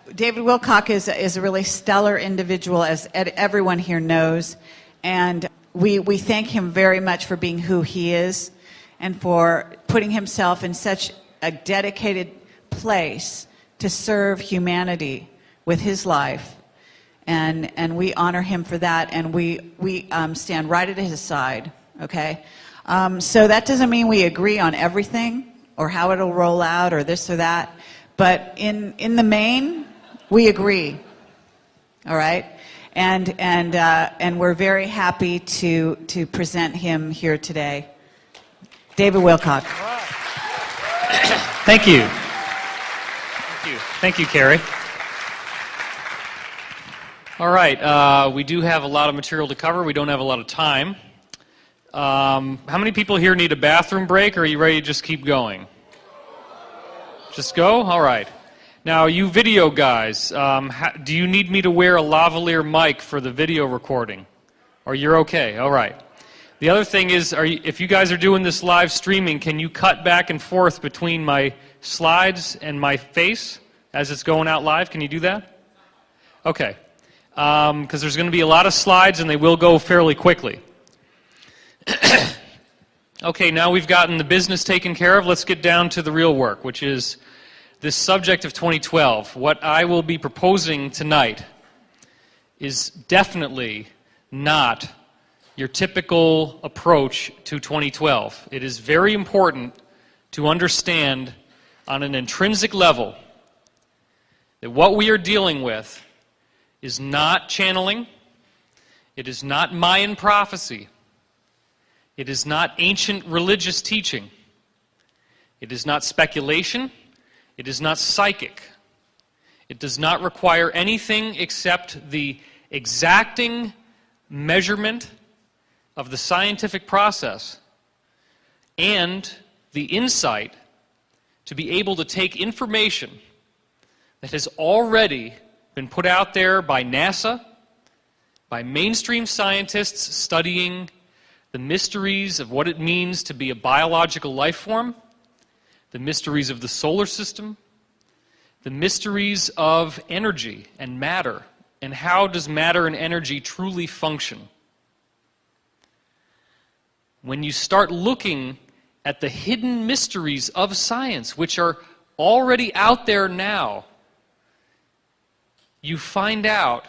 David Wilcock is a really stellar individual, as everyone here knows, and we thank him very much for being who he is and for putting himself in such a dedicated place to serve humanity with his life. And we honor him for that, and we stand right at his side, okay? So that doesn't mean we agree on everything or how it'll roll out or this or that, but in the main, we agree, all right? And we're very happy to present him here today. David Wilcock. Thank you. Thank you, Carrie. All right, we do have a lot of material to cover. We don't have a lot of time. How many people here need a bathroom break, or are you ready to just keep going? Just go? All right. Now, you video guys, do you need me to wear a lavalier mic for the video recording? Or you're okay? All right. The other thing is, if you guys are doing this live streaming, can you cut back and forth between my slides and my face as it's going out live? Can you do that? Okay. Because there's going to be a lot of slides and they will go fairly quickly. Okay, now we've gotten the business taken care of. Let's get down to the real work, which is this subject of 2012. What I will be proposing tonight is definitely not your typical approach to 2012. It is very important to understand on an intrinsic level that what we are dealing with is not channeling, it is not Mayan prophecy, it is not ancient religious teaching, it is not speculation, it is not psychic, it does not require anything except the exacting measurement of the scientific process and the insight to be able to take information that has already been put out there by NASA, by mainstream scientists studying the mysteries of what it means to be a biological life form, the mysteries of the solar system, the mysteries of energy and matter, and how does matter and energy truly function. When you start looking at the hidden mysteries of science, which are already out there now, you find out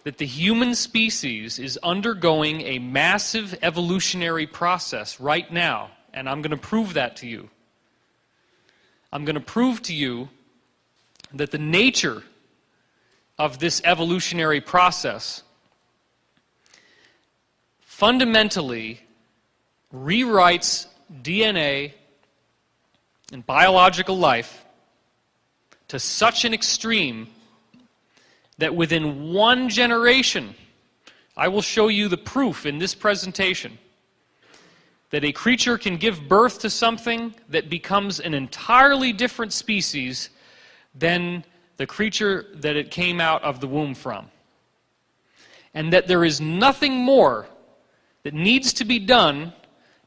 that the human species is undergoing a massive evolutionary process right now, and I'm going to prove that to you. I'm going to prove to you that the nature of this evolutionary process fundamentally rewrites DNA and biological life to such an extreme that within one generation, I will show you the proof in this presentation, that a creature can give birth to something that becomes an entirely different species than the creature that it came out of the womb from. And that there is nothing more that needs to be done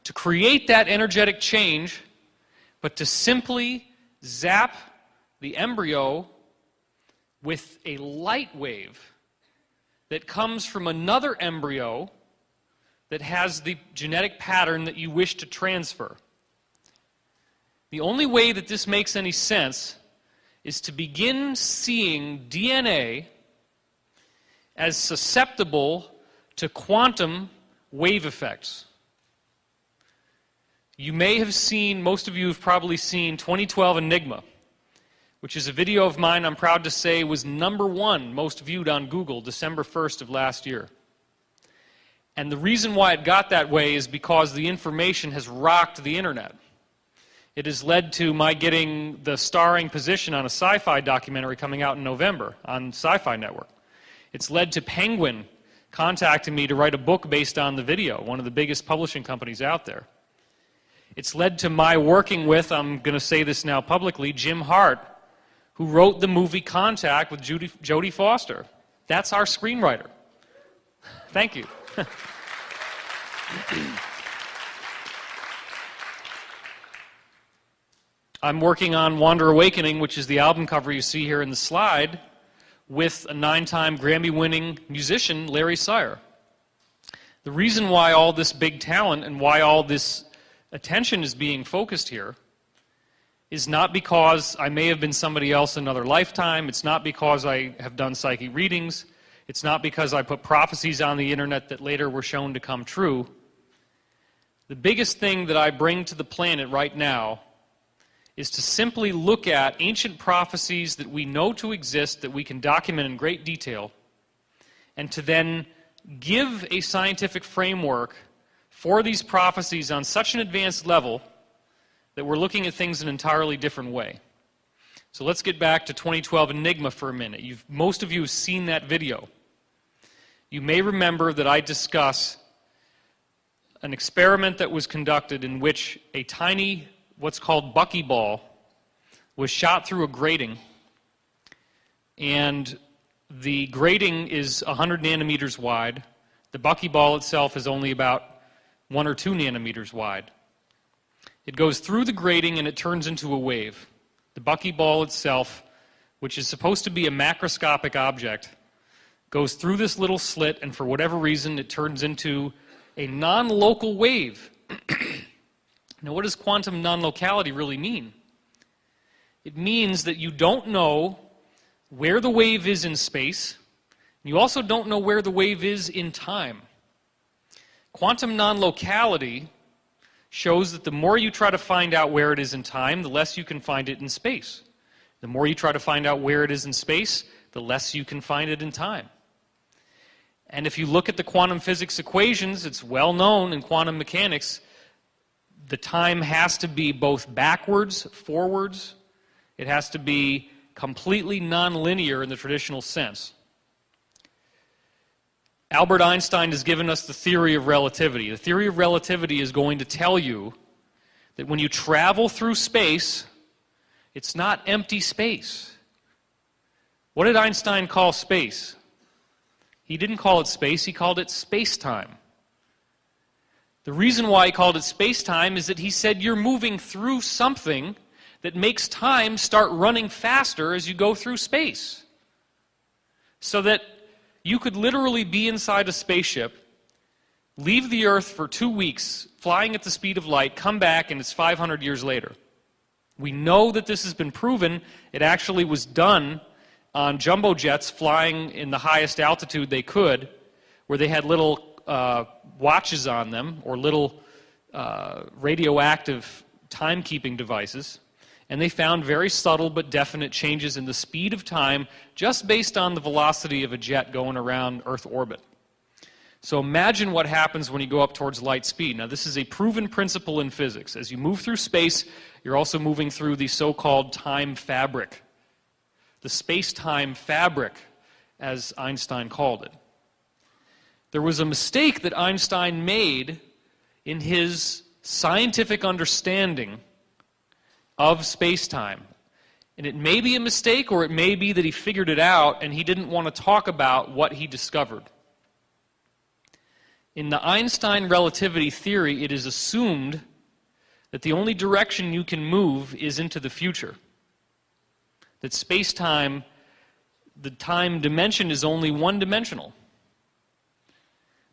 to create that energetic change, but to simply zap the embryo with a light wave that comes from another embryo that has the genetic pattern that you wish to transfer. The only way that this makes any sense is to begin seeing DNA as susceptible to quantum wave effects. You may have seen, most of you have probably seen 2012 Enigma, which is a video of mine I'm proud to say was #1 most viewed on Google December 1st of last year. And the reason why it got that way is because the information has rocked the internet. It has led to my getting the starring position on a sci-fi documentary coming out in November on Sci-Fi Network. It's led to Penguin contacting me to write a book based on the video, one of the biggest publishing companies out there. It's led to my working with, I'm going to say this now publicly, Jim Hart, who wrote the movie Contact with Jodie Foster. That's our screenwriter. Thank you. I'm working on Wander Awakening, which is the album cover you see here in the slide, with a 9-time Grammy-winning musician, Larry Sire. The reason why all this big talent and why all this attention is being focused here is not because I may have been somebody else in another lifetime. It's not because I have done psychic readings. It's not because I put prophecies on the internet that later were shown to come true. The biggest thing that I bring to the planet right now is to simply look at ancient prophecies that we know to exist, that we can document in great detail, and to then give a scientific framework for these prophecies on such an advanced level that we're looking at things in an entirely different way. So let's get back to 2012 Enigma for a minute. Most of you have seen that video. You may remember that I discuss an experiment that was conducted in which a tiny, what's called buckyball, was shot through a grating, and the grating is 100 nanometers wide. The buckyball itself is only about 1 or 2 nanometers wide. It goes through the grating and it turns into a wave. The buckyball itself, which is supposed to be a macroscopic object, goes through this little slit, and for whatever reason it turns into a non-local wave. Now, what does quantum non-locality really mean? It means that you don't know where the wave is in space, and you also don't know where the wave is in time. Quantum non-locality shows that the more you try to find out where it is in time, the less you can find it in space. The more you try to find out where it is in space, the less you can find it in time. And if you look at the quantum physics equations, it's well known in quantum mechanics, the time has to be both backwards, forwards. It has to be completely nonlinear in the traditional sense. Albert Einstein has given us the theory of relativity. The theory of relativity is going to tell you that when you travel through space, it's not empty space. What did Einstein call space? He didn't call it space, he called it space-time. The reason why he called it space-time is that he said you're moving through something that makes time start running faster as you go through space. So that you could literally be inside a spaceship, leave the Earth for 2 weeks, flying at the speed of light, come back, and it's 500 years later. We know that this has been proven. It actually was done on jumbo jets flying in the highest altitude they could, where they had little watches on them, or little radioactive timekeeping devices. And they found very subtle but definite changes in the speed of time just based on the velocity of a jet going around Earth orbit. So imagine what happens when you go up towards light speed. Now, this is a proven principle in physics. As you move through space, you're also moving through the so-called time fabric. The space-time fabric, as Einstein called it. There was a mistake that Einstein made in his scientific understanding of space-time. And it may be a mistake, or it may be that he figured it out and he didn't want to talk about what he discovered. In the Einstein relativity theory, it is assumed that the only direction you can move is into the future. That space-time, the time dimension, is only one-dimensional.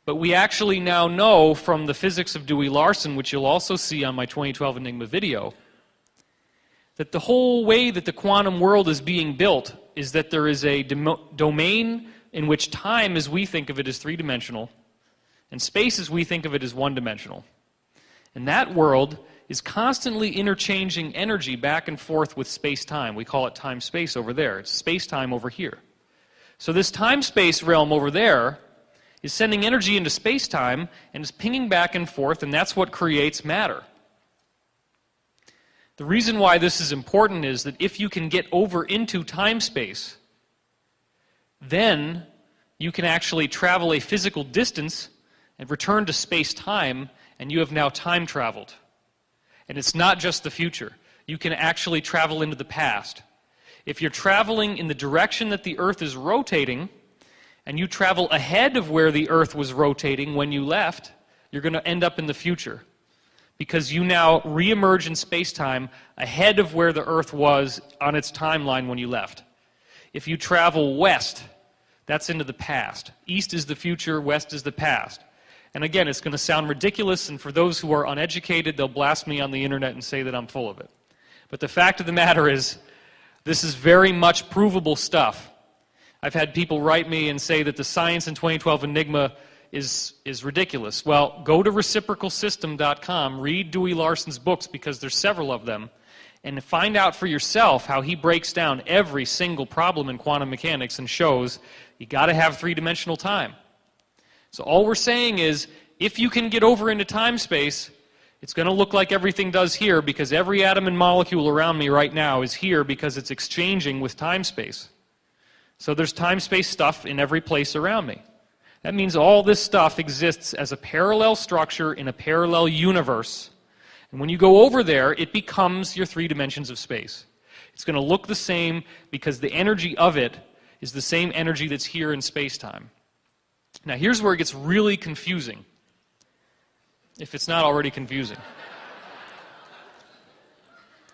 But we actually now know from the physics of Dewey Larson, which you'll also see on my 2012 Enigma video, that the whole way that the quantum world is being built is that there is a domain in which time, as we think of it, is three-dimensional, and space, as we think of it, is one-dimensional. And that world is constantly interchanging energy back and forth with space-time. We call it time-space over there. It's space-time over here. So this time-space realm over there is sending energy into space-time and is pinging back and forth, and that's what creates matter. The reason why this is important is that if you can get over into time-space, then you can actually travel a physical distance and return to space-time, and you have now time traveled. And it's not just the future. You can actually travel into the past. If you're traveling in the direction that the Earth is rotating, and you travel ahead of where the Earth was rotating when you left, you're going to end up in the future. because you now reemerge in space-time ahead of where the Earth was on its timeline when you left. If you travel west, that's into the past. East is the future, west is the past. And again, it's going to sound ridiculous, and for those who are uneducated, they'll blast me on the internet and say that I'm full of it. But the fact of the matter is, this is very much provable stuff. I've had people write me and say that the science in 2012 Enigma is ridiculous. Well, go to reciprocalsystem.com, read Dewey Larson's books, because there's several of them, and find out for yourself how he breaks down every single problem in quantum mechanics and shows you got to have three-dimensional time. So all we're saying is, if you can get over into time-space, it's going to look like everything does here, because every atom and molecule around me right now is here because it's exchanging with time-space. So there's time-space stuff in every place around me. That means all this stuff exists as a parallel structure in a parallel universe. And when you go over there, it becomes your three dimensions of space. It's going to look the same because the energy of it is the same energy that's here in space-time. Now here's where it gets really confusing, if it's not already confusing.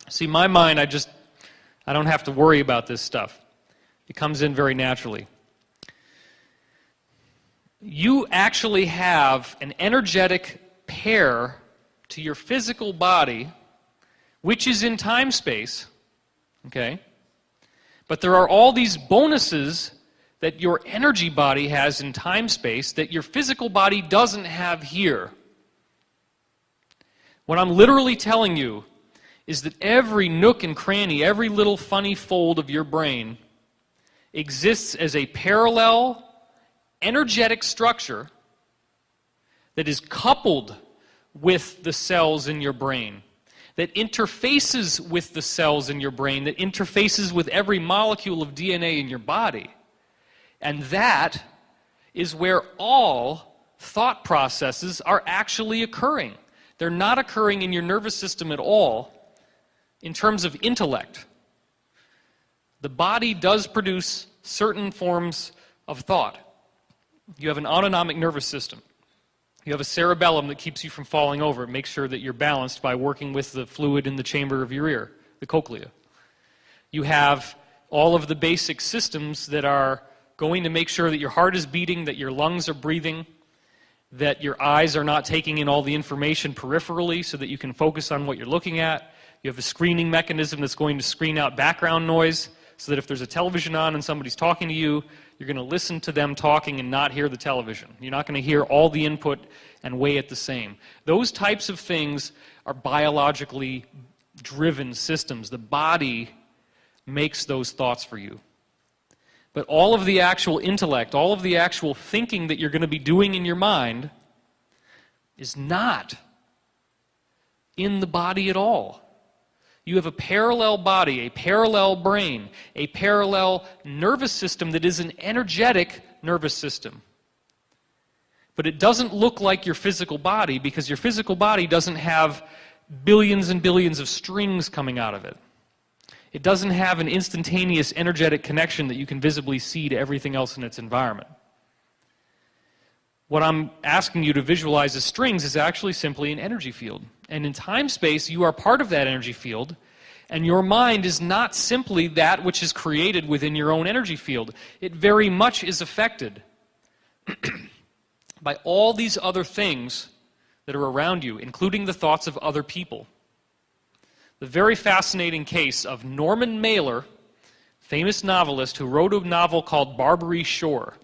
See, my mind, I don't have to worry about this stuff. It comes in very naturally. You actually have an energetic pair to your physical body, which is in time-space, okay? But there are all these bonuses that your energy body has in time-space that your physical body doesn't have here. What I'm literally telling you is that every nook and cranny, every little funny fold of your brain exists as a parallel energetic structure that is coupled with the cells in your brain, that interfaces with the cells in your brain, that interfaces with every molecule of DNA in your body. And that is where all thought processes are actually occurring. They're not occurring in your nervous system at all in terms of intellect. The body does produce certain forms of thought. You have an autonomic nervous system. You have a cerebellum that keeps you from falling over. It makes sure that you're balanced by working with the fluid in the chamber of your ear, the cochlea. You have all of the basic systems that are going to make sure that your heart is beating, that your lungs are breathing, that your eyes are not taking in all the information peripherally so that you can focus on what you're looking at. You have a screening mechanism that's going to screen out background noise so that if there's a television on and somebody's talking to you, you're going to listen to them talking and not hear the television. You're not going to hear all the input and weigh it the same. Those types of things are biologically driven systems. The body makes those thoughts for you. But all of the actual intellect, all of the actual thinking that you're going to be doing in your mind is not in the body at all. You have a parallel body, a parallel brain, a parallel nervous system that is an energetic nervous system. But it doesn't look like your physical body because your physical body doesn't have billions and billions of strings coming out of it. It doesn't have an instantaneous energetic connection that you can visibly see to everything else in its environment. What I'm asking you to visualize as strings is actually simply an energy field. And in time-space, you are part of that energy field, and your mind is not simply that which is created within your own energy field. It very much is affected by all these other things that are around you, including the thoughts of other people. The very fascinating case of Norman Mailer, famous novelist who wrote a novel called Barbary Shore.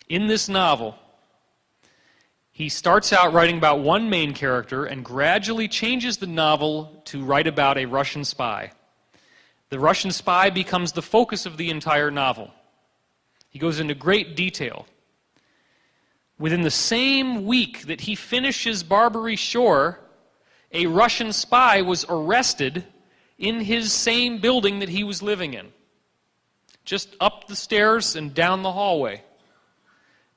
In this novel, he starts out writing about one main character and gradually changes the novel to write about a Russian spy. The Russian spy becomes the focus of the entire novel. He goes into great detail. Within the same week that he finishes Barbary Shore, a Russian spy was arrested in his same building that he was living in. Just up the stairs and down the hallway.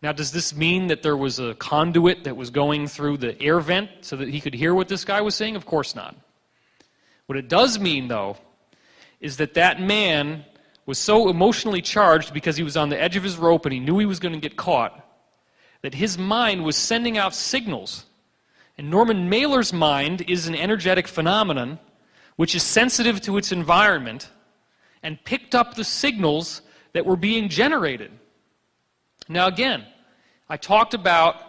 Now, does this mean that there was a conduit that was going through the air vent so that he could hear what this guy was saying? Of course not. What it does mean, though, is that that man was so emotionally charged because he was on the edge of his rope and he knew he was going to get caught, that his mind was sending out signals. And Norman Mailer's mind is an energetic phenomenon which is sensitive to its environment and picked up the signals that were being generated. Now again, I talked about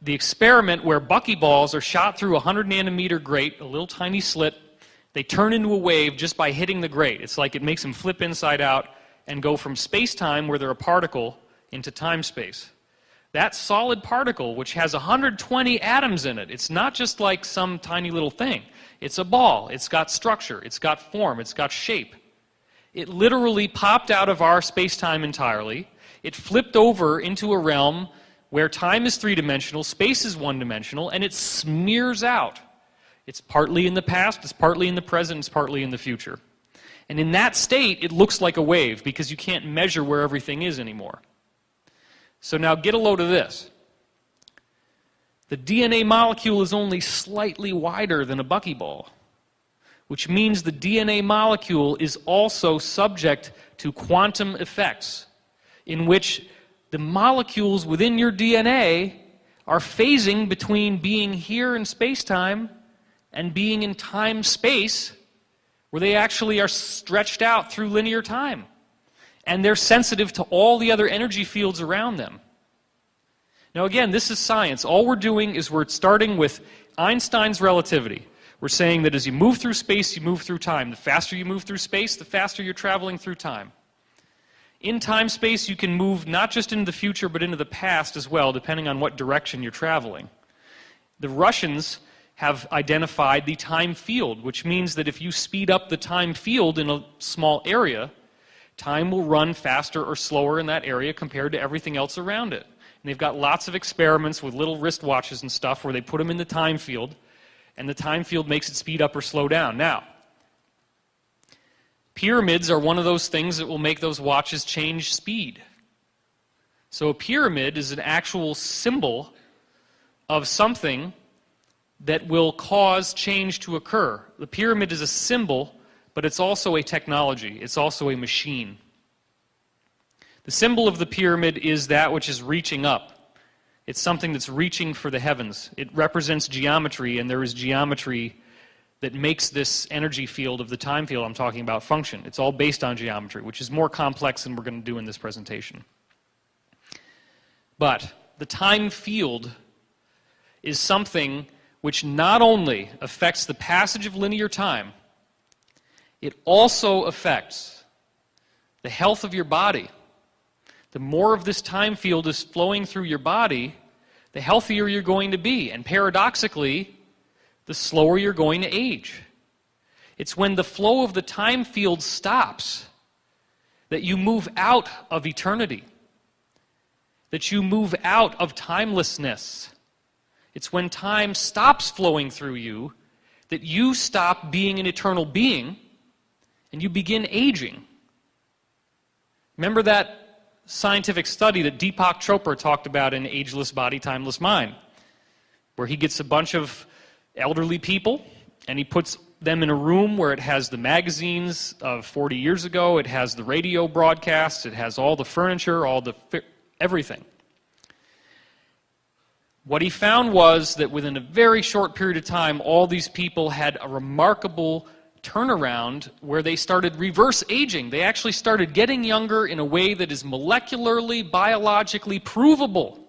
the experiment where buckyballs are shot through a 100 nanometer grate, a little tiny slit. They turn into a wave just by hitting the grate. It's like it makes them flip inside out and go from space-time, where they're a particle, into time-space. That solid particle, which has 120 atoms in it, it's not just like some tiny little thing. It's a ball. It's got structure. It's got form. It's got shape. It literally popped out of our space-time entirely. It flipped over into a realm where time is three-dimensional, space is one-dimensional, and it smears out. It's partly in the past, it's partly in the present, it's partly in the future. And in that state, it looks like a wave because you can't measure where everything is anymore. So now get a load of this. The DNA molecule is only slightly wider than a buckyball, which means the DNA molecule is also subject to quantum effects, in which the molecules within your DNA are phasing between being here in space-time and being in time-space, where they actually are stretched out through linear time. And they're sensitive to all the other energy fields around them. Now again, this is science. All we're doing is we're starting with Einstein's relativity. We're saying that as you move through space, you move through time. The faster you move through space, the faster you're traveling through time. In time-space, you can move not just into the future, but into the past as well, depending on what direction you're traveling. The Russians have identified the time field, which means that if you speed up the time field in a small area, time will run faster or slower in that area compared to everything else around it. And they've got lots of experiments with little wristwatches and stuff where they put them in the time field, and the time field makes it speed up or slow down. Now, pyramids are one of those things that will make those watches change speed. So a pyramid is an actual symbol of something that will cause change to occur. The pyramid is a symbol, but it's also a technology. It's also a machine. The symbol of the pyramid is that which is reaching up. It's something that's reaching for the heavens. It represents geometry, and there is geometry that makes this energy field of the time field I'm talking about function. It's all based on geometry, which is more complex than we're going to do in this presentation. But the time field is something which not only affects the passage of linear time, it also affects the health of your body. The more of this time field is flowing through your body, the healthier you're going to be. And paradoxically, the slower you're going to age. It's when the flow of the time field stops that you move out of eternity, that you move out of timelessness. It's when time stops flowing through you that you stop being an eternal being and you begin aging. Remember that scientific study that Deepak Chopra talked about in Ageless Body, Timeless Mind, where he gets a bunch of elderly people and he puts them in a room where it has the magazines of 40 years ago, it has the radio broadcasts, it has all the furniture, everything. What he found was that within a very short period of time, all these people had a remarkable turnaround where they started reverse aging. They actually started getting younger in a way that is molecularly, biologically provable.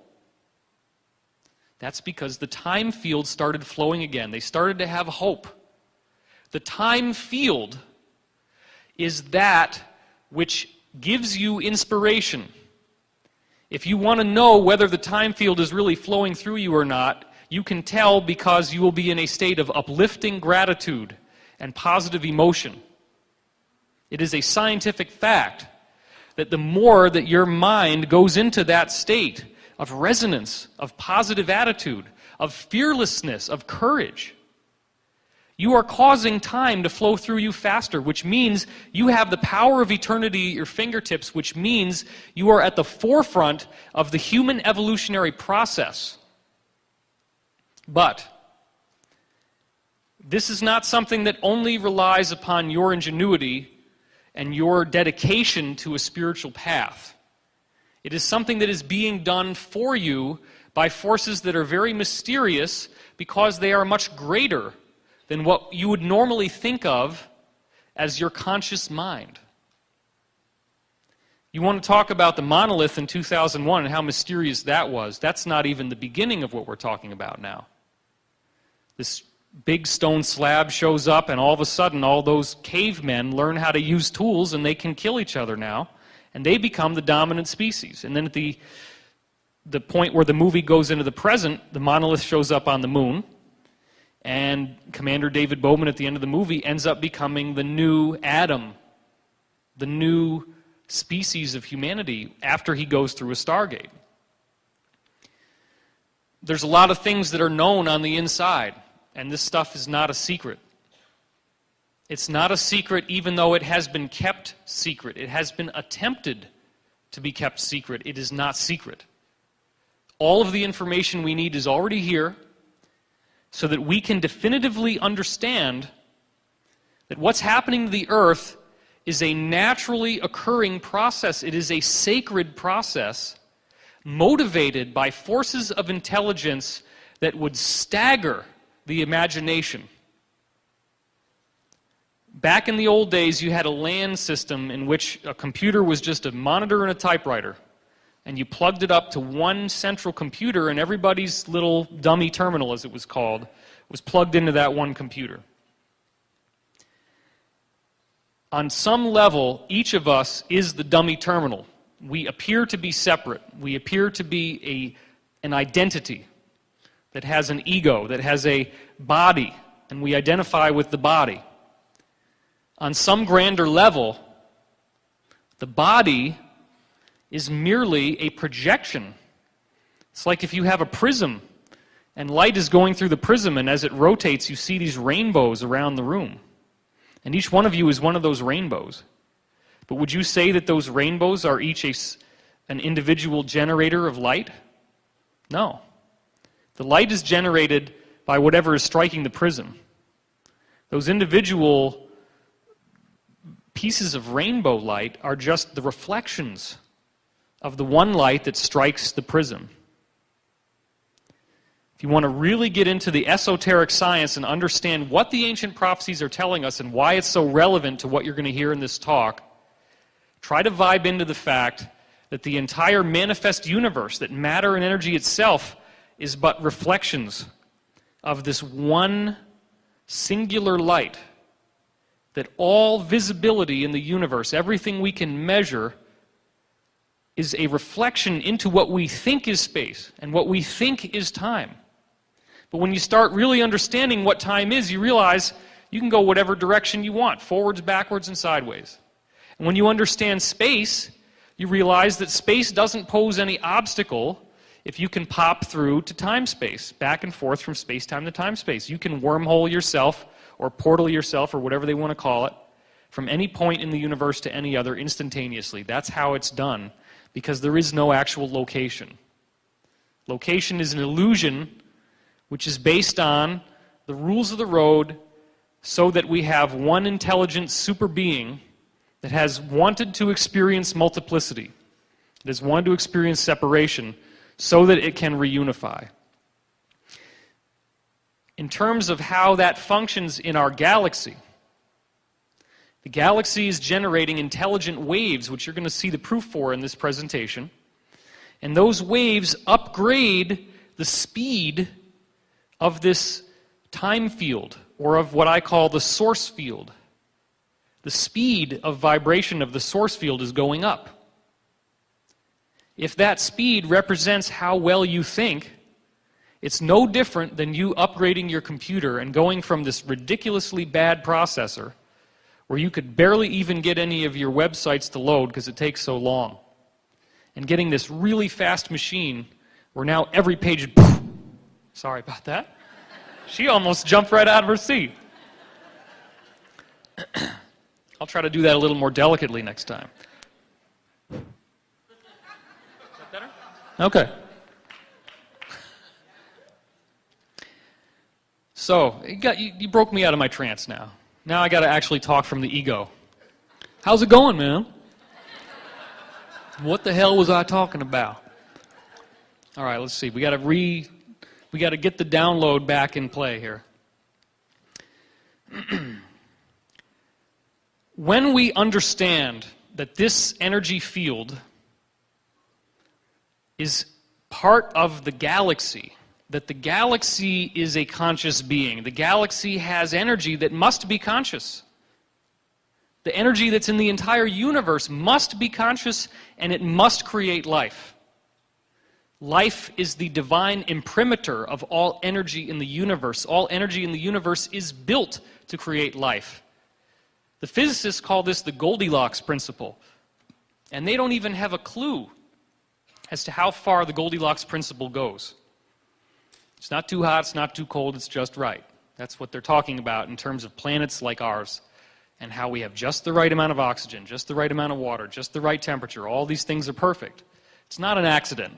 That's because the time field started flowing again. They started to have hope. The time field is that which gives you inspiration. If you want to know whether the time field is really flowing through you or not, you can tell because you will be in a state of uplifting gratitude and positive emotion. It is a scientific fact that the more that your mind goes into that state of resonance, of positive attitude, of fearlessness, of courage, you are causing time to flow through you faster, which means you have the power of eternity at your fingertips, which means you are at the forefront of the human evolutionary process. But this is not something that only relies upon your ingenuity and your dedication to a spiritual path. It is something that is being done for you by forces that are very mysterious because they are much greater than what you would normally think of as your conscious mind. You want to talk about the monolith in 2001 and how mysterious that was. That's not even the beginning of what we're talking about now. This big stone slab shows up, and all of a sudden all those cavemen learn how to use tools, and they can kill each other now, and they become the dominant species. And then at the point where the movie goes into the present, the monolith shows up on the moon, and Commander David Bowman at the end of the movie ends up becoming the new Adam, the new species of humanity after he goes through a Stargate. There's a lot of things that are known on the inside, and this stuff is not a secret. It's not a secret even though it has been kept secret. It has been attempted to be kept secret. It is not secret. All of the information we need is already here so that we can definitively understand that what's happening to the earth is a naturally occurring process. It is a sacred process motivated by forces of intelligence that would stagger the imagination. Back in the old days, you had a LAN system in which a computer was just a monitor and a typewriter. And you plugged it up to one central computer, and everybody's little dummy terminal, as it was called, was plugged into that one computer. On some level, each of us is the dummy terminal. We appear to be separate. We appear to be an identity that has an ego, that has a body, and we identify with the body. On some grander level, the body is merely a projection. It's like if you have a prism, and light is going through the prism, and as it rotates, you see these rainbows around the room. And each one of you is one of those rainbows. But would you say that those rainbows are each an individual generator of light? No. The light is generated by whatever is striking the prism. Those individual pieces of rainbow light are just the reflections of the one light that strikes the prism. If you want to really get into the esoteric science and understand what the ancient prophecies are telling us and why it's so relevant to what you're going to hear in this talk, try to vibe into the fact that the entire manifest universe, that matter and energy itself, is but reflections of this one singular light, that all visibility in the universe, everything we can measure, is a reflection into what we think is space and what we think is time. But when you start really understanding what time is, you realize you can go whatever direction you want, forwards, backwards, and sideways. And when you understand space, you realize that space doesn't pose any obstacle if you can pop through to time-space, back and forth from space-time to time-space. You can wormhole yourself or portal yourself or whatever they want to call it from any point in the universe to any other instantaneously. That's how it's done, because there is no actual location. Location is an illusion which is based on the rules of the road so that we have one intelligent super being that has wanted to experience multiplicity, that has wanted to experience separation so that it can reunify. In terms of how that functions in our galaxy, the galaxy is generating intelligent waves, which you're going to see the proof for in this presentation. And those waves upgrade the speed of this time field, or of what I call the source field. The speed of vibration of the source field is going up. If that speed represents how well you think, it's no different than you upgrading your computer and going from this ridiculously bad processor where you could barely even get any of your websites to load because it takes so long, and getting this really fast machine where now every page... Sorry about that. She almost jumped right out of her seat. I'll try to do that a little more delicately next time. Is that better? Okay. So, you broke me out of my trance now. Now I got to actually talk from the ego. How's it going, man? What the hell was I talking about? All right, let's see. We got to get the download back in play here. When we understand that this energy field is part of the galaxy, that the galaxy is a conscious being, the galaxy has energy that must be conscious. The energy that's in the entire universe must be conscious, and it must create life. Life is the divine imprimatur of all energy in the universe. All energy in the universe is built to create life. The physicists call this the Goldilocks principle, and they don't even have a clue as to how far the Goldilocks principle goes. It's not too hot, it's not too cold, it's just right. That's what they're talking about in terms of planets like ours, and how we have just the right amount of oxygen, just the right amount of water, just the right temperature. All these things are perfect. It's not an accident.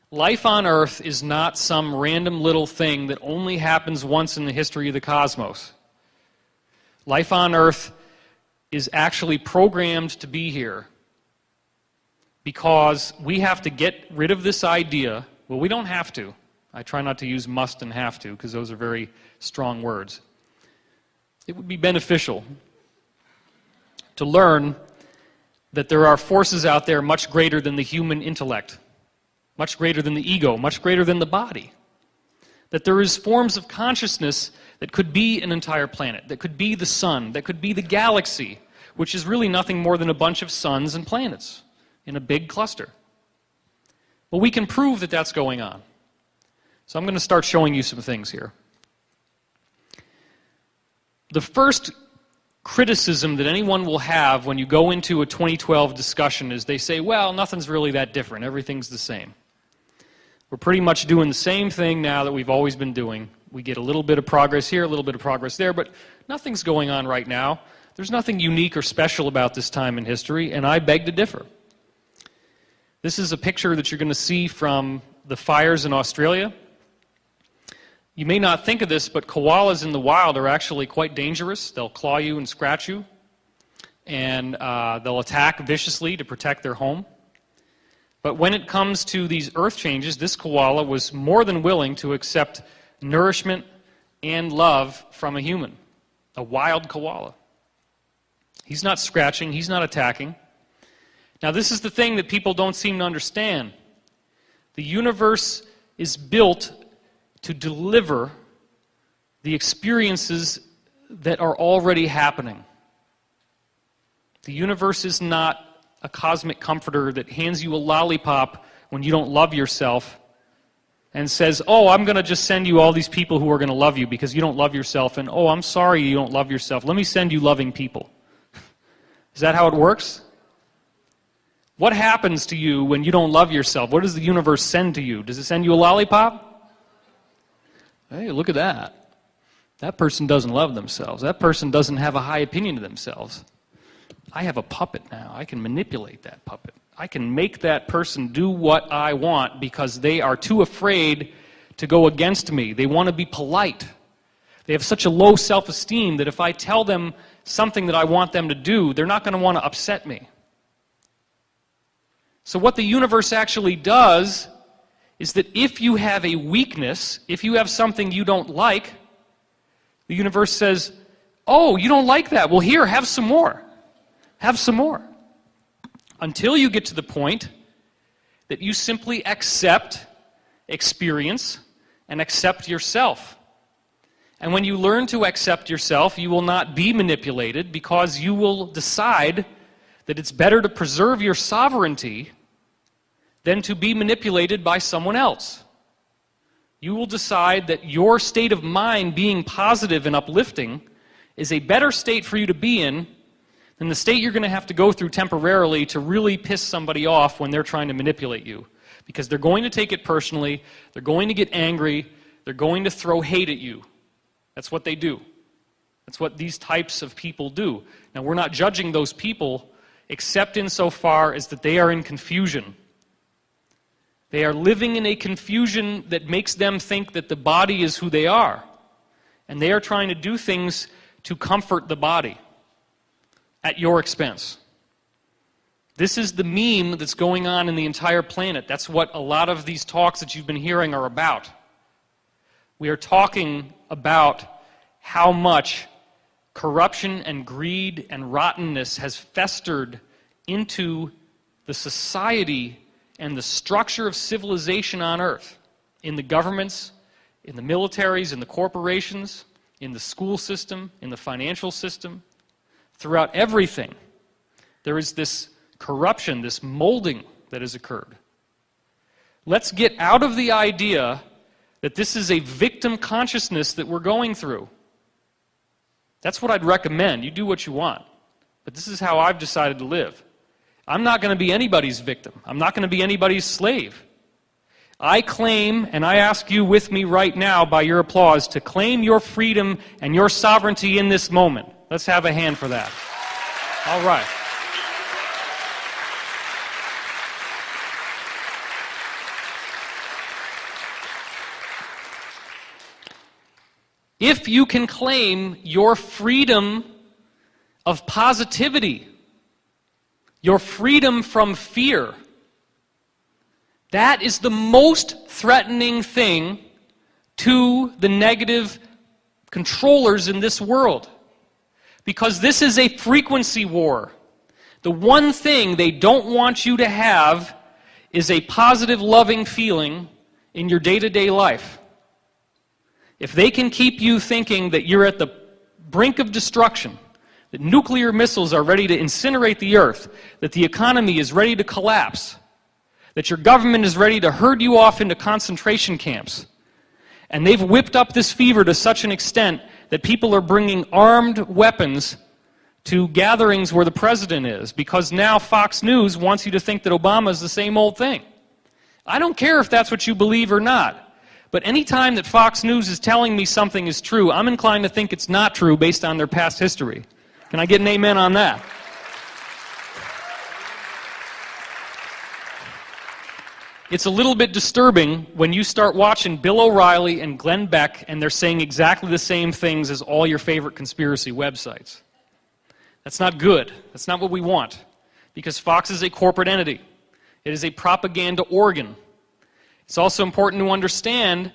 Life on Earth is not some random little thing that only happens once in the history of the cosmos. Life on Earth is actually programmed to be here because we have to get rid of this idea. Well, we don't have to. I try not to use must and have to because those are very strong words. It would be beneficial to learn that there are forces out there much greater than the human intellect, much greater than the ego, much greater than the body. That there is forms of consciousness that could be an entire planet, that could be the sun, that could be the galaxy, which is really nothing more than a bunch of suns and planets in a big cluster. Well, we can prove that that's going on. So I'm going to start showing you some things here. The first criticism that anyone will have when you go into a 2012 discussion is they say, well, nothing's really that different. Everything's the same. We're pretty much doing the same thing now that we've always been doing. We get a little bit of progress here, a little bit of progress there, but nothing's going on right now. There's nothing unique or special about this time in history, and I beg to differ. This is a picture that you're going to see from the fires in Australia. You may not think of this, but koalas in the wild are actually quite dangerous. They'll claw you and scratch you, and they'll attack viciously to protect their home. But when it comes to these earth changes, this koala was more than willing to accept nourishment and love from a human, a wild koala. He's not scratching, he's not attacking. Now this is the thing that people don't seem to understand. The universe is built to deliver the experiences that are already happening. The universe is not a cosmic comforter that hands you a lollipop when you don't love yourself and says, oh, I'm going to just send you all these people who are going to love you because you don't love yourself, and oh, I'm sorry you don't love yourself. Let me send you loving people. Is that how it works? What happens to you when you don't love yourself? What does the universe send to you? Does it send you a lollipop? Hey, look at that. That person doesn't love themselves. That person doesn't have a high opinion of themselves. I have a puppet now. I can manipulate that puppet. I can make that person do what I want because they are too afraid to go against me. They want to be polite. They have such a low self-esteem that if I tell them something that I want them to do, they're not going to want to upset me. So what the universe actually does is that if you have a weakness, if you have something you don't like, the universe says, oh, you don't like that? Well, here, have some more. Have some more. Until you get to the point that you simply accept experience and accept yourself. And when you learn to accept yourself, you will not be manipulated because you will decide that it's better to preserve your sovereignty than to be manipulated by someone else. You will decide that your state of mind being positive and uplifting is a better state for you to be in than the state you're going to have to go through temporarily to really piss somebody off when they're trying to manipulate you. Because they're going to take it personally, they're going to get angry, they're going to throw hate at you. That's what they do. That's what these types of people do. Now, we're not judging those people except insofar as that they are in confusion. They are living in a confusion that makes them think that the body is who they are. And they are trying to do things to comfort the body at your expense. This is the meme that's going on in the entire planet. That's what a lot of these talks that you've been hearing are about. We are talking about how much corruption and greed and rottenness has festered into the society and the structure of civilization on earth, in the governments, in the militaries, in the corporations, in the school system, in the financial system, throughout everything. There is this corruption, this molding that has occurred. Let's get out of the idea that this is a victim consciousness that we're going through. That's what I'd recommend. You do what you want. But this is how I've decided to live. I'm not going to be anybody's victim. I'm not going to be anybody's slave. I claim, and I ask you with me right now by your applause, to claim your freedom and your sovereignty in this moment. Let's have a hand for that. All right. If you can claim your freedom of positivity, your freedom from fear, that is the most threatening thing to the negative controllers in this world. Because this is a frequency war. The one thing they don't want you to have is a positive, loving feeling in your day-to-day life. If they can keep you thinking that you're at the brink of destruction, that nuclear missiles are ready to incinerate the earth, that the economy is ready to collapse, that your government is ready to herd you off into concentration camps, and they've whipped up this fever to such an extent that people are bringing armed weapons to gatherings where the president is, because now Fox News wants you to think that Obama is the same old thing. I don't care if that's what you believe or not. But any time that Fox News is telling me something is true, I'm inclined to think it's not true based on their past history. Can I get an amen on that? It's a little bit disturbing when you start watching Bill O'Reilly and Glenn Beck and they're saying exactly the same things as all your favorite conspiracy websites. That's not good. That's not what we want. Because Fox is a corporate entity. It is a propaganda organ. It's also important to understand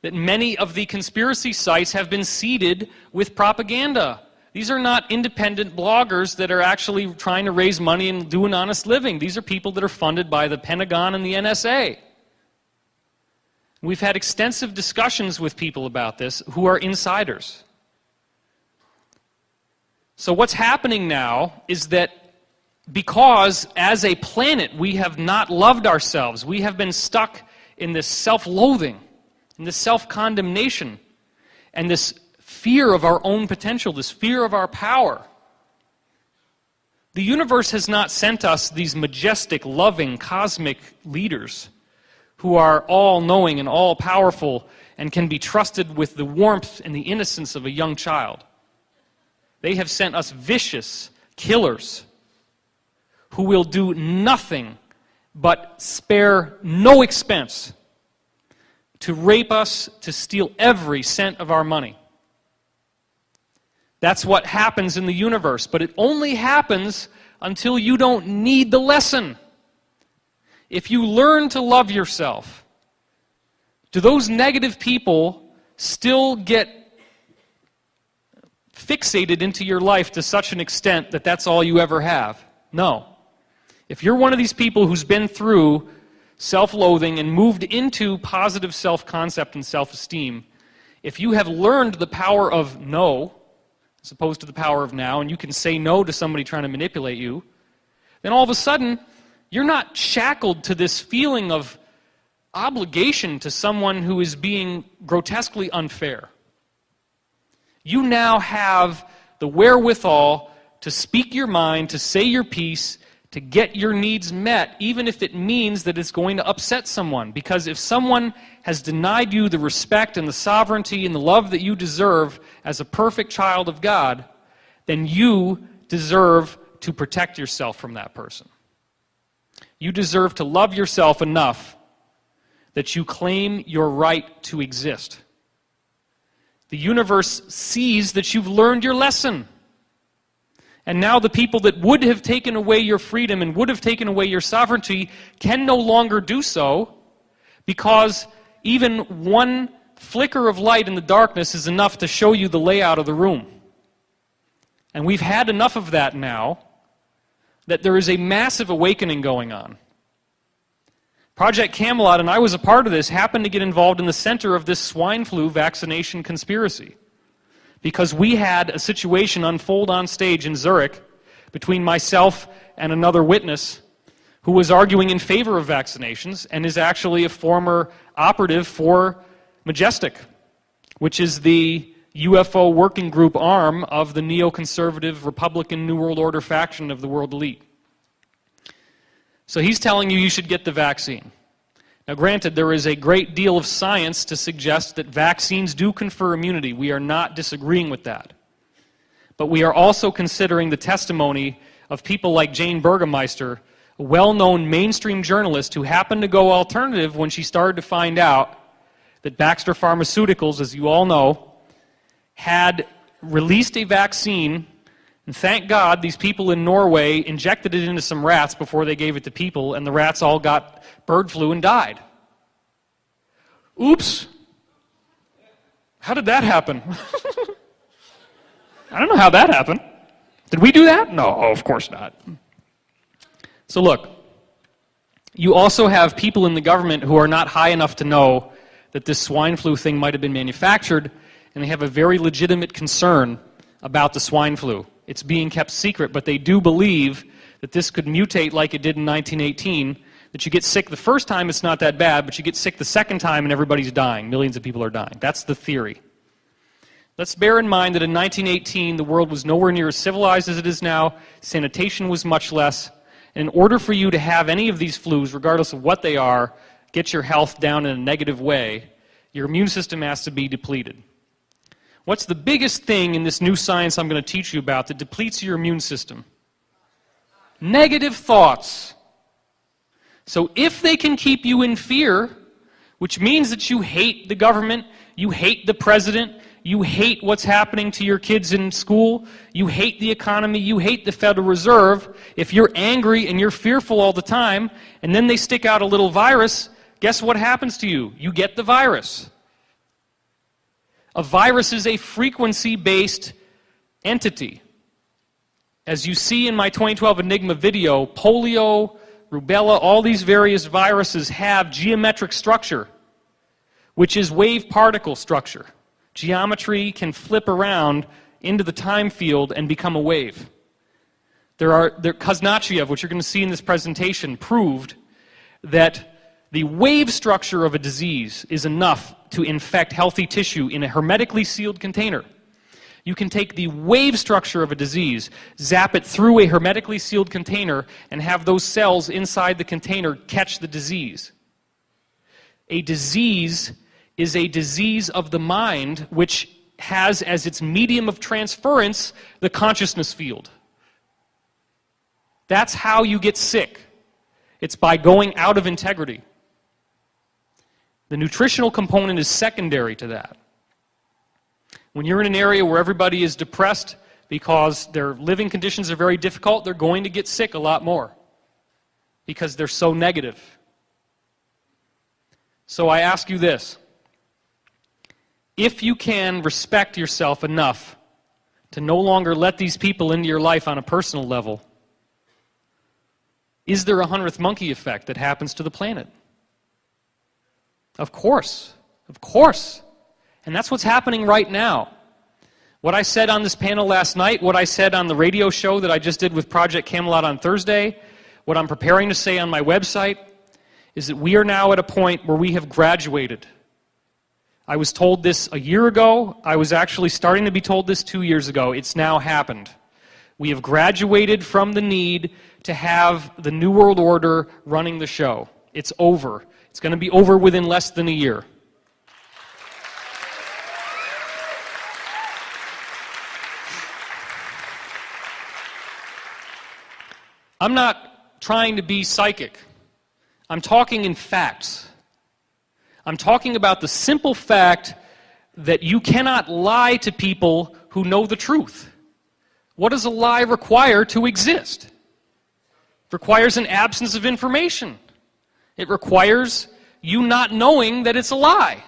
that many of the conspiracy sites have been seeded with propaganda. These are not independent bloggers that are actually trying to raise money and do an honest living. These are people that are funded by the Pentagon and the NSA. We've had extensive discussions with people about this who are insiders. So what's happening now is that because as a planet we have not loved ourselves, we have been stuck in this self-loathing, in this self-condemnation, and this fear of our own potential, this fear of our power. The universe has not sent us these majestic, loving, cosmic leaders who are all-knowing and all-powerful and can be trusted with the warmth and the innocence of a young child. They have sent us vicious killers who will do nothing but spare no expense to rape us, to steal every cent of our money. That's what happens in the universe, but it only happens until you don't need the lesson. If you learn to love yourself, do those negative people still get fixated into your life to such an extent that that's all you ever have? No. If you're one of these people who's been through self-loathing and moved into positive self-concept and self-esteem, if you have learned the power of no, as opposed to the power of now, and you can say no to somebody trying to manipulate you, then all of a sudden, you're not shackled to this feeling of obligation to someone who is being grotesquely unfair. You now have the wherewithal to speak your mind, to say your piece, to get your needs met, even if it means that it's going to upset someone. Because if someone has denied you the respect and the sovereignty and the love that you deserve as a perfect child of God, then you deserve to protect yourself from that person. You deserve to love yourself enough that you claim your right to exist. The universe sees that you've learned your lesson. And now the people that would have taken away your freedom and would have taken away your sovereignty can no longer do so, because even one flicker of light in the darkness is enough to show you the layout of the room. And we've had enough of that now, that there is a massive awakening going on. Project Camelot, and I was a part of this, happened to get involved in the center of this swine flu vaccination conspiracy. Because we had a situation unfold on stage in Zurich between myself and another witness who was arguing in favor of vaccinations and is actually a former operative for Majestic, which is the UFO working group arm of the neoconservative Republican New World Order faction of the world elite. So he's telling you should get the vaccine. Now granted, there is a great deal of science to suggest that vaccines do confer immunity. We are not disagreeing with that. But we are also considering the testimony of people like Jane Burgemeister, a well-known mainstream journalist who happened to go alternative when she started to find out that Baxter Pharmaceuticals, as you all know, had released a vaccine, and thank God these people in Norway injected it into some rats before they gave it to people, and the rats all got bird flu and died. Oops. How did that happen? I don't know how that happened. Did we do that? No, of course not. So look, you also have people in the government who are not high enough to know that this swine flu thing might have been manufactured, and they have a very legitimate concern about the swine flu. It's being kept secret, but they do believe that this could mutate like it did in 1918, that you get sick the first time, it's not that bad, but you get sick the second time and everybody's dying. Millions of people are dying. That's the theory. Let's bear in mind that in 1918, the world was nowhere near as civilized as it is now. Sanitation was much less. And in order for you to have any of these flus, regardless of what they are, get your health down in a negative way, your immune system has to be depleted. What's the biggest thing in this new science I'm going to teach you about that depletes your immune system? Negative thoughts. So if they can keep you in fear, which means that you hate the government, you hate the president, you hate what's happening to your kids in school, you hate the economy, you hate the Federal Reserve, if you're angry and you're fearful all the time, and then they stick out a little virus, guess what happens to you? You get the virus. A virus is a frequency-based entity. As you see in my 2012 Enigma video, polio, rubella, all these various viruses have geometric structure, which is wave particle structure. Geometry can flip around into the time field and become a wave. Kuznetsov, which you're going to see in this presentation, proved that the wave structure of a disease is enough to infect healthy tissue in a hermetically sealed container. You can take the wave structure of a disease, zap it through a hermetically sealed container, and have those cells inside the container catch the disease. A disease is a disease of the mind which has as its medium of transference the consciousness field. That's how you get sick. It's by going out of integrity. The nutritional component is secondary to that. When you're in an area where everybody is depressed because their living conditions are very difficult, they're going to get sick a lot more because they're so negative. So I ask you this. If you can respect yourself enough to no longer let these people into your life on a personal level, is there a 100th monkey effect that happens to the planet? Of course. Of course. And that's what's happening right now. What I said on this panel last night, what I said on the radio show that I just did with Project Camelot on Thursday, what I'm preparing to say on my website, is that we are now at a point where we have graduated. I was told this a year ago. I was actually starting to be told this 2 years ago. It's now happened. We have graduated from the need to have the New World Order running the show. It's over. It's going to be over within less than a year. I'm not trying to be psychic. I'm talking in facts. I'm talking about the simple fact that you cannot lie to people who know the truth. What does a lie require to exist? It requires an absence of information. It requires you not knowing that it's a lie.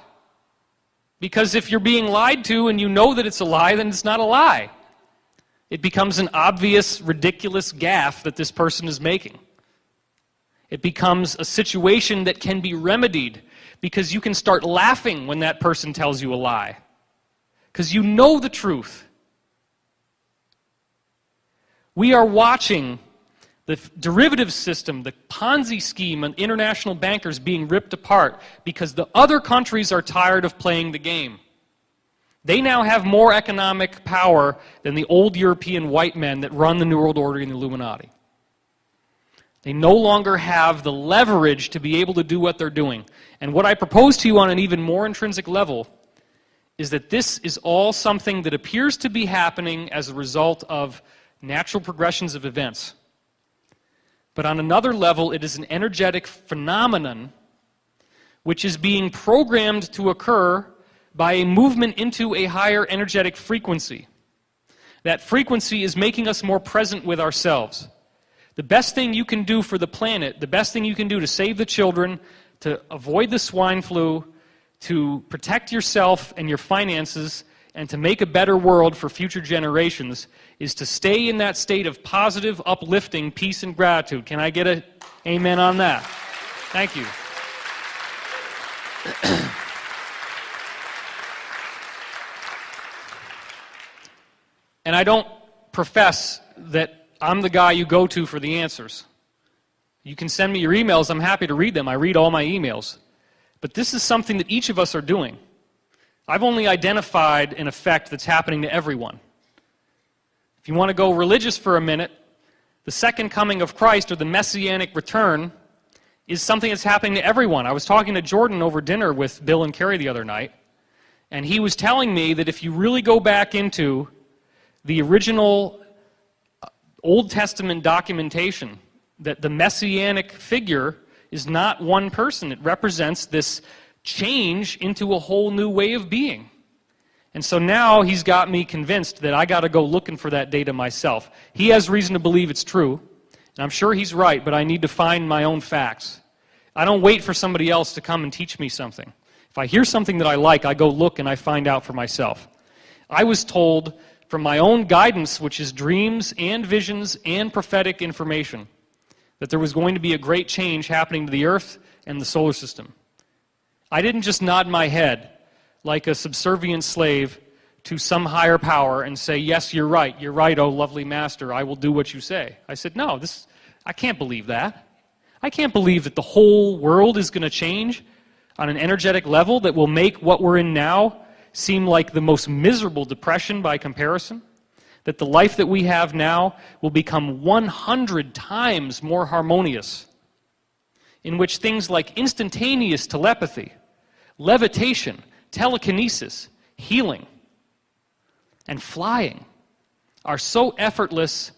Because if you're being lied to and you know that it's a lie, then it's not a lie. It becomes an obvious, ridiculous gaffe that this person is making. It becomes a situation that can be remedied because you can start laughing when that person tells you a lie. Because you know the truth. We are watching the derivative system, the Ponzi scheme and international bankers being ripped apart because the other countries are tired of playing the game. They now have more economic power than the old European white men that run the New World Order and the Illuminati. They no longer have the leverage to be able to do what they're doing. And what I propose to you on an even more intrinsic level is that this is all something that appears to be happening as a result of natural progressions of events. But on another level, it is an energetic phenomenon which is being programmed to occur by a movement into a higher energetic frequency. That frequency is making us more present with ourselves. The best thing you can do for the planet, the best thing you can do to save the children, to avoid the swine flu, to protect yourself and your finances, and to make a better world for future generations is to stay in that state of positive, uplifting peace and gratitude. Can I get an amen on that? Thank you. And I don't profess that I'm the guy you go to for the answers. You can send me your emails. I'm happy to read them. I read all my emails. But this is something that each of us are doing. I've only identified an effect that's happening to everyone. If you want to go religious for a minute, the second coming of Christ, or the messianic return, is something that's happening to everyone. I was talking to Jordan over dinner with Bill and Carrie the other night, and he was telling me that if you really go back into the original Old Testament documentation, that the messianic figure is not one person. It represents this change into a whole new way of being. And so now he's got me convinced that I got to go looking for that data myself. He has reason to believe it's true, and I'm sure he's right, but I need to find my own facts. I don't wait for somebody else to come and teach me something. If I hear something that I like, I go look and I find out for myself. I was told from my own guidance, which is dreams and visions and prophetic information, that there was going to be a great change happening to the earth and the solar system. I didn't just nod my head like a subservient slave to some higher power and say, yes, you're right, oh lovely master, I will do what you say. I said, no, I can't believe that. I can't believe that the whole world is going to change on an energetic level that will make what we're in now seem like the most miserable depression by comparison. That the life that we have now will become 100 times more harmonious, in which things like instantaneous telepathy, levitation, telekinesis, healing, and flying are so effortless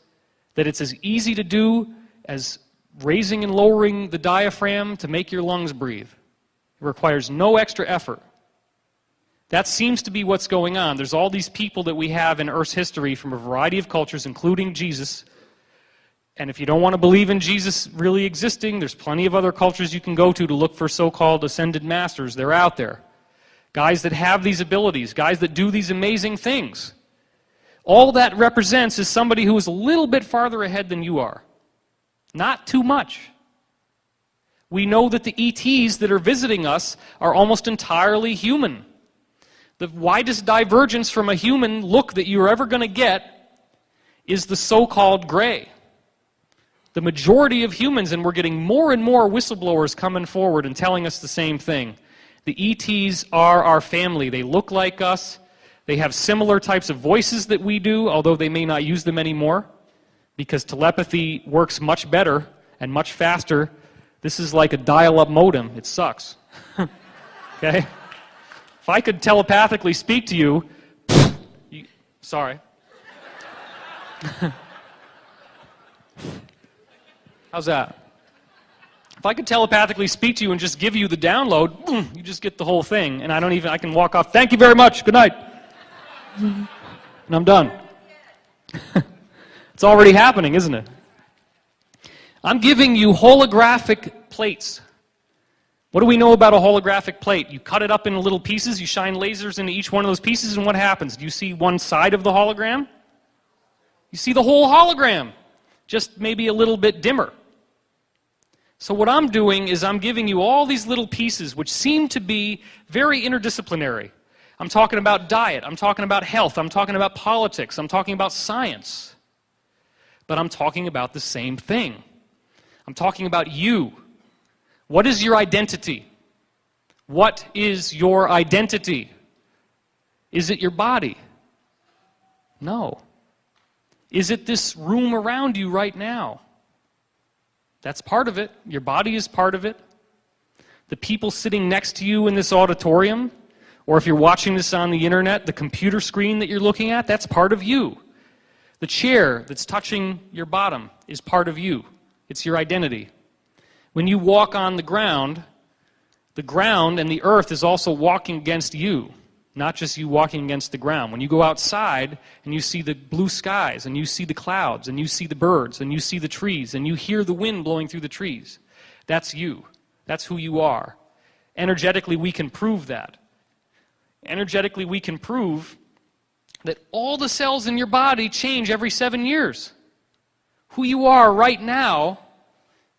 that it's as easy to do as raising and lowering the diaphragm to make your lungs breathe. It requires no extra effort. That seems to be what's going on. There's all these people that we have in Earth's history from a variety of cultures, including Jesus. And if you don't want to believe in Jesus really existing, there's plenty of other cultures you can go to look for so-called ascended masters. They're out there. Guys that have these abilities, guys that do these amazing things. All that represents is somebody who is a little bit farther ahead than you are. Not too much. We know that the ETs that are visiting us are almost entirely human. The widest divergence from a human look that you're ever going to get is the so-called gray. The majority of humans, and we're getting more and more whistleblowers coming forward and telling us the same thing. The ETs are our family. They look like us. They have similar types of voices that we do, although they may not use them anymore, because telepathy works much better and much faster. This is like a dial-up modem. It sucks. Okay? If I could telepathically speak to you, sorry. How's that? If I could telepathically speak to you and just give you the download, you just get the whole thing, and I can walk off, thank you very much, good night. And I'm done. It's already happening, isn't it? I'm giving you holographic plates. What do we know about a holographic plate? You cut it up into little pieces, you shine lasers into each one of those pieces, and what happens? Do you see one side of the hologram? You see the whole hologram, just maybe a little bit dimmer. So what I'm doing is I'm giving you all these little pieces which seem to be very interdisciplinary. I'm talking about diet, I'm talking about health, I'm talking about politics, I'm talking about science. But I'm talking about the same thing. I'm talking about you. What is your identity? What is your identity? Is it your body? No. Is it this room around you right now? That's part of it. Your body is part of it. The people sitting next to you in this auditorium, or if you're watching this on the internet, the computer screen that you're looking at, that's part of you. The chair that's touching your bottom is part of you. It's your identity. When you walk on the ground and the earth is also walking against you, not just you walking against the ground. When you go outside and you see the blue skies and you see the clouds and you see the birds and you see the trees and you hear the wind blowing through the trees, that's you. That's who you are. Energetically, we can prove that. Energetically, we can prove that all the cells in your body change every 7 years. Who you are right now,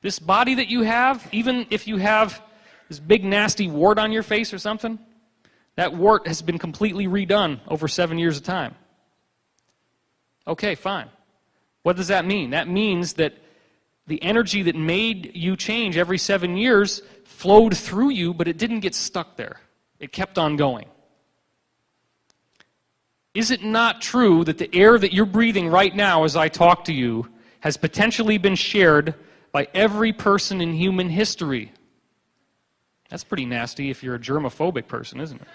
this body that you have, even if you have this big nasty wart on your face or something, that wart has been completely redone over 7 years of time. Okay, fine. What does that mean? That means that the energy that made you change every 7 years flowed through you, but it didn't get stuck there. It kept on going. Is it not true that the air that you're breathing right now as I talk to you has potentially been shared by every person in human history? That's pretty nasty if you're a germophobic person, isn't it?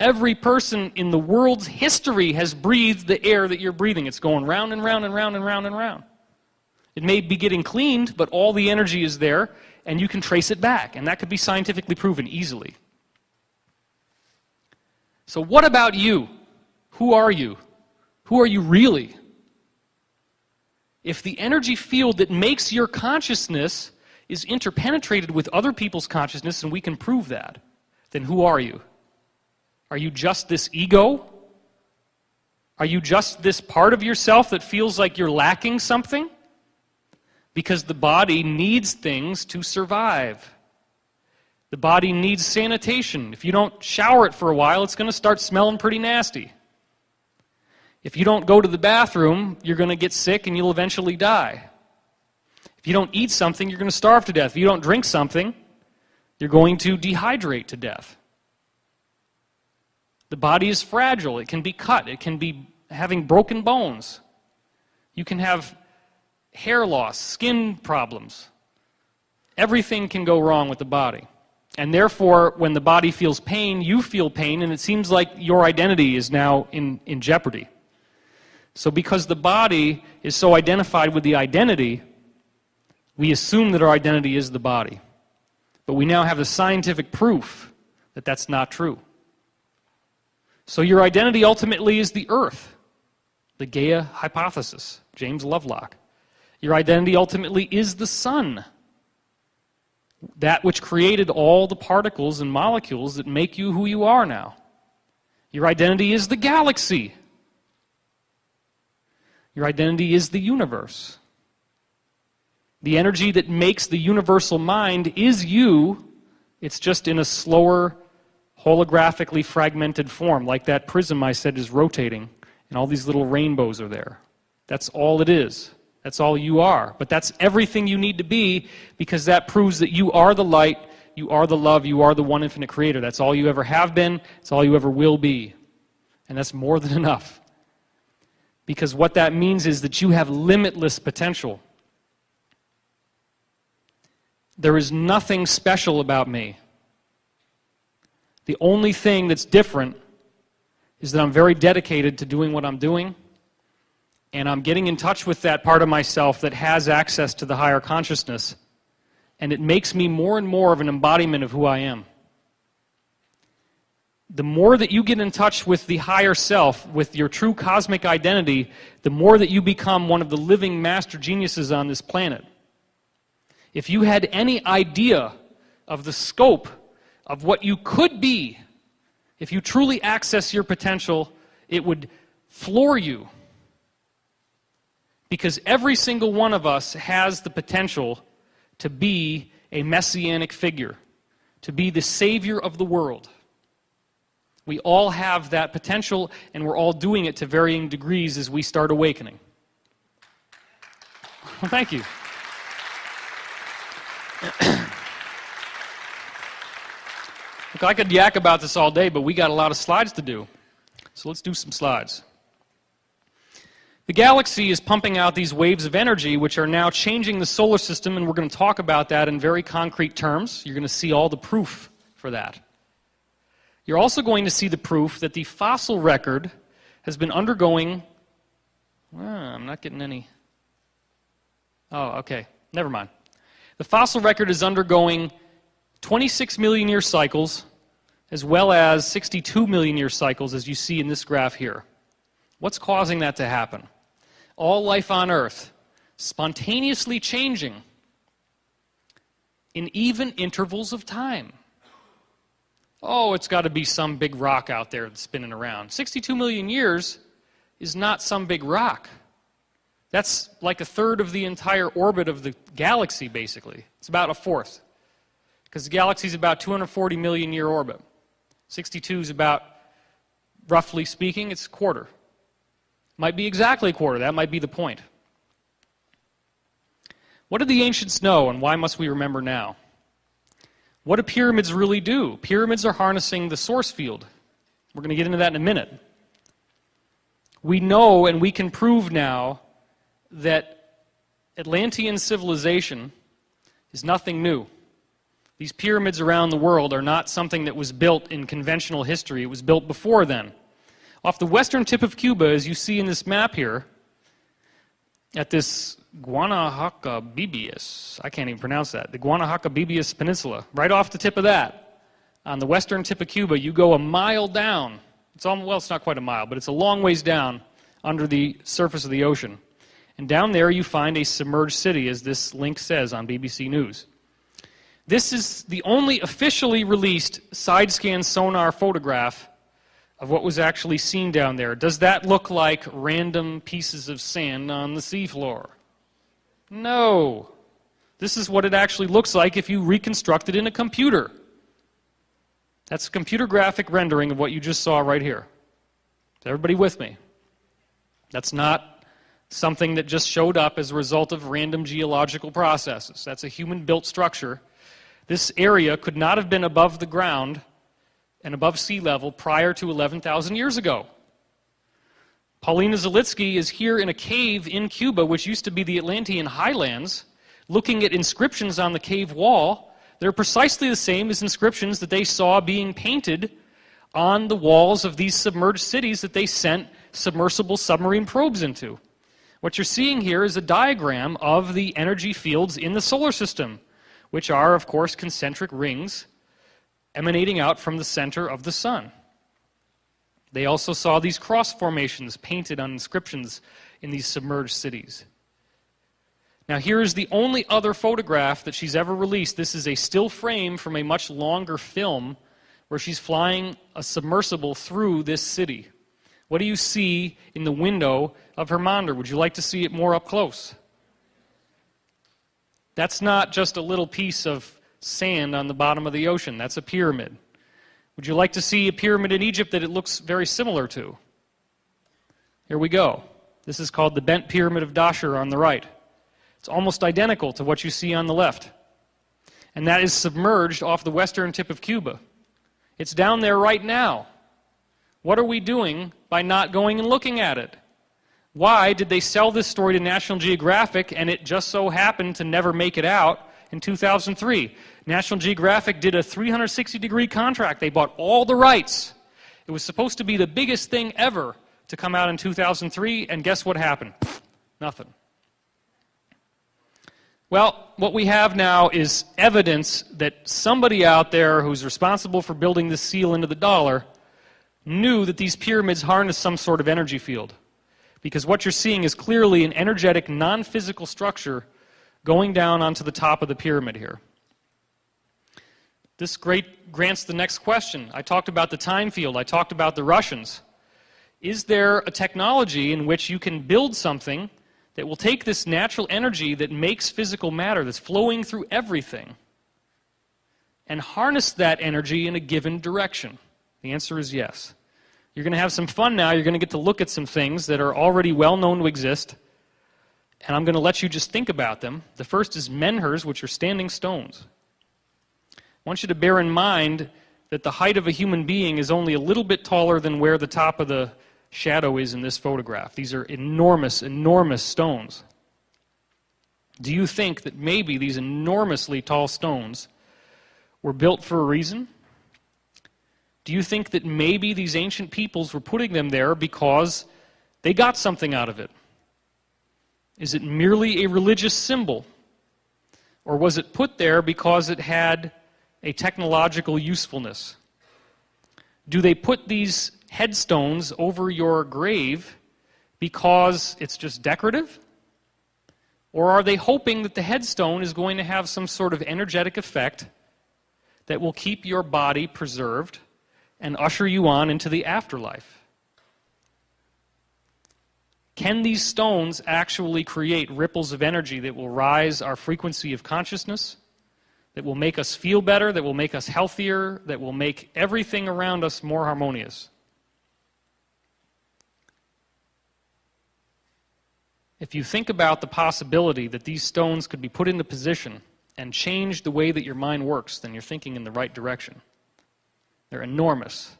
Every person in the world's history has breathed the air that you're breathing. It's going round and round and round and round and round. It may be getting cleaned, but all the energy is there, and you can trace it back, and that could be scientifically proven easily. So what about you? Who are you? Who are you really? If the energy field that makes your consciousness is interpenetrated with other people's consciousness, and we can prove that, then who are you? Are you just this ego? Are you just this part of yourself that feels like you're lacking something? Because the body needs things to survive. The body needs sanitation. If you don't shower it for a while, it's going to start smelling pretty nasty. If you don't go to the bathroom, you're going to get sick and you'll eventually die. If you don't eat something, you're going to starve to death. If you don't drink something, you're going to dehydrate to death. The body is fragile. It can be cut. It can be having broken bones. You can have hair loss, skin problems. Everything can go wrong with the body. And therefore, when the body feels pain, you feel pain, and it seems like your identity is now in jeopardy. So because the body is so identified with the identity, we assume that our identity is the body. But we now have the scientific proof that that's not true. So your identity ultimately is the earth, the Gaia hypothesis, James Lovelock. Your identity ultimately is the sun, that which created all the particles and molecules that make you who you are now. Your identity is the galaxy. Your identity is the universe. The energy that makes the universal mind is you. It's just in a slower, holographically fragmented form, like that prism I said is rotating, and all these little rainbows are there. That's all it is. That's all you are. But that's everything you need to be, because that proves that you are the light, you are the love, you are the one infinite creator. That's all you ever have been, it's all you ever will be. And that's more than enough. Because what that means is that you have limitless potential. There is nothing special about me. The only thing that's different is that I'm very dedicated to doing what I'm doing, and I'm getting in touch with that part of myself that has access to the higher consciousness, and it makes me more and more of an embodiment of who I am. the more that you get in touch with the higher self, with your true cosmic identity, the more that you become one of the living master geniuses on this planet. If you had any idea of the scope of what you could be, if you truly access your potential, it would floor you. Because every single one of us has the potential to be a messianic figure, to be the savior of the world. We all have that potential, and we're all doing it to varying degrees as we start awakening. Well, thank you. Look, I could yak about this all day, but we got a lot of slides to do. So let's do some slides. The galaxy is pumping out these waves of energy which are now changing the solar system, and we're going to talk about that in very concrete terms. You're going to see all the proof for that. You're also going to see the proof that the fossil record has been undergoing... I'm not getting any... Oh, okay. Never mind. The fossil record is undergoing 26 million year cycles as well as 62 million year cycles, as you see in this graph here. What's causing that to happen? All life on Earth spontaneously changing in even intervals of time. Oh, it's got to be some big rock out there that's spinning around. 62 million years is not some big rock. That's like a third of the entire orbit of the galaxy, basically. It's about a fourth. Because the galaxy is about 240 million year orbit. 62 is about, roughly speaking, it's a quarter. Might be exactly a quarter. That might be the point. What did the ancients know, and why must we remember now? What do pyramids really do? Pyramids are harnessing the source field. We're going to get into that in a minute. We know and we can prove now that Atlantean civilization is nothing new. These pyramids around the world are not something that was built in conventional history. It was built before then. Off the western tip of Cuba, as you see in this map here, at this Guanahacabibias, I can't even pronounce that, the Guanahacabibias Peninsula, right off the tip of that, on the western tip of Cuba, you go a mile down. Well, it's not quite a mile, but it's a long ways down under the surface of the ocean. And down there you find a submerged city, as this link says on BBC News. This is the only officially released side-scan sonar photograph of what was actually seen down there. Does that look like random pieces of sand on the seafloor? No. This is what it actually looks like if you reconstruct it in a computer. That's a computer graphic rendering of what you just saw right here. Is everybody with me? That's not something that just showed up as a result of random geological processes. That's a human-built structure. This area could not have been above the ground and above sea level prior to 11,000 years ago. Paulina Zalitsky is here in a cave in Cuba, which used to be the Atlantean highlands, looking at inscriptions on the cave wall. They're precisely the same as inscriptions that they saw being painted on the walls of these submerged cities that they sent submersible submarine probes into. What you're seeing here is a diagram of the energy fields in the solar system, which are, of course, concentric rings emanating out from the center of the sun. They also saw these cross formations painted on inscriptions in these submerged cities. Now, here is the only other photograph that she's ever released. This is a still frame from a much longer film where she's flying a submersible through this city. What do you see in the window of her monitor? Would you like to see it more up close? That's not just a little piece of sand on the bottom of the ocean. That's a pyramid. Would you like to see a pyramid in Egypt that it looks very similar to? Here we go. This is called the Bent Pyramid of Dashur on the right. It's almost identical to what you see on the left. And that is submerged off the western tip of Cuba. It's down there right now. What are we doing by not going and looking at it? Why did they sell this story to National Geographic and it just so happened to never make it out in 2003? National Geographic did a 360-degree contract. They bought all the rights. It was supposed to be the biggest thing ever to come out in 2003, and guess what happened? Nothing. Well, what we have now is evidence that somebody out there who's responsible for building this seal into the dollar knew that these pyramids harness some sort of energy field. Because what you're seeing is clearly an energetic, non-physical structure going down onto the top of the pyramid here. This grants the next question. I talked about the time field. I talked about the Russians. Is there a technology in which you can build something that will take this natural energy that makes physical matter, that's flowing through everything, and harness that energy in a given direction? The answer is yes. You're going to have some fun now. You're going to get to look at some things that are already well known to exist, and I'm going to let you just think about them. The first is menhirs, which are standing stones. I want you to bear in mind that the height of a human being is only a little bit taller than where the top of the shadow is in this photograph. These are enormous, enormous stones. Do you think that maybe these enormously tall stones were built for a reason? Do you think that maybe these ancient peoples were putting them there because they got something out of it? Is it merely a religious symbol? Or was it put there because it had a technological usefulness? Do they put these headstones over your grave because it's just decorative? Or are they hoping that the headstone is going to have some sort of energetic effect that will keep your body preserved and usher you on into the afterlife? Can these stones actually create ripples of energy that will rise our frequency of consciousness, that will make us feel better, that will make us healthier, that will make everything around us more harmonious? If you think about the possibility that these stones could be put into position and change the way that your mind works, then you're thinking in the right direction. They're enormous,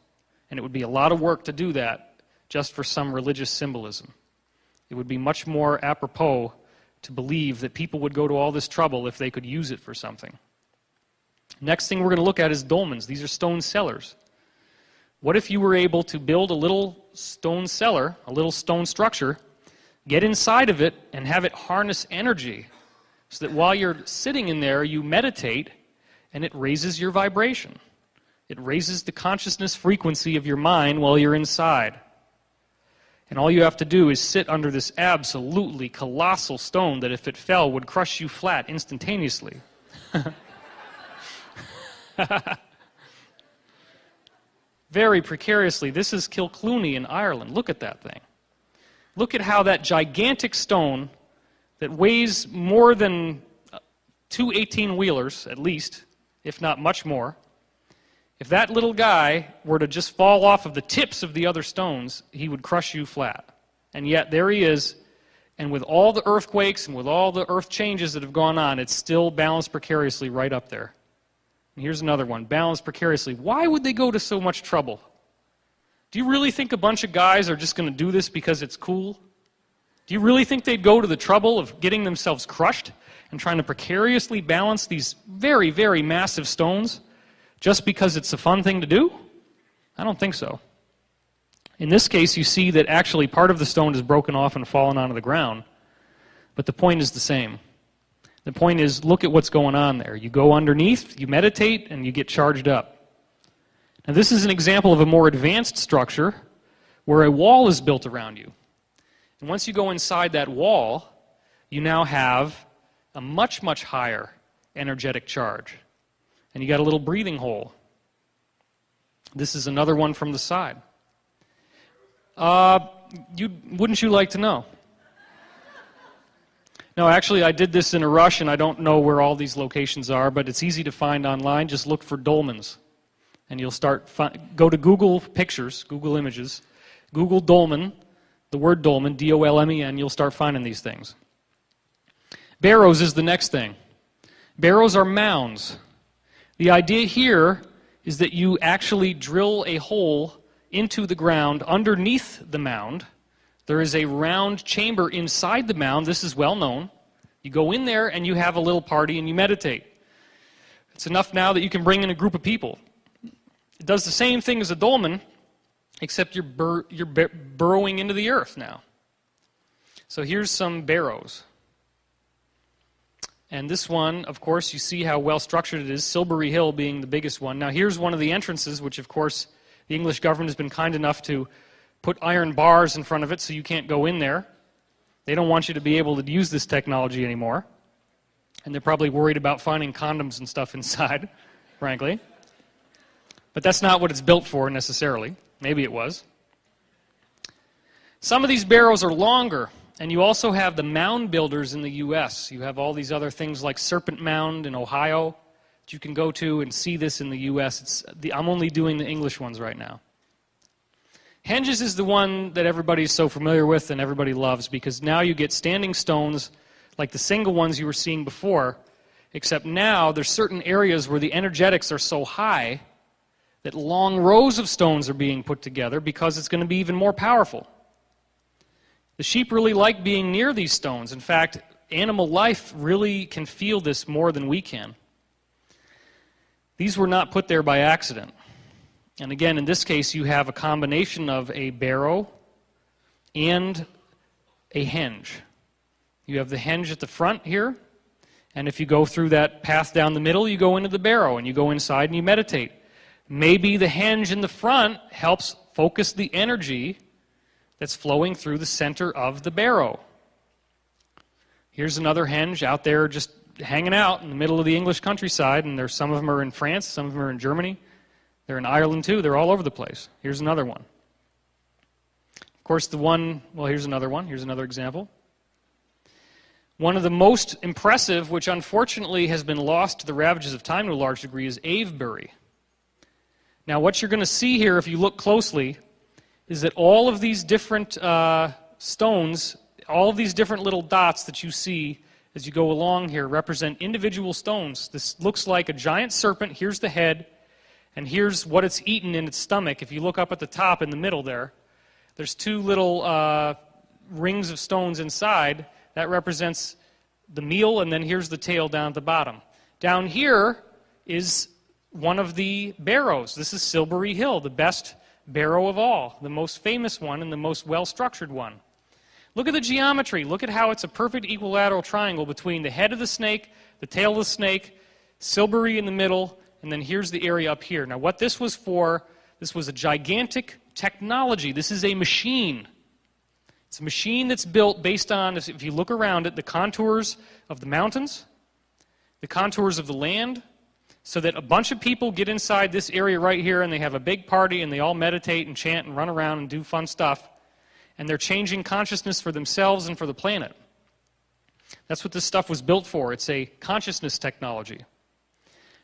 and it would be a lot of work to do that just for some religious symbolism. It would be much more apropos to believe that people would go to all this trouble if they could use it for something. Next thing we're going to look at is dolmens. These are stone cellars. What if you were able to build a little stone cellar, a little stone structure, get inside of it and have it harness energy so that while you're sitting in there, you meditate and it raises your vibration. It raises the consciousness frequency of your mind while you're inside. And all you have to do is sit under this absolutely colossal stone that if it fell would crush you flat instantaneously. Very precariously. This is Kilclooney in Ireland. Look at that thing. Look at how that gigantic stone that weighs more than 2 18-wheelers, at least, if not much more, if that little guy were to just fall off of the tips of the other stones, he would crush you flat. And yet there he is, and with all the earthquakes and with all the earth changes that have gone on, it's still balanced precariously right up there. And here's another one, balanced precariously. Why would they go to so much trouble? Do you really think a bunch of guys are just going to do this because it's cool? Do you really think they'd go to the trouble of getting themselves crushed and trying to precariously balance these very, very massive stones just because it's a fun thing to do? I don't think so. In this case, you see that actually part of the stone is broken off and fallen onto the ground, but the point is the same. The point is, look at what's going on there. You go underneath, you meditate, and you get charged up. Now, this is an example of a more advanced structure where a wall is built around you. And once you go inside that wall, you now have a much, much higher energetic charge. And you got a little breathing hole. This is another one from the side. Wouldn't you like to know? No, actually, I did this in a rush, and I don't know where all these locations are, but it's easy to find online. Just look for dolmens. And you'll go to Google Pictures, Google Images, Google dolmen, the word dolmen, D-O-L-M-E-N, you'll start finding these things. Barrows is the next thing. Barrows are mounds. The idea here is that you actually drill a hole into the ground underneath the mound. There is a round chamber inside the mound. This is well known. You go in there and you have a little party and you meditate. It's enough now that you can bring in a group of people. It does the same thing as a dolmen, except you're burrowing into the earth now. So here's some barrows. And this one, of course, you see how well structured it is, Silbury Hill being the biggest one. Now here's one of the entrances, which of course The English government has been kind enough to put iron bars in front of it so you can't go in there. They don't want you to be able to use this technology anymore. And they're probably worried about finding condoms and stuff inside, frankly. But that's not what it's built for necessarily. Maybe it was. Some of these barrows are longer, and you also have the mound builders in the U.S. You have all these other things like Serpent Mound in Ohio that you can go to and see this in the U.S. I'm only doing the English ones right now. Henges is the one that everybody's so familiar with and everybody loves, because now you get standing stones like the single ones you were seeing before, except now there's certain areas where the energetics are so high that long rows of stones are being put together because it's going to be even more powerful. The sheep really like being near these stones. In fact, animal life really can feel this more than we can. These were not put there by accident. And again, in this case, you have a combination of a barrow and a henge. You have the henge at the front here, and if you go through that path down the middle, you go into the barrow, and you go inside and you meditate. Maybe the henge in the front helps focus the energy that's flowing through the center of the barrow. Here's another henge out there just hanging out in the middle of the English countryside, and there's some of them are in France, some of them are in Germany. They're in Ireland too. They're all over the place. Here's another one. Of course, here's another one. Here's another example. One of the most impressive, which unfortunately has been lost to the ravages of time to a large degree, is Avebury. Now, what you're going to see here, if you look closely, is that all of these different stones, all of these different little dots that you see as you go along here represent individual stones. This looks like a giant serpent. Here's the head, and here's what it's eaten in its stomach. If you look up at the top in the middle there's two little rings of stones inside. That represents the meal, and then here's the tail down at the bottom. Down here is one of the barrows. This is Silbury Hill, the best barrow of all, the most famous one and the most well-structured one. Look at the geometry. Look at how it's a perfect equilateral triangle between the head of the snake, the tail of the snake, Silbury in the middle, and then here's the area up here. Now, what this was for, this was a gigantic technology. This is a machine. It's a machine that's built based on, if you look around it, the contours of the mountains, the contours of the land, so that a bunch of people get inside this area right here and they have a big party and they all meditate and chant and run around and do fun stuff. And they're changing consciousness for themselves and for the planet. That's what this stuff was built for. It's a consciousness technology.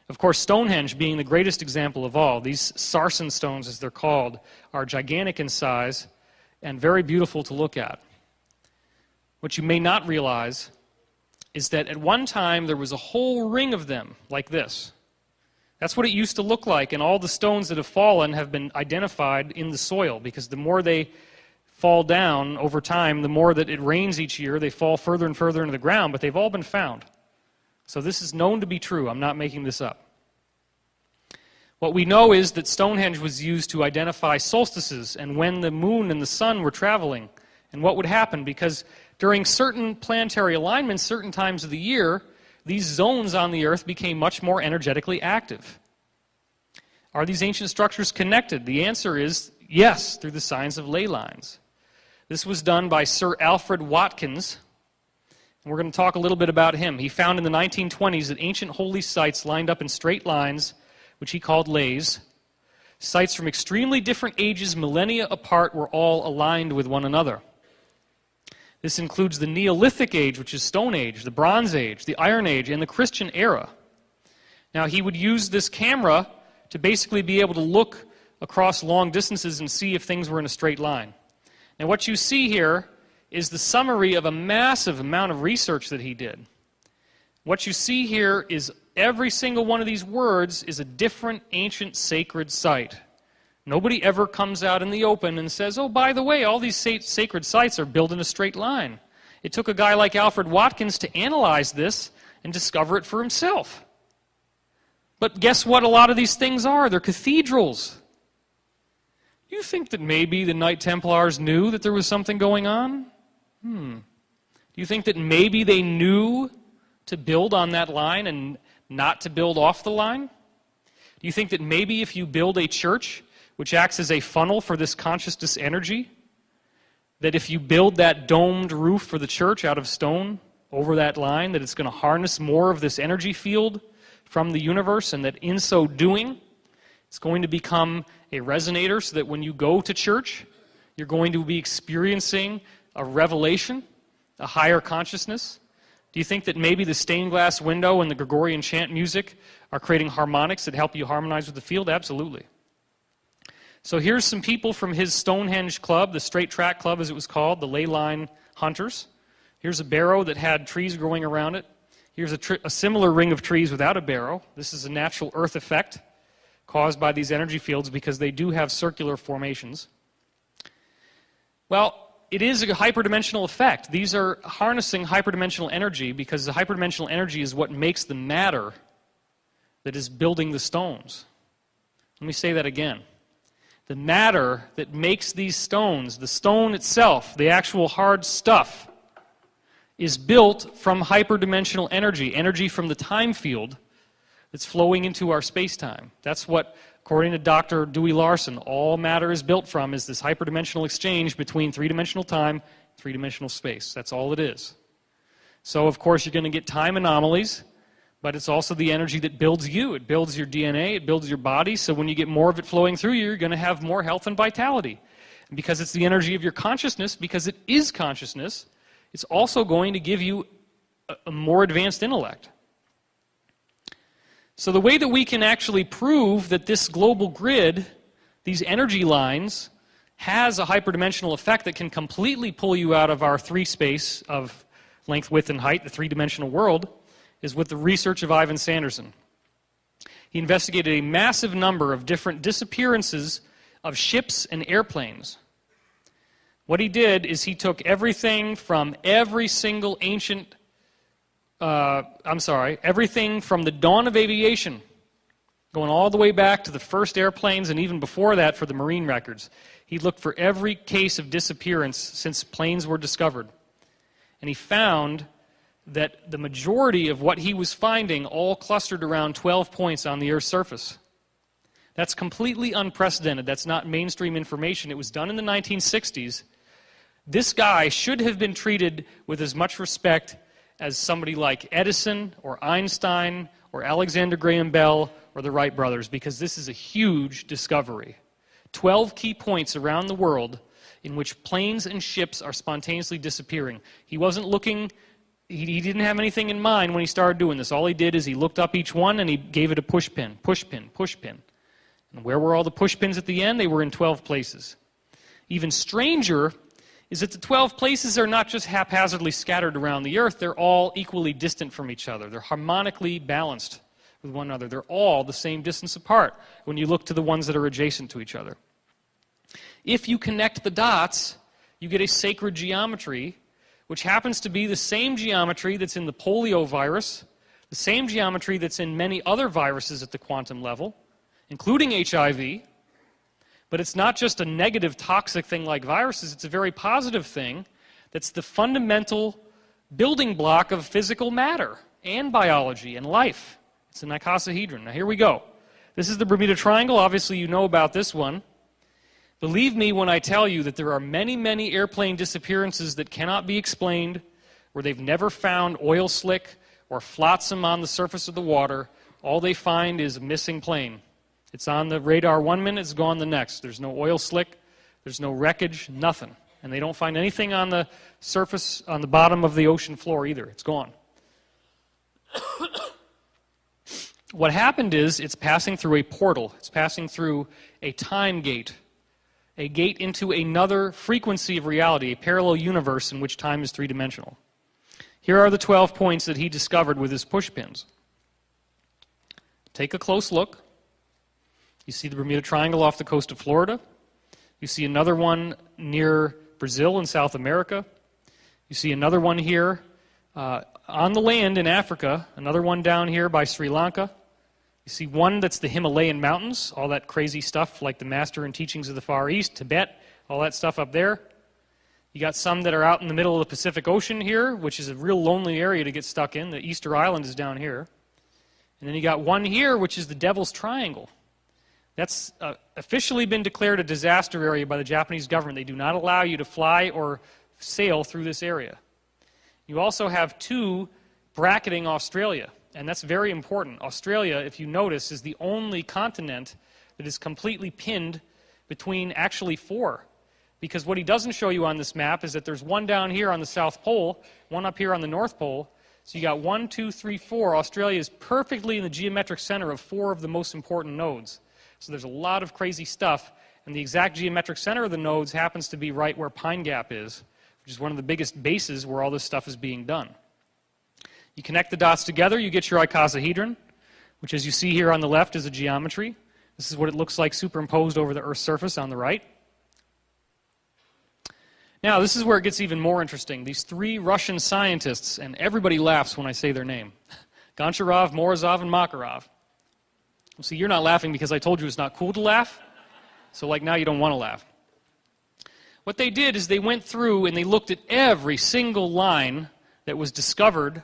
Of course, Stonehenge being the greatest example of all, these sarsen stones, as they're called, are gigantic in size and very beautiful to look at. What you may not realize is that at one time there was a whole ring of them like this. That's what it used to look like, and all the stones that have fallen have been identified in the soil, because the more they fall down over time, the more that it rains each year, they fall further and further into the ground, but they've all been found. So this is known to be true. I'm not making this up. What we know is that Stonehenge was used to identify solstices and when the moon and the sun were traveling and what would happen, because during certain planetary alignments, certain times of the year, these zones on the Earth became much more energetically active. Are these ancient structures connected? The answer is yes, through the science of ley lines. This was done by Sir Alfred Watkins, and we're going to talk a little bit about him. He found in the 1920s that ancient holy sites lined up in straight lines, which he called leys. Sites from extremely different ages, millennia apart, were all aligned with one another. This includes the Neolithic Age, which is Stone Age, the Bronze Age, the Iron Age, and the Christian era. Now, he would use this camera to basically be able to look across long distances and see if things were in a straight line. Now, what you see here is the summary of a massive amount of research that he did. What you see here is every single one of these words is a different ancient sacred site. Nobody ever comes out in the open and says, oh, by the way, all these sacred sites are built in a straight line. It took a guy like Alfred Watkins to analyze this and discover it for himself. But guess what a lot of these things are? They're cathedrals. You think that maybe the Knight Templars knew that there was something going on? Do you think that maybe they knew to build on that line and not to build off the line? Do you think that maybe if you build a church which acts as a funnel for this consciousness energy, that if you build that domed roof for the church out of stone over that line, that it's going to harness more of this energy field from the universe, and that in so doing, it's going to become a resonator so that when you go to church, you're going to be experiencing a revelation, a higher consciousness. Do you think that maybe the stained glass window and the Gregorian chant music are creating harmonics that help you harmonize with the field? Absolutely. So here's some people from his Stonehenge club, the straight track club as it was called, the ley line hunters. Here's a barrow that had trees growing around it. Here's a similar ring of trees without a barrow. This is a natural earth effect caused by these energy fields because they do have circular formations. Well, it is a hyperdimensional effect. These are harnessing hyperdimensional energy because the hyperdimensional energy is what makes the matter that is building the stones. Let me say that again. The matter that makes these stones, the stone itself, the actual hard stuff, is built from hyperdimensional energy, energy from the time field that's flowing into our space-time. That's what, according to Dr. Dewey Larson, all matter is built from, is this hyperdimensional exchange between three-dimensional time, three-dimensional space. That's all it is. So, of course, you're going to get time anomalies, but it's also the energy that builds you. It builds your DNA, it builds your body, so when you get more of it flowing through you, you're going to have more health and vitality. And because it's the energy of your consciousness, because it is consciousness, it's also going to give you a more advanced intellect. So the way that we can actually prove that this global grid, these energy lines, has a hyperdimensional effect that can completely pull you out of our three space of length, width, and height, the three-dimensional world, is with the research of Ivan Sanderson. He investigated a massive number of different disappearances of ships and airplanes. What he did is he took everything from every single ancient, everything from the dawn of aviation, going all the way back to the first airplanes and even before that for the marine records. He looked for every case of disappearance since planes were discovered. And he found that the majority of what he was finding all clustered around 12 points on the Earth's surface. That's completely unprecedented. That's not mainstream information. It was done in the 1960s. This guy should have been treated with as much respect as somebody like Edison or Einstein or Alexander Graham Bell or the Wright brothers, because this is a huge discovery. 12 key points around the world in which planes and ships are spontaneously disappearing. He wasn't looking, he didn't have anything in mind when he started doing this. All he did is he looked up each one and he gave it a push pin, push pin, push pin. And where were all the push pins at the end? They were in 12 places. Even stranger is that the 12 places are not just haphazardly scattered around the Earth, they're all equally distant from each other. They're harmonically balanced with one another. They're all the same distance apart when you look to the ones that are adjacent to each other. If you connect the dots, you get a sacred geometry, which happens to be the same geometry that's in the polio virus, the same geometry that's in many other viruses at the quantum level, including HIV. But it's not just a negative, toxic thing like viruses. It's a very positive thing that's the fundamental building block of physical matter and biology and life. It's an icosahedron. Now here we go. This is the Bermuda Triangle. Obviously you know about this one. Believe me when I tell you that there are many, many airplane disappearances that cannot be explained, where they've never found oil slick or flotsam on the surface of the water. All they find is a missing plane. It's on the radar 1 minute, it's gone the next. There's no oil slick, there's no wreckage, nothing. And they don't find anything on the surface, on the bottom of the ocean floor either. It's gone. What happened is it's passing through a portal. It's passing through a time gate. A gate into another frequency of reality, a parallel universe in which time is three-dimensional. Here are the 12 points that he discovered with his push pins. Take a close look. You see the Bermuda Triangle off the coast of Florida. You see another one near Brazil in South America. You see another one here on the land in Africa, another one down here by Sri Lanka. You see one that's the Himalayan mountains, all that crazy stuff like the Master and Teachings of the Far East, Tibet, all that stuff up there. You got some that are out in the middle of the Pacific Ocean here, which is a real lonely area to get stuck in. The Easter Island is down here. And then you got one here, which is the Devil's Triangle, That's officially been declared a disaster area by the Japanese government. They do not allow you to fly or sail through this area. You also have 2 bracketing Australia, and that's very important. Australia, if you notice, is the only continent that is completely pinned between actually 4. Because what he doesn't show you on this map is that there's one down here on the South Pole, one up here on the North Pole. So you got 1, 2, 3, 4. Australia is perfectly in the geometric center of 4 of the most important nodes. So there's a lot of crazy stuff, and the exact geometric center of the nodes happens to be right where Pine Gap is, which is one of the biggest bases where all this stuff is being done. You connect the dots together, you get your icosahedron, which as you see here on the left is a geometry. This is what it looks like superimposed over the Earth's surface on the right. Now, this is where it gets even more interesting. These 3 Russian scientists, and everybody laughs when I say their name, Goncharov, Morozov, and Makarov. Well, see, you're not laughing because I told you it's not cool to laugh. So, like, now you don't want to laugh. What they did is they went through and they looked at every single line that was discovered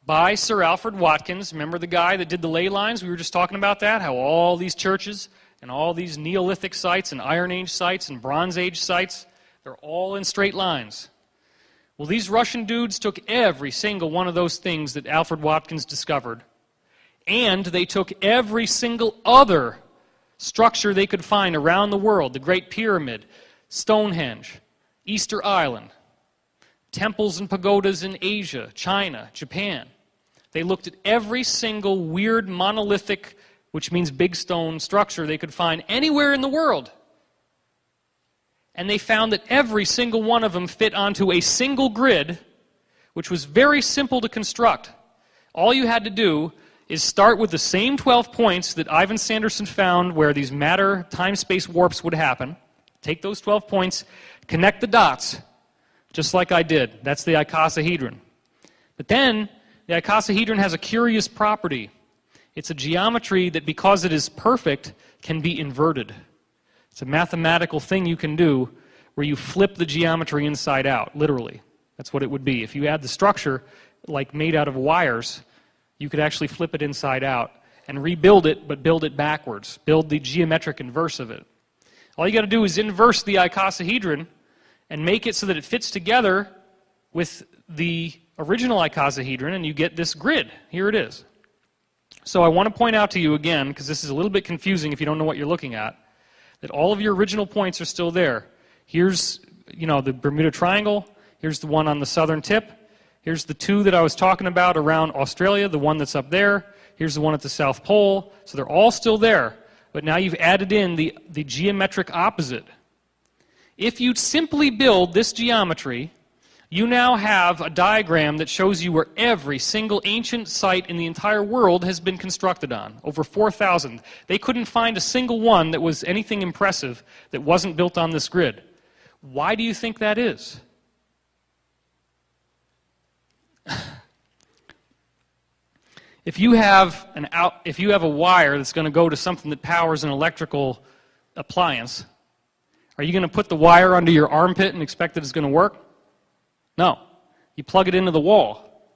by Sir Alfred Watkins. Remember the guy that did the ley lines? We were just talking about that, how all these churches and all these Neolithic sites and Iron Age sites and Bronze Age sites, they're all in straight lines. Well, these Russian dudes took every single one of those things that Alfred Watkins discovered, and they took every single other structure they could find around the world, the Great Pyramid, Stonehenge, Easter Island, temples and pagodas in Asia, China, Japan. They looked at every single weird monolithic, which means big stone structure they could find anywhere in the world. And they found that every single one of them fit onto a single grid, which was very simple to construct. All you had to do is start with the same 12 points that Ivan Sanderson found where these matter time-space warps would happen. Take those 12 points, connect the dots, just like I did. That's the icosahedron. But then, the icosahedron has a curious property. It's a geometry that, because it is perfect, can be inverted. It's a mathematical thing you can do where you flip the geometry inside out, literally. That's what it would be. If you had the structure, like made out of wires, you could actually flip it inside out and rebuild it, but build it backwards. Build the geometric inverse of it. All you got to do is inverse the icosahedron and make it so that it fits together with the original icosahedron, and you get this grid. Here it is. So I want to point out to you again, because this is a little bit confusing if you don't know what you're looking at, that all of your original points are still there. Here's, the Bermuda Triangle. Here's the one on the southern tip. Here's the 2 that I was talking about around Australia, the one that's up there. Here's the one at the South Pole. So they're all still there. But now you've added in the geometric opposite. If you simply build this geometry, you now have a diagram that shows you where every single ancient site in the entire world has been constructed on. Over 4,000. They couldn't find a single one that was anything impressive that wasn't built on this grid. Why do you think that is? If you have a wire that's going to go to something that powers an electrical appliance, are you going to put the wire under your armpit and expect that it's going to work? No. You plug it into the wall.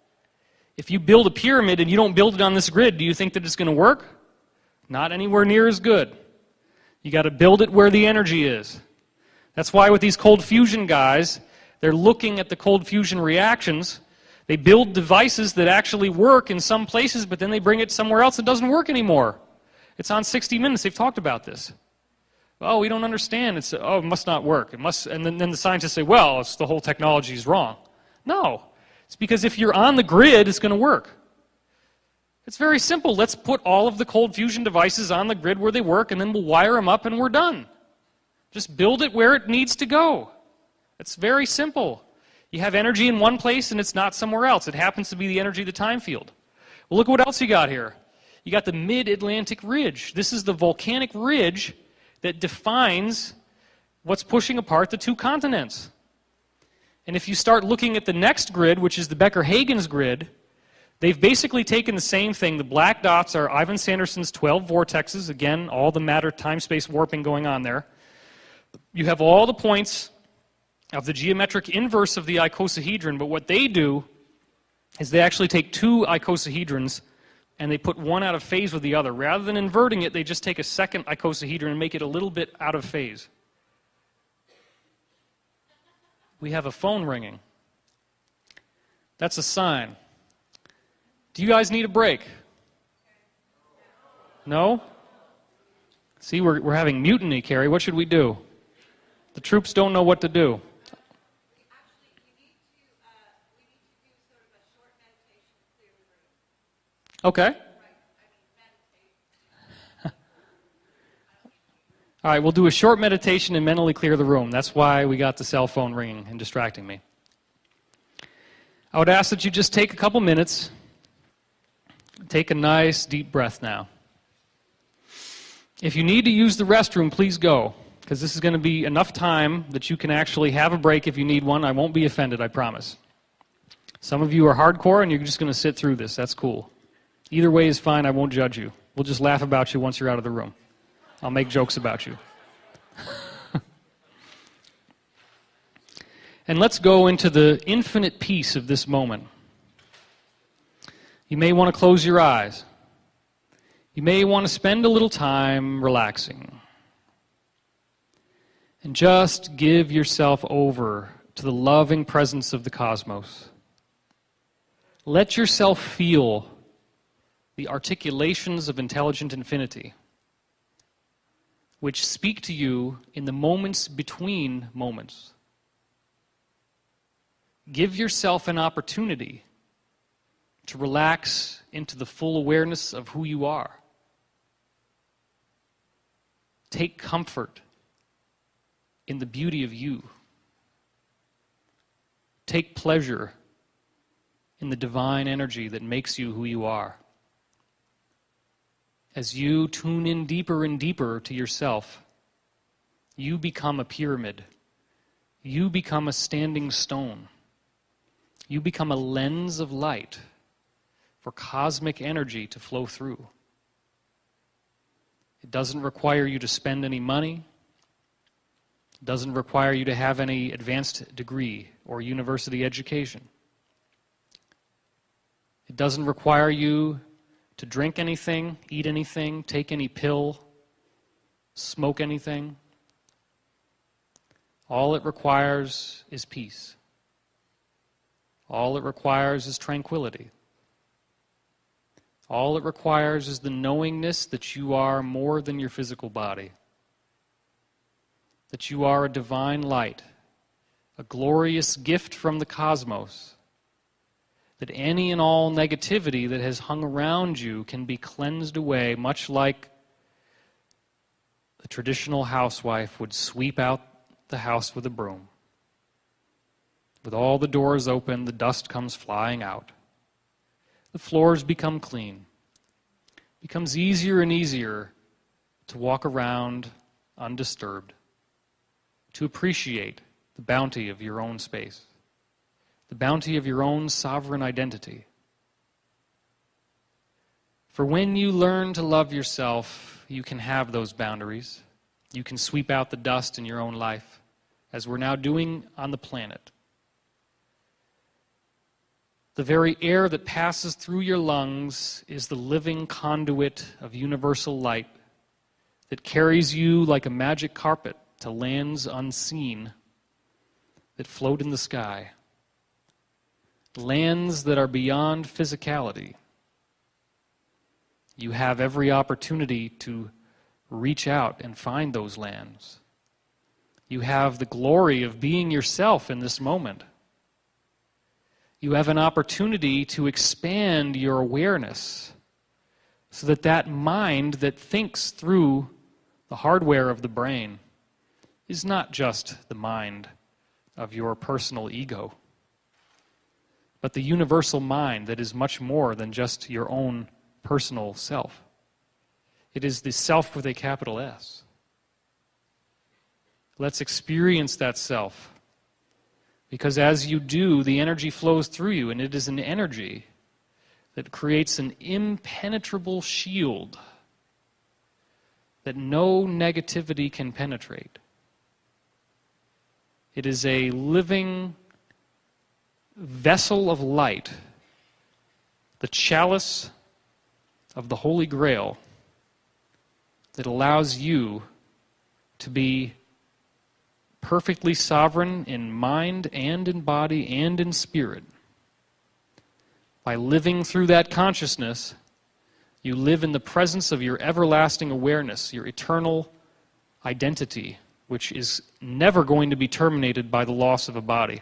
If you build a pyramid and you don't build it on this grid, do you think that it's going to work? Not anywhere near as good. You got to build it where the energy is. That's why with these cold fusion guys, they're looking at the cold fusion reactions. They build devices that actually work in some places, but then they bring it somewhere else that doesn't work anymore. It's on 60 Minutes. They've talked about this. Oh, we don't understand. It must not work. It must, and then the scientists say, well, it's the whole technology is wrong. No. It's because if you're on the grid, it's going to work. It's very simple. Let's put all of the cold fusion devices on the grid where they work, and then we'll wire them up and we're done. Just build it where it needs to go. It's very simple. You have energy in one place and it's not somewhere else. It happens to be the energy of the time field. Well, look what else you got here. You got the Mid-Atlantic Ridge. This is the volcanic ridge that defines what's pushing apart the 2 continents. And if you start looking at the next grid, which is the Becker-Hagens grid, they've basically taken the same thing. The black dots are Ivan Sanderson's 12 vortexes. Again, all the matter, time-space warping going on there. You have all the points of the geometric inverse of the icosahedron, but what they do is they actually take 2 icosahedrons, and they put one out of phase with the other. Rather than inverting it, they just take a second icosahedron and make it a little bit out of phase. We have a phone ringing. That's a sign. Do you guys need a break? No? See, we're having mutiny, Carrie. What should we do? The troops don't know what to do. Actually, we need to do sort of a short meditation to clear the room. Okay. Meditate. All right, we'll do a short meditation and mentally clear the room. That's why we got the cell phone ringing and distracting me. I would ask that you just take a couple minutes. Take a nice deep breath now. If you need to use the restroom, please go, because this is going to be enough time that you can actually have a break if you need one. I won't be offended, I promise. Some of you are hardcore and you're just going to sit through this. That's cool. Either way is fine. I won't judge you. We'll just laugh about you once you're out of the room. I'll make jokes about you. And let's go into the infinite peace of this moment. You may want to close your eyes. You may want to spend a little time relaxing. And just give yourself over to the loving presence of the cosmos. Let yourself feel the articulations of intelligent infinity, which speak to you in the moments between moments. Give yourself an opportunity to relax into the full awareness of who you are. Take comfort in the beauty of you. Take pleasure in the divine energy that makes you who you are. As you tune in deeper and deeper to yourself, you become a pyramid. You become a standing stone. You become a lens of light for cosmic energy to flow through. It doesn't require you to spend any money. It doesn't require you to have any advanced degree or university education. It doesn't require you to drink anything, eat anything, take any pill, smoke anything. All it requires is peace. All it requires is tranquility. All it requires is the knowingness that you are more than your physical body. That you are a divine light, a glorious gift from the cosmos. That any and all negativity that has hung around you can be cleansed away, much like the traditional housewife would sweep out the house with a broom. With all the doors open, the dust comes flying out. The floors become clean. It becomes easier and easier to walk around undisturbed, to appreciate the bounty of your own space, the bounty of your own sovereign identity. For when you learn to love yourself, you can have those boundaries. You can sweep out the dust in your own life, as we're now doing on the planet. The very air that passes through your lungs is the living conduit of universal light that carries you like a magic carpet to lands unseen that float in the sky. Lands that are beyond physicality. You have every opportunity to reach out and find those lands. You have the glory of being yourself in this moment. You have an opportunity to expand your awareness so that that mind that thinks through the hardware of the brain is not just the mind of your personal ego, but the universal mind that is much more than just your own personal self. It is the self with a capital S. Let's experience that self. Because as you do, the energy flows through you, and it is an energy that creates an impenetrable shield that no negativity can penetrate. It is a living vessel of light, the chalice of the Holy Grail that allows you to be perfectly sovereign in mind and in body and in spirit. By living through that consciousness, you live in the presence of your everlasting awareness, your eternal identity, which is never going to be terminated by the loss of a body.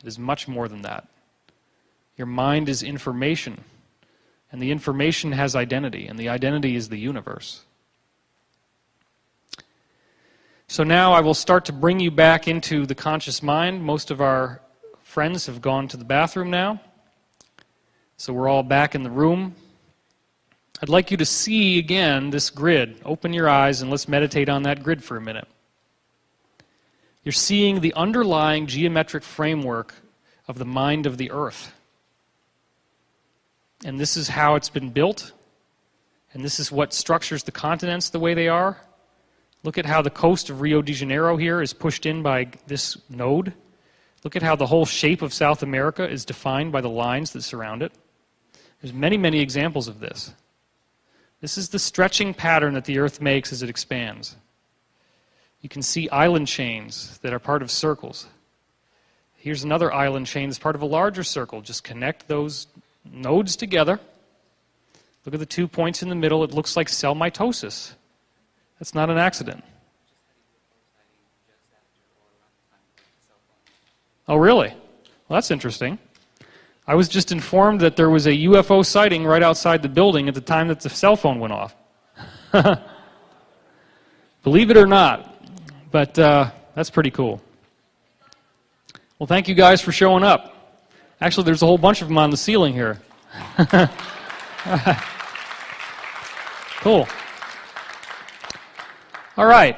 It is much more than that. Your mind is information, and the information has identity, and the identity is the universe. So now I will start to bring you back into the conscious mind. Most of our friends have gone to the bathroom now, so we're all back in the room. I'd like you to see again this grid. Open your eyes and let's meditate on that grid for a minute. You're seeing the underlying geometric framework of the mind of the earth. And this is how it's been built. And this is what structures the continents the way they are. Look at how the coast of Rio de Janeiro here is pushed in by this node. Look at how the whole shape of South America is defined by the lines that surround it. There's many, many examples of this. This is the stretching pattern that the earth makes as it expands. You can see island chains that are part of circles. Here's another island chain that's part of a larger circle. Just connect those nodes together. Look at the 2 points in the middle. It looks like cell mitosis. That's not an accident. Oh, really? Well, that's interesting. I was just informed that there was a UFO sighting right outside the building at the time that the cell phone went off. Believe it or not, but that's pretty cool. Well, thank you guys for showing up. Actually, there's a whole bunch of them on the ceiling here. Cool. All right.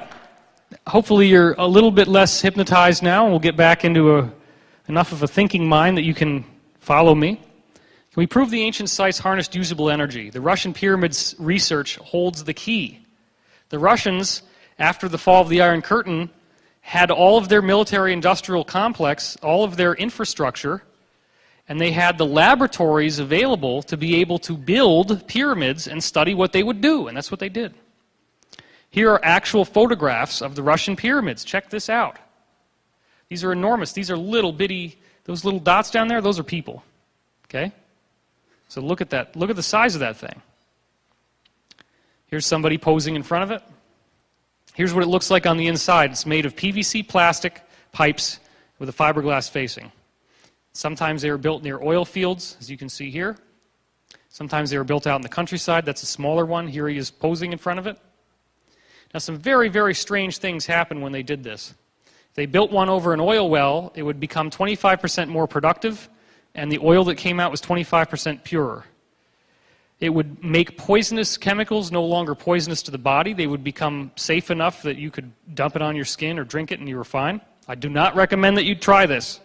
Hopefully you're a little bit less hypnotized now, and we'll get back into enough of a thinking mind that you can follow me. Can we prove the ancient sites harnessed usable energy? The Russian pyramids research holds the key. The Russians, after the fall of the Iron Curtain, had all of their military-industrial complex, all of their infrastructure, and they had the laboratories available to be able to build pyramids and study what they would do, and that's what they did. Here are actual photographs of the Russian pyramids. Check this out. These are enormous. These are little bitty, those little dots down there, those are people. Okay? So look at that. Look at the size of that thing. Here's somebody posing in front of it. Here's what it looks like on the inside. It's made of PVC plastic pipes with a fiberglass facing. Sometimes they were built near oil fields, as you can see here. Sometimes they were built out in the countryside. That's a smaller one. Here he is posing in front of it. Now, some very, very strange things happened when they did this. If they built one over an oil well, it would become 25% more productive, and the oil that came out was 25% purer. It would make poisonous chemicals no longer poisonous to the body. They would become safe enough that you could dump it on your skin or drink it and you were fine. I do not recommend that you try this.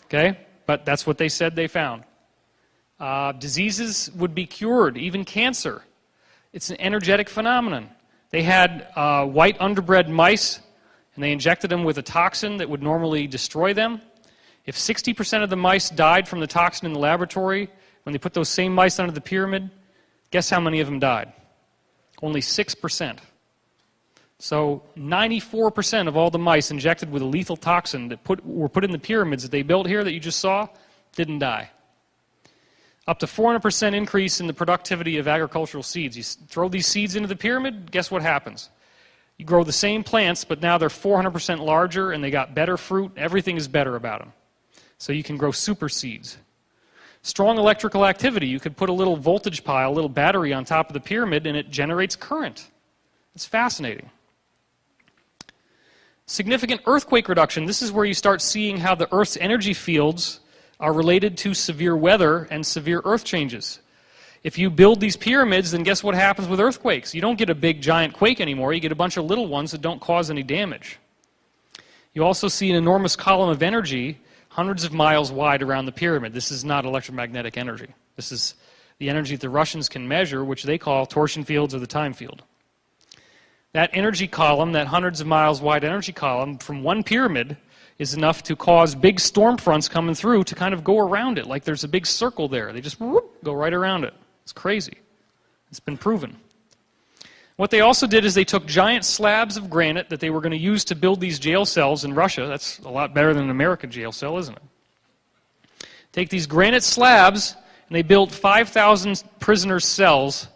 Okay? But that's what they said they found. Diseases would be cured, even cancer. It's an energetic phenomenon. They had white underbred mice, and they injected them with a toxin that would normally destroy them. If 60% of the mice died from the toxin in the laboratory, when they put those same mice under the pyramid, guess how many of them died? Only 6%. So 94% of all the mice injected with a lethal toxin that were put in the pyramids that they built here that you just saw didn't die. Up to 400% increase in the productivity of agricultural seeds. You throw these seeds into the pyramid, guess what happens? You grow the same plants, but now they're 400% larger and they got better fruit. Everything is better about them. So you can grow super seeds. Strong electrical activity. You could put a little voltage pile, a little battery on top of the pyramid, and it generates current. It's fascinating. Significant earthquake reduction. This is where you start seeing how the Earth's energy fields are related to severe weather and severe earth changes. If you build these pyramids, then guess what happens with earthquakes? You don't get a big giant quake anymore. You get a bunch of little ones that don't cause any damage. You also see an enormous column of energy hundreds of miles wide around the pyramid. This is not electromagnetic energy. This is the energy that the Russians can measure, which they call torsion fields or the time field. That energy column, that hundreds of miles wide energy column from one pyramid is enough to cause big storm fronts coming through to kind of go around it, like there's a big circle there. They just whoop, go right around it. It's crazy. It's been proven. What they also did is they took giant slabs of granite that they were going to use to build these jail cells in Russia. That's a lot better than an American jail cell, isn't it? Take these granite slabs, and they built 5,000 prisoners' cells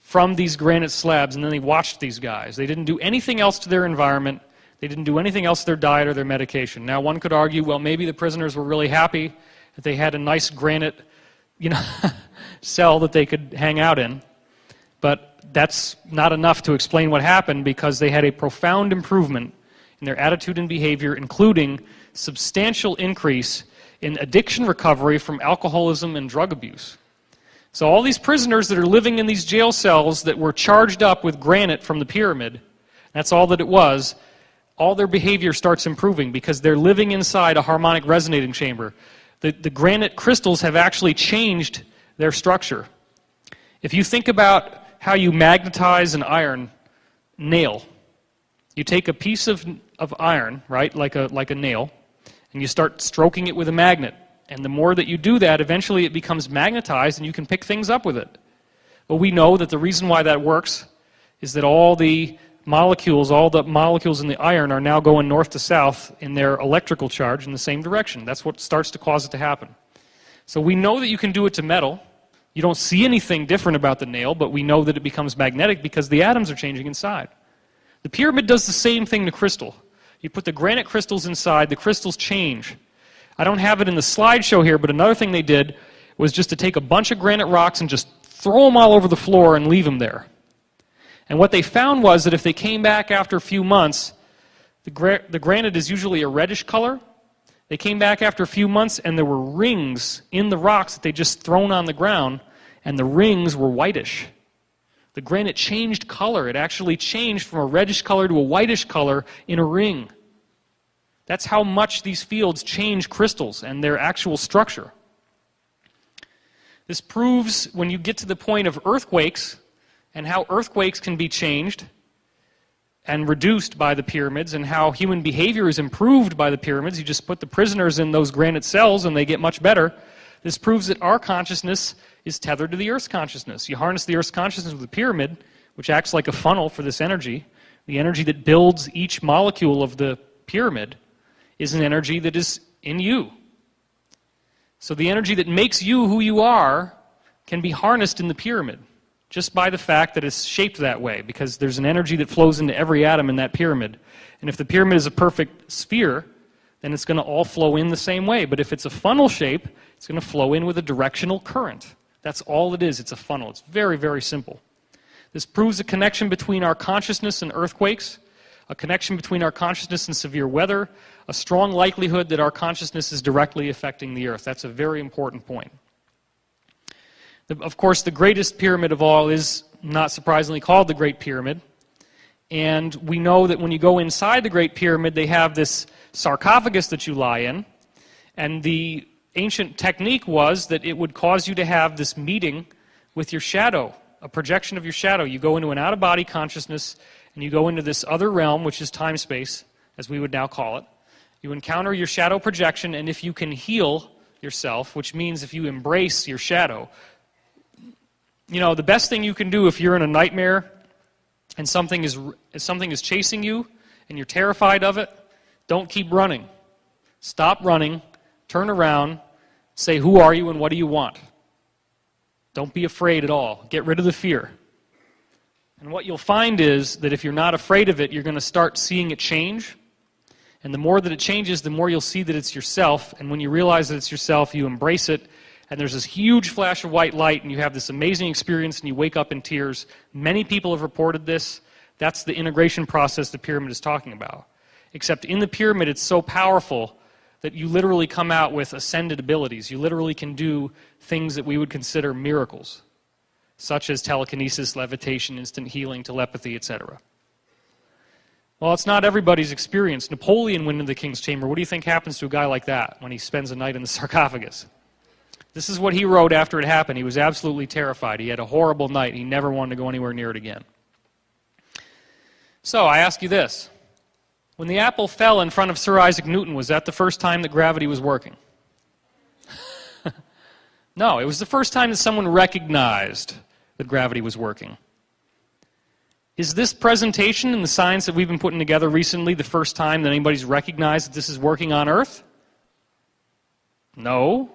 from these granite slabs, and then they watched these guys. They didn't do anything else to their environment. They didn't do anything else to their diet or their medication. Now, one could argue, well, maybe the prisoners were really happy that they had a nice granite, cell that they could hang out in. But that's not enough to explain what happened, because they had a profound improvement in their attitude and behavior, including substantial increase in addiction recovery from alcoholism and drug abuse. So all these prisoners that are living in these jail cells that were charged up with granite from the pyramid, that's all that it was, all their behavior starts improving because they're living inside a harmonic resonating chamber. The granite crystals have actually changed their structure. If you think about how you magnetize an iron nail, you take a piece of iron, right, like a nail, and you start stroking it with a magnet. And the more that you do that, eventually it becomes magnetized and you can pick things up with it. But we know that the reason why that works is that all the molecules in the iron are now going north to south in their electrical charge in the same direction. That's what starts to cause it to happen. So we know that you can do it to metal. You don't see anything different about the nail, but we know that it becomes magnetic because the atoms are changing inside. The pyramid does the same thing to crystal. You put the granite crystals inside, the crystals change. I don't have it in the slideshow here, but another thing they did was just to take a bunch of granite rocks and just throw them all over the floor and leave them there. And what they found was that if they came back after a few months, the granite is usually a reddish color. They came back after a few months and there were rings in the rocks that they just thrown on the ground, and the rings were whitish. The granite changed color. It actually changed from a reddish color to a whitish color in a ring. That's how much these fields change crystals and their actual structure. This proves when you get to the point of earthquakes and how earthquakes can be changed and reduced by the pyramids, and how human behavior is improved by the pyramids. You just put the prisoners in those granite cells and they get much better. This proves that our consciousness is tethered to the Earth's consciousness. You harness the Earth's consciousness with the pyramid, which acts like a funnel for this energy. The energy that builds each molecule of the pyramid is an energy that is in you. So the energy that makes you who you are can be harnessed in the pyramid just by the fact that it's shaped that way, because there's an energy that flows into every atom in that pyramid. And if the pyramid is a perfect sphere, then it's going to all flow in the same way. But if it's a funnel shape, it's going to flow in with a directional current. That's all it is. It's a funnel. It's very, very simple. This proves a connection between our consciousness and earthquakes, a connection between our consciousness and severe weather, a strong likelihood that our consciousness is directly affecting the Earth. That's a very important point. Of course, the greatest pyramid of all is, not surprisingly, called the Great Pyramid. And we know that when you go inside the Great Pyramid, they have this sarcophagus that you lie in. And the ancient technique was that it would cause you to have this meeting with your shadow, a projection of your shadow. You go into an out-of-body consciousness, and you go into this other realm, which is time-space, as we would now call it. You encounter your shadow projection, and if you can heal yourself, which means if you embrace your shadow, the best thing you can do if you're in a nightmare and something is chasing you and you're terrified of it, don't keep running. Stop running, turn around, say, who are you and what do you want? Don't be afraid at all. Get rid of the fear. And what you'll find is that if you're not afraid of it, you're going to start seeing it change. And the more that it changes, the more you'll see that it's yourself. And when you realize that it's yourself, you embrace it. And there's this huge flash of white light, and you have this amazing experience, and you wake up in tears. Many people have reported this. That's the integration process the pyramid is talking about. Except in the pyramid, it's so powerful that you literally come out with ascended abilities. You literally can do things that we would consider miracles, such as telekinesis, levitation, instant healing, telepathy, etc. Well, it's not everybody's experience. Napoleon went into the king's chamber. What do you think happens to a guy like that when he spends a night in the sarcophagus? This is what he wrote after it happened. He was absolutely terrified. He had a horrible night. He never wanted to go anywhere near it again. So I ask you this. When the apple fell in front of Sir Isaac Newton, was that the first time that gravity was working? No, it was the first time that someone recognized that gravity was working. Is this presentation and the science that we've been putting together recently the first time that anybody's recognized that this is working on Earth? No,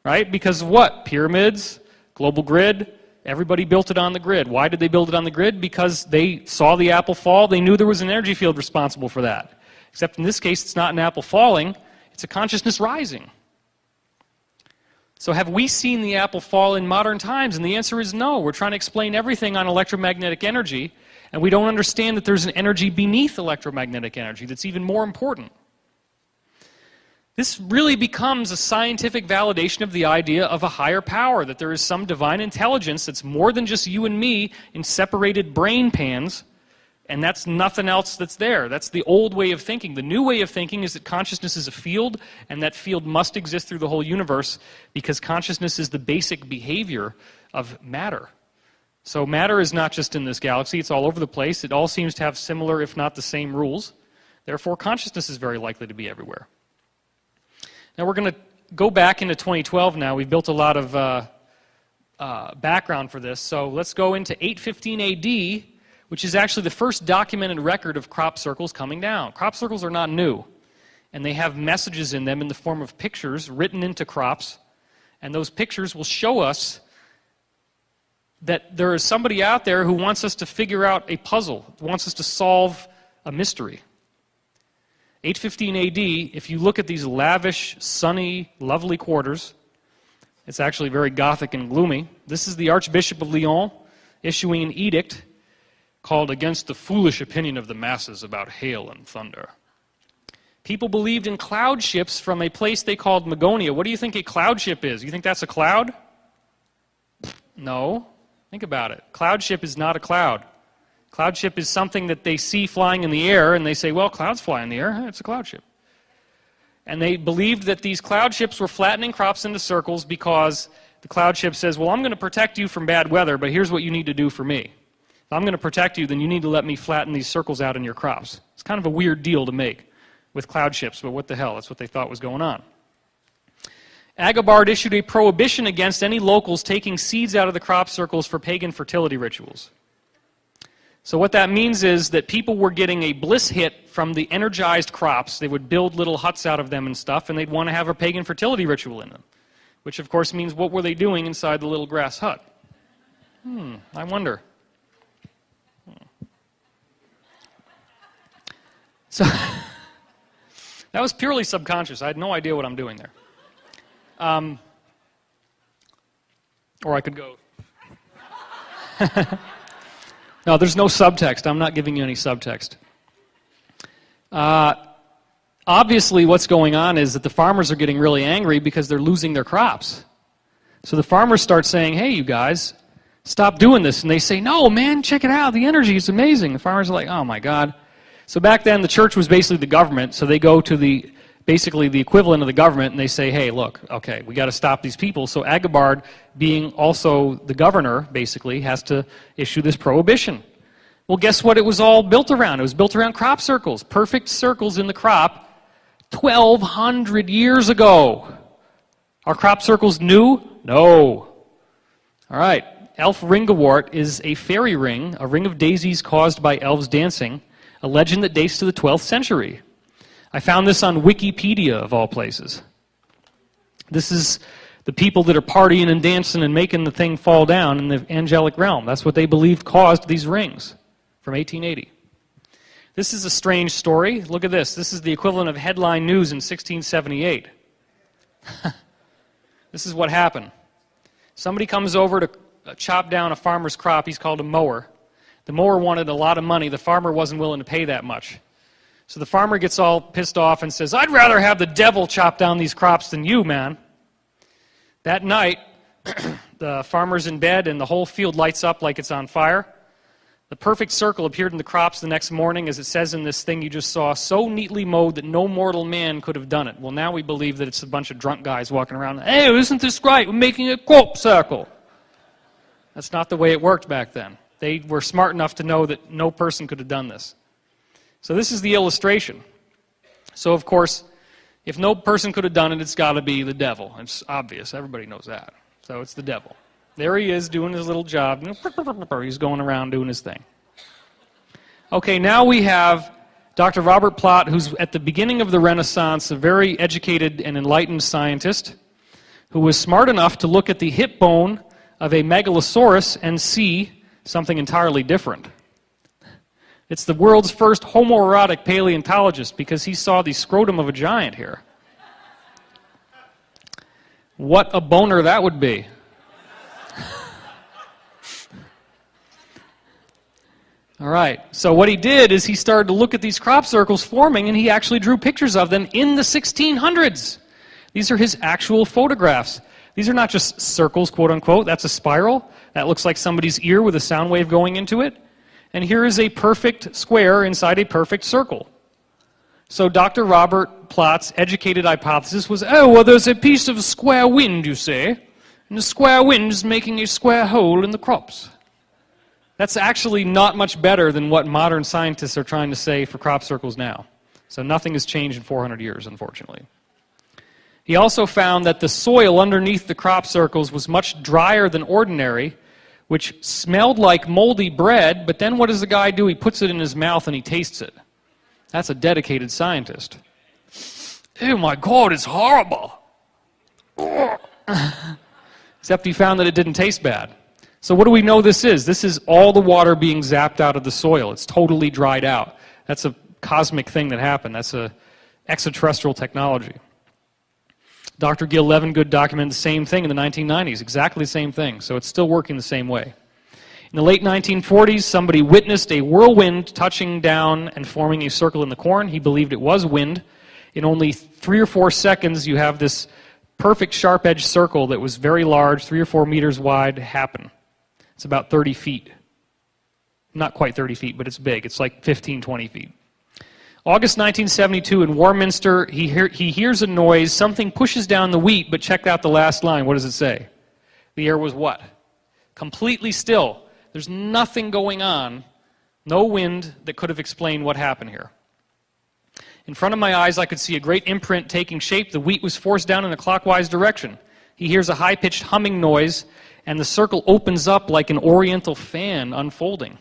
right? Because of what? Pyramids, global grid, everybody built it on the grid. Why did they build it on the grid? Because they saw the apple fall, they knew there was an energy field responsible for that. Except in this case, it's not an apple falling, it's a consciousness rising. So have we seen the apple fall in modern times? And the answer is no. We're trying to explain everything on electromagnetic energy, and we don't understand that there's an energy beneath electromagnetic energy that's even more important. This really becomes a scientific validation of the idea of a higher power, that there is some divine intelligence that's more than just you and me in separated brain pans, and that's nothing else that's there. That's the old way of thinking. The new way of thinking is that consciousness is a field, and that field must exist through the whole universe because consciousness is the basic behavior of matter. So matter is not just in this galaxy, it's all over the place. It all seems to have similar, if not the same, rules. Therefore, consciousness is very likely to be everywhere. Now we're going to go back into 2012 now. We've built a lot of background for this. So let's go into 815 AD, which is actually the first documented record of crop circles coming down. Crop circles are not new, and they have messages in them in the form of pictures written into crops, and those pictures will show us that there is somebody out there who wants us to figure out a puzzle, wants us to solve a mystery. 815 AD, if you look at these lavish, sunny, lovely quarters, it's actually very Gothic and gloomy. This is the Archbishop of Lyon issuing an edict called Against the Foolish Opinion of the Masses About Hail and Thunder. People believed in cloud ships from a place they called Magonia. What do you think a cloud ship is? You think that's a cloud? No. Think about it. Cloud ship is not a cloud. Cloud ship is something that they see flying in the air, and they say, well, clouds fly in the air. It's a cloud ship. And they believed that these cloud ships were flattening crops into circles because the cloud ship says, well, I'm going to protect you from bad weather, but here's what you need to do for me. If I'm going to protect you, then you need to let me flatten these circles out in your crops. It's kind of a weird deal to make with cloud ships, but what the hell? That's what they thought was going on. Agobard issued a prohibition against any locals taking seeds out of the crop circles for pagan fertility rituals. So what that means is that people were getting a bliss hit from the energized crops. They would build little huts out of them and stuff, and they'd want to have a pagan fertility ritual in them. Which, of course, means what were they doing inside the little grass hut? I wonder. So, that was purely subconscious. I had no idea what I'm doing there. Or I could go... No, there's no subtext. I'm not giving you any subtext. Obviously, what's going on is that the farmers are getting really angry because they're losing their crops. So the farmers start saying, hey, you guys, stop doing this. And they say, no, man, check it out. The energy is amazing. The farmers are like, oh, my God. So back then, the church was basically the government. So they go to basically the equivalent of the government, and they say, hey, look, okay, we got to stop these people. So Agobard, being also the governor, basically, has to issue this prohibition. Well, guess what it was all built around? It was built around crop circles, perfect circles in the crop 1,200 years ago. Are crop circles new? No. All right, Elf Ringewort is a fairy ring, a ring of daisies caused by elves dancing, a legend that dates to the 12th century. I found this on Wikipedia, of all places. This is the people that are partying and dancing and making the thing fall down in the angelic realm. That's what they believed caused these rings from 1880. This is a strange story. Look at this. This is the equivalent of headline news in 1678. This is what happened. Somebody comes over to chop down a farmer's crop. He's called a mower. The mower wanted a lot of money. The farmer wasn't willing to pay that much. So the farmer gets all pissed off and says, I'd rather have the devil chop down these crops than you, man. That night, the farmer's in bed and the whole field lights up like it's on fire. The perfect circle appeared in the crops the next morning, as it says in this thing you just saw, so neatly mowed that no mortal man could have done it. Well, now we believe that it's a bunch of drunk guys walking around, hey, isn't this great? We're making a crop circle. That's not the way it worked back then. They were smart enough to know that no person could have done this. So this is the illustration. So, of course, if no person could have done it, it's got to be the devil. It's obvious. Everybody knows that. So it's the devil. There he is doing his little job. He's going around doing his thing. Okay, now we have Dr. Robert Plot, who's at the beginning of the Renaissance, a very educated and enlightened scientist, who was smart enough to look at the hip bone of a megalosaurus and see something entirely different. It's the world's first homoerotic paleontologist because he saw the scrotum of a giant here. What a boner that would be. All right, so what he did is he started to look at these crop circles forming, and he actually drew pictures of them in the 1600s. These are his actual photographs. These are not just circles, quote unquote. That's a spiral. That looks like somebody's ear with a sound wave going into it. And here is a perfect square inside a perfect circle. So Dr. Robert Plot's educated hypothesis was, oh, well, there's a piece of square wind, you say, and the square wind is making a square hole in the crops. That's actually not much better than what modern scientists are trying to say for crop circles now. So nothing has changed in 400 years, unfortunately. He also found that the soil underneath the crop circles was much drier than ordinary, which smelled like moldy bread, but then what does the guy do? He puts it in his mouth and he tastes it. That's a dedicated scientist. Oh my God, it's horrible. Except he found that it didn't taste bad. So what do we know this is? This is all the water being zapped out of the soil. It's totally dried out. That's a cosmic thing that happened. That's a extraterrestrial technology. Dr. Gil Levengood documented the same thing in the 1990s, exactly the same thing. So it's still working the same way. In the late 1940s, somebody witnessed a whirlwind touching down and forming a circle in the corn. He believed it was wind. In only 3 or 4 seconds, you have this perfect sharp-edged circle that was very large, 3 or 4 meters wide, happen. It's about 30 feet. Not quite 30 feet, but it's big. It's like 15, 20 feet. August 1972 in Warminster, he hears a noise. Something pushes down the wheat, but check out the last line. What does it say? The air was what? Completely still. There's nothing going on. No wind that could have explained what happened here. In front of my eyes, I could see a great imprint taking shape. The wheat was forced down in a clockwise direction. He hears a high-pitched humming noise, and the circle opens up like an oriental fan unfolding.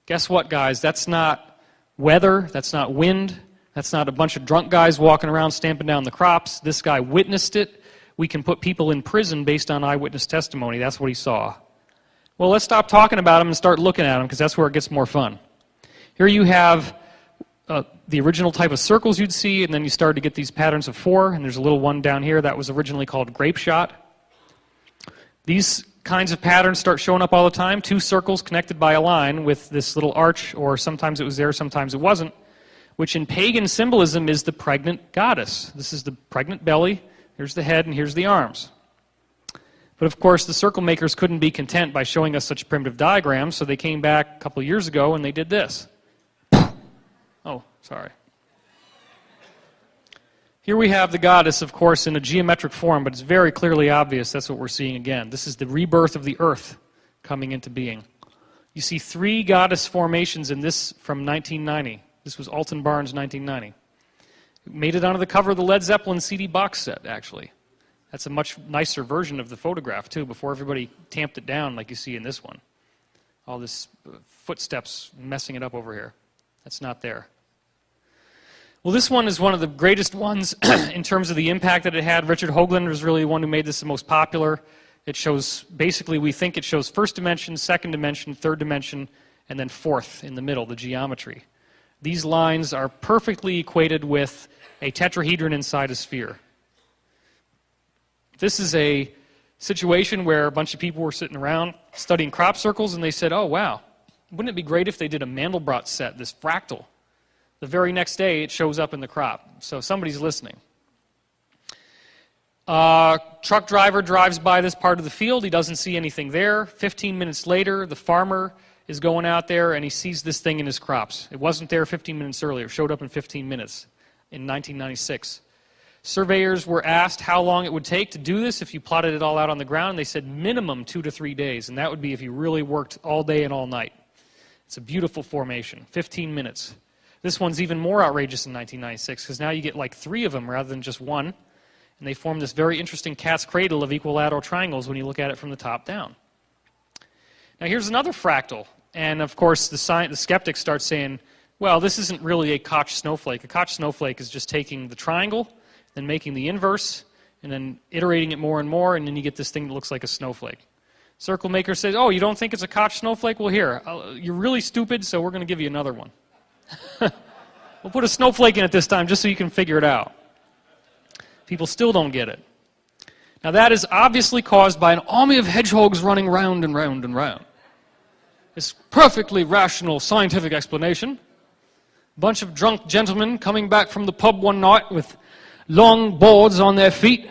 Guess what, guys? That's not weather, that's not wind, that's not a bunch of drunk guys walking around stamping down the crops. This guy witnessed it. We can put people in prison based on eyewitness testimony. That's what he saw. Well, let's stop talking about him and start looking at him, because that's where it gets more fun. Here you have the original type of circles you'd see, and then you start to get these patterns of 4, and there's a little one down here that was originally called grape shot. These kinds of patterns start showing up all the time. 2 circles connected by a line with this little arch, or sometimes it was there, sometimes it wasn't, which in pagan symbolism is the pregnant goddess. This is the pregnant belly, here's the head, and here's the arms. But of course, the circle makers couldn't be content by showing us such primitive diagrams, so they came back a couple years ago and they did this. Oh, sorry. Here we have the goddess, of course, in a geometric form, but it's very clearly obvious that's what we're seeing again. This is the rebirth of the earth coming into being. You see 3 goddess formations in this from 1990. This was Alton Barnes' 1990. It made it onto the cover of the Led Zeppelin CD box set, actually. That's a much nicer version of the photograph, too, before everybody tamped it down like you see in this one. All this footsteps messing it up over here. That's not there. Well, this one is one of the greatest ones in terms of the impact that it had. Richard Hoagland was really the one who made this the most popular. It shows, basically, we think it shows first dimension, second dimension, third dimension, and then fourth in the middle, the geometry. These lines are perfectly equated with a tetrahedron inside a sphere. This is a situation where a bunch of people were sitting around studying crop circles, and they said, oh, wow, wouldn't it be great if they did a Mandelbrot set, this fractal? The very next day, it shows up in the crop. So somebody's listening. Truck driver drives by this part of the field. He doesn't see anything there. 15 minutes later, the farmer is going out there, and he sees this thing in his crops. It wasn't there 15 minutes earlier. It showed up in 15 minutes in 1996. Surveyors were asked how long it would take to do this if you plotted it all out on the ground, and they said minimum 2 to 3 days, and that would be if you really worked all day and all night. It's a beautiful formation, 15 minutes. This one's even more outrageous in 1996, because now you get like 3 of them rather than just 1. And And they form this very interesting cat's cradle of equilateral triangles when you look at it from the top down. Now here's another fractal. And of course the skeptics start saying, well, this isn't really a Koch snowflake. A Koch snowflake is just taking the triangle, then making the inverse, and then iterating it more and more, and then you get this thing that looks like a snowflake. Circle maker says, oh, you don't think it's a Koch snowflake? Well, here, you're really stupid, so we're going to give you another one. We'll put a snowflake in it this time just so you can figure it out. People still don't get it. Now that is obviously caused by an army of hedgehogs running round and round and round. This perfectly rational scientific explanation. A bunch of drunk gentlemen coming back from the pub one night with long boards on their feet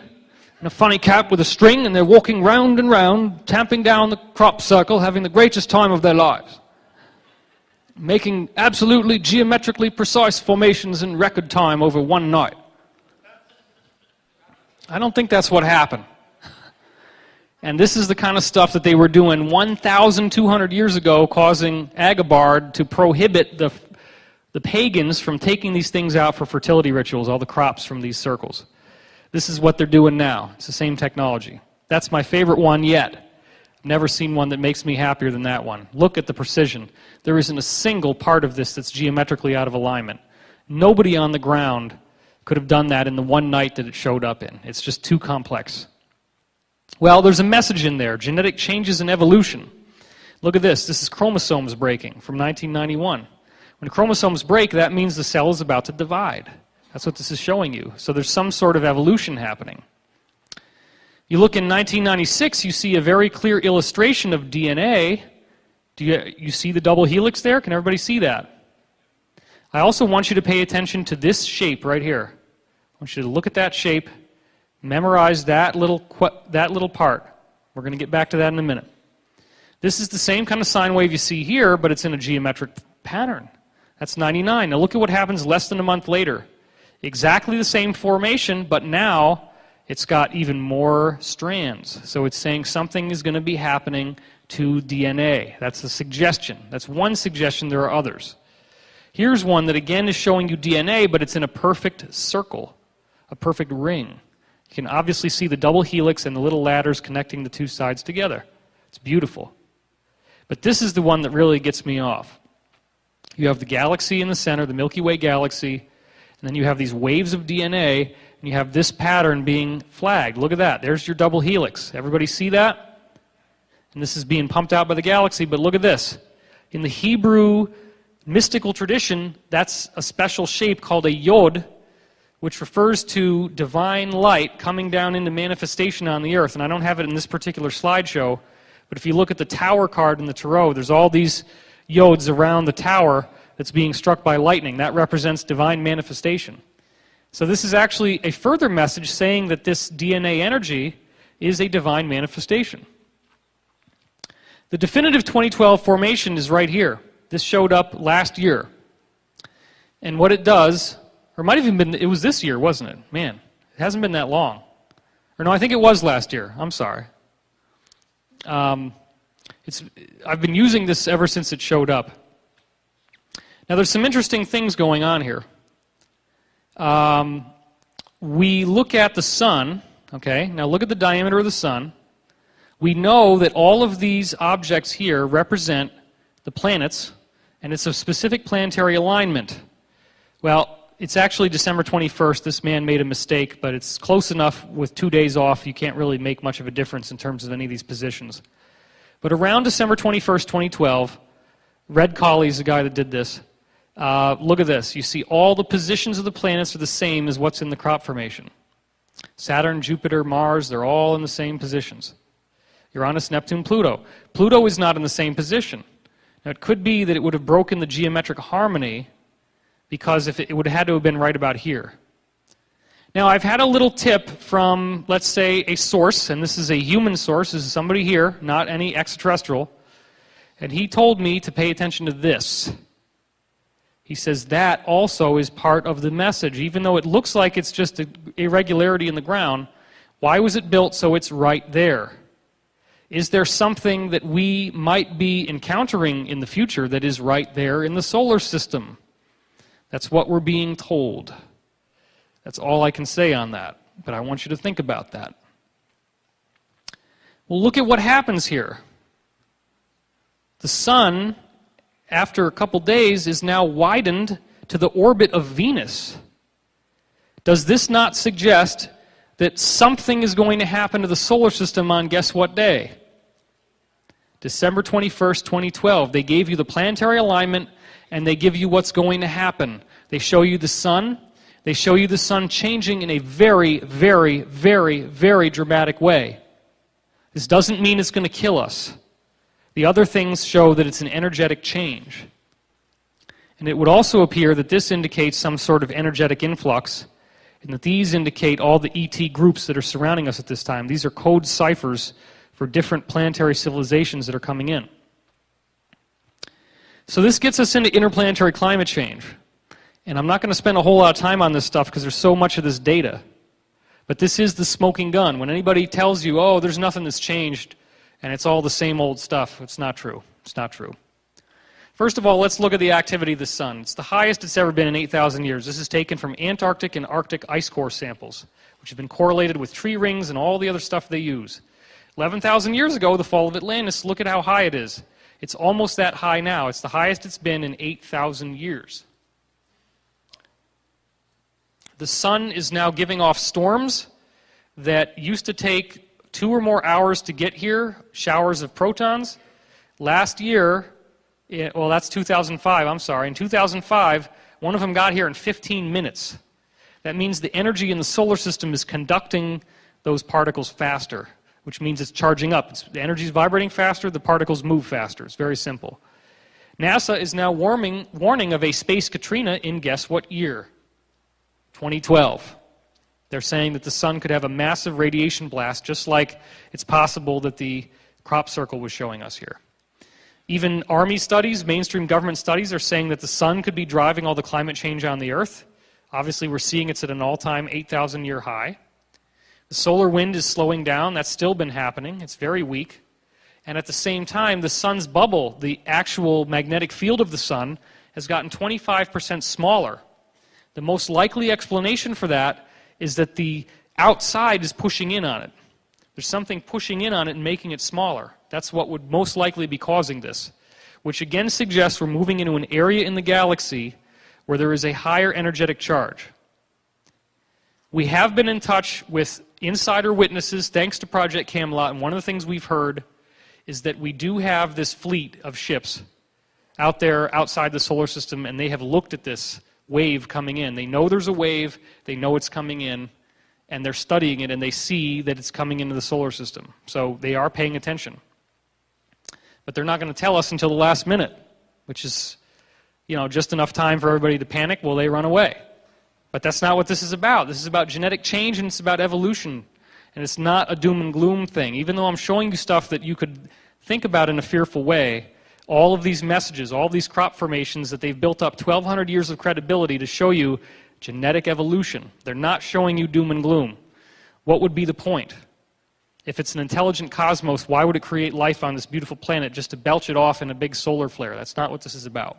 and a funny cap with a string, and they're walking round and round, tamping down the crop circle, having the greatest time of their lives. Making absolutely geometrically precise formations in record time over one night. I don't think that's what happened. And this is the kind of stuff that they were doing 1,200 years ago, causing Agabard to prohibit the pagans from taking these things out for fertility rituals, all the crops from these circles. This is what they're doing now. It's the same technology. That's my favorite one yet. Never seen one that makes me happier than that one. Look at the precision. There isn't a single part of this that's geometrically out of alignment. Nobody on the ground could have done that in the one night that it showed up in. It's just too complex. Well, there's a message in there. Genetic changes in evolution. Look at this. This is chromosomes breaking from 1991. When chromosomes break, that means the cell is about to divide. That's what this is showing you. So there's some sort of evolution happening. You look in 1996, you see a very clear illustration of DNA. Do you see the double helix there? Can everybody see that? I also want you to pay attention to this shape right here. I want you to look at that shape, memorize that little part. We're going to get back to that in a minute. This is the same kind of sine wave you see here, but it's in a geometric pattern. That's 99. Now look at what happens less than a month later. Exactly the same formation, but now it's got even more strands. So it's saying something is going to be happening to DNA. That's a suggestion. That's one suggestion. There are others. Here's one that again is showing you DNA, but it's in a perfect circle, a perfect ring. You can obviously see the double helix and the little ladders connecting the two sides together. It's beautiful. But this is the one that really gets me off. You have the galaxy in the center, the Milky Way galaxy, and then you have these waves of DNA, and you have this pattern being flagged. Look at that. There's your double helix. Everybody see that? And this is being pumped out by the galaxy, but look at this. In the Hebrew mystical tradition, that's a special shape called a yod, which refers to divine light coming down into manifestation on the earth. And I don't have it in this particular slideshow, but if you look at the tower card in the tarot, there's all these yods around the tower that's being struck by lightning. That represents divine manifestation. So this is actually a further message saying that this DNA energy is a divine manifestation. The definitive 2012 formation is right here. This showed up last year. And what it does, or it might have even been, it was this year, wasn't it? Man, it hasn't been that long. Or no, I think it was last year. I'm sorry. I've been using this ever since it showed up. Now there's some interesting things going on here. We look at the sun, okay? Now look at the diameter of the sun. We know that all of these objects here represent the planets, and it's a specific planetary alignment. Well, it's actually December 21st. This man made a mistake, but it's close enough with 2 days off. You can't really make much of a difference in terms of any of these positions. But around December 21st, 2012, Red Colley's the guy that did this. Look at this. You see all the positions of the planets are the same as what's in the crop formation. Saturn, Jupiter, Mars, they're all in the same positions. Uranus, Neptune, Pluto. Pluto is not in the same position. Now it could be that it would have broken the geometric harmony because if it would have had to have been right about here. Now I've had a little tip from, let's say, a source, and this is a human source. This is somebody here, not any extraterrestrial. And he told me to pay attention to this. He says that also is part of the message. Even though it looks like it's just an irregularity in the ground, why was it built so it's right there? Is there something that we might be encountering in the future that is right there in the solar system? That's what we're being told. That's all I can say on that. but I want you to think about that. Well, look at what happens here. The sun, after a couple days, is now widened to the orbit of Venus. Does this not suggest that something is going to happen to the solar system on guess what day? December 21st, 2012. They gave you the planetary alignment, and they give you what's going to happen. They show you the sun. They show you the sun changing in a very, very, very, very dramatic way. This doesn't mean it's going to kill us. The other things show that it's an energetic change. And it would also appear that this indicates some sort of energetic influx, and that these indicate all the ET groups that are surrounding us at this time. These are code ciphers for different planetary civilizations that are coming in. So this gets us into interplanetary climate change. And I'm not going to spend a whole lot of time on this stuff because there's so much of this data. But this is the smoking gun. When anybody tells you, oh, there's nothing that's changed, and it's all the same old stuff, it's not true. It's not true. First of all, let's look at the activity of the sun. It's the highest it's ever been in 8,000 years. This is taken from Antarctic and Arctic ice core samples, which have been correlated with tree rings and all the other stuff they use. 11,000 years ago, the fall of Atlantis, look at how high it is. It's almost that high now. It's the highest it's been in 8,000 years. The sun is now giving off storms that used to take 2 or more hours to get here, showers of protons. Last year, well, that's 2005, I'm sorry. In 2005, one of them got here in 15 minutes. That means the energy in the solar system is conducting those particles faster, which means it's charging up. The energy is vibrating faster, the particles move faster. It's very simple. NASA is now warning of a space Katrina in guess what year? 2012. They're saying that the sun could have a massive radiation blast, just like it's possible that the crop circle was showing us here. Even Army studies, mainstream government studies, are saying that the sun could be driving all the climate change on the Earth. Obviously, we're seeing it's at an all-time 8,000-year high. The solar wind is slowing down. That's still been happening. It's very weak. And at the same time, the sun's bubble, the actual magnetic field of the sun, has gotten 25% smaller. The most likely explanation for that is that the outside is pushing in on it. There's something pushing in on it and making it smaller. That's what would most likely be causing this, which again suggests we're moving into an area in the galaxy where there is a higher energetic charge. We have been in touch with insider witnesses thanks to Project Camelot, and one of the things we've heard is that we do have this fleet of ships out there outside the solar system, and they have looked at this wave coming in. They know there's a wave, they know it's coming in, and they're studying it, and they see that it's coming into the solar system. So they are paying attention. But they're not going to tell us until the last minute, which is, just enough time for everybody to panic. Well, they run away. But that's not what this is about. This is about genetic change, and it's about evolution. And it's not a doom and gloom thing. Even though I'm showing you stuff that you could think about in a fearful way, all of these messages, all of these crop formations that they've built up 1,200 years of credibility to show you genetic evolution. They're not showing you doom and gloom. What would be the point? If it's an intelligent cosmos, why would it create life on this beautiful planet just to belch it off in a big solar flare? That's not what this is about.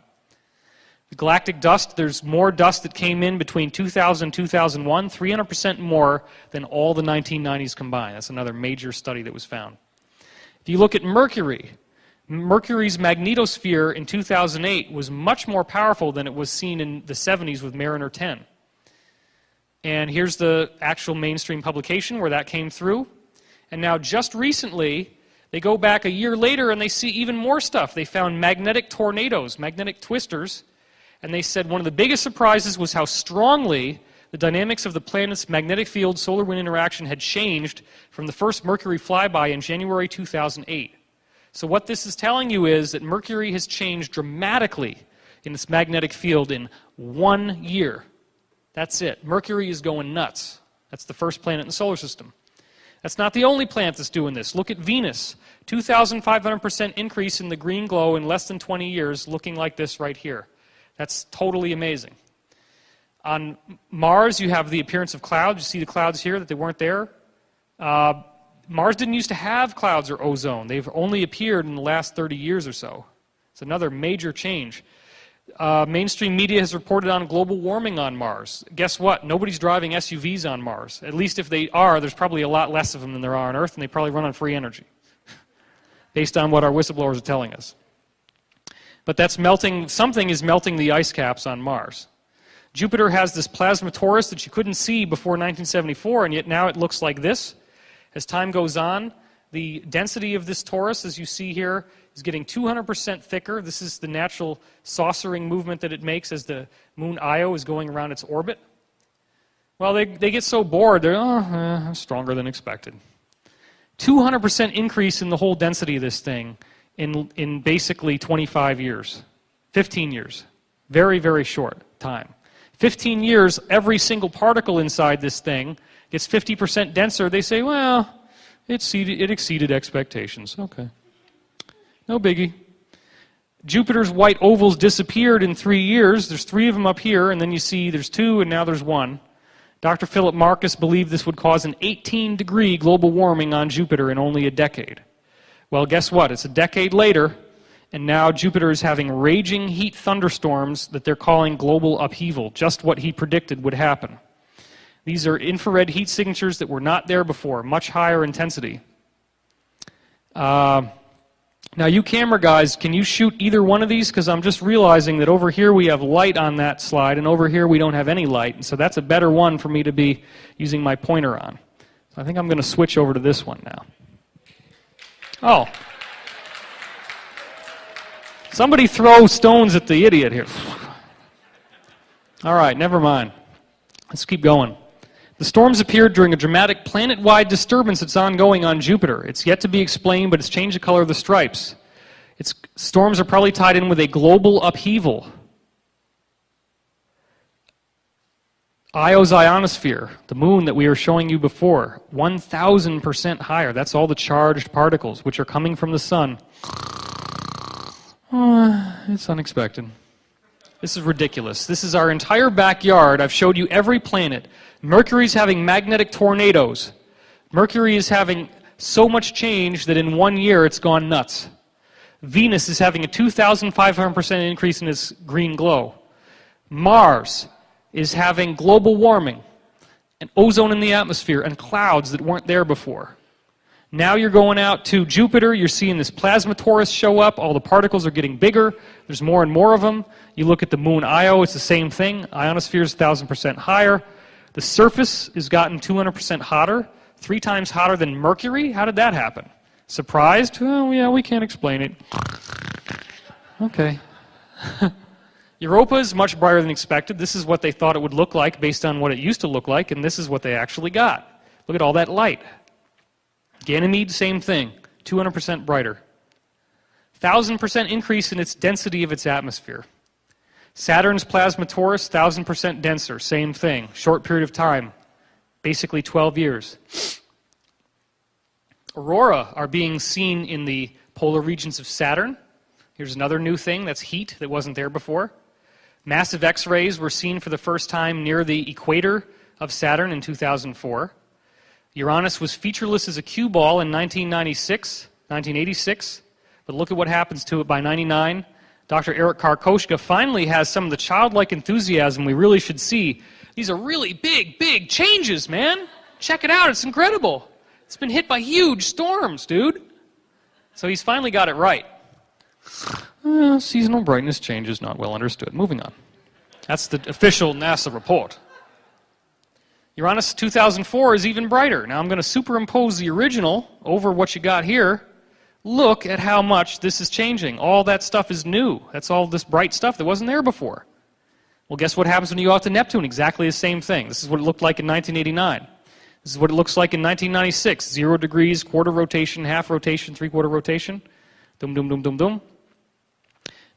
The galactic dust, there's more dust that came in between 2000 and 2001, 300% more than all the 1990s combined. That's another major study that was found. If you look at Mercury, Mercury's magnetosphere in 2008 was much more powerful than it was seen in the 70s with Mariner 10. And here's the actual mainstream publication where that came through. And now just recently, they go back a year later and they see even more stuff. They found magnetic tornadoes, magnetic twisters, and they said one of the biggest surprises was how strongly the dynamics of the planet's magnetic field solar wind interaction had changed from the first Mercury flyby in January 2008. So what this is telling you is that Mercury has changed dramatically in its magnetic field in 1 year. That's it. Mercury is going nuts. That's the first planet in the solar system. That's not the only planet that's doing this. Look at Venus. 2,500% increase in the green glow in less than 20 years, looking like this right here. That's totally amazing. On Mars, you have the appearance of clouds. You see the clouds here, that they weren't there. Mars didn't used to have clouds or ozone. They've only appeared in the last 30 years or so. It's another major change. Mainstream media has reported on global warming on Mars. Guess what? Nobody's driving SUVs on Mars. At least if they are, there's probably a lot less of them than there are on Earth, and they probably run on free energy, based on what our whistleblowers are telling us. But that's melting, something is melting the ice caps on Mars. Jupiter has this plasma torus that you couldn't see before 1974, and yet now it looks like this. As time goes on, the density of this torus, as you see here, is getting 200% thicker. This is the natural saucering movement that it makes as the moon Io is going around its orbit. Well, they get so bored, they're stronger than expected. 200% increase in the whole density of this thing in basically 25 years. 15 years. Very, very short time. 15 years, every single particle inside this thing gets 50% denser. They say, well, it exceeded expectations. Okay. No biggie. Jupiter's white ovals disappeared in 3 years. There's 3 of them up here, and then you see there's 2, and now there's 1. Dr. Philip Marcus believed this would cause an 18-degree global warming on Jupiter in only a decade. Well, guess what? It's a decade later, and now Jupiter is having raging heat thunderstorms that they're calling global upheaval, just what he predicted would happen. These are infrared heat signatures that were not there before, much higher intensity. Now, you camera guys, can you shoot either one of these? Because I'm just realizing that over here we have light on that slide, and over here we don't have any light, and so that's a better one for me to be using my pointer on. So I think I'm going to switch over to this one now. Oh. Somebody throw stones at the idiot here. All right, never mind. Let's keep going. The storms appeared during a dramatic planet-wide disturbance that's ongoing on Jupiter. It's yet to be explained, but it's changed the color of the stripes. Storms are probably tied in with a global upheaval. Io's ionosphere, the moon that we were showing you before, 1,000% higher. That's all the charged particles which are coming from the sun. It's unexpected. This is ridiculous. This is our entire backyard. I've showed you every planet. Mercury's having magnetic tornadoes. Mercury is having so much change that in 1 year it's gone nuts. Venus is having a 2,500% increase in its green glow. Mars is having global warming and ozone in the atmosphere and clouds that weren't there before. Now you're going out to Jupiter, you're seeing this plasma torus show up, all the particles are getting bigger, there's more and more of them. You look at the moon Io, it's the same thing, ionosphere is 1,000% higher. The surface has gotten 200% hotter, 3 times hotter than Mercury. How did that happen? Surprised? Well, yeah, we can't explain it. Okay. Europa is much brighter than expected. This is what they thought it would look like based on what it used to look like, and this is what they actually got. Look at all that light. Ganymede, same thing, 200% brighter. 1,000% increase in its density of its atmosphere. Saturn's plasma torus, 1,000% denser, same thing, short period of time, basically 12 years. Aurora are being seen in the polar regions of Saturn. Here's another new thing, that's heat that wasn't there before. Massive X-rays were seen for the first time near the equator of Saturn in 2004. Uranus was featureless as a cue ball in 1986, but look at what happens to it by 99. Dr. Eric Karkoschka finally has some of the childlike enthusiasm we really should see. These are really big, big changes, man. Check it out, it's incredible. It's been hit by huge storms, dude. So he's finally got it right. Seasonal brightness changes not well understood. Moving on. That's the official NASA report. Uranus 2004 is even brighter. Now I'm going to superimpose the original over what you got here. Look at how much this is changing. All that stuff is new. That's all this bright stuff that wasn't there before. Well, guess what happens when you go out to Neptune? Exactly the same thing. This is what it looked like in 1989. This is what it looks like in 1996. 0 degrees, quarter rotation, half rotation, three-quarter rotation. Dum, dum, dum, dum, dum.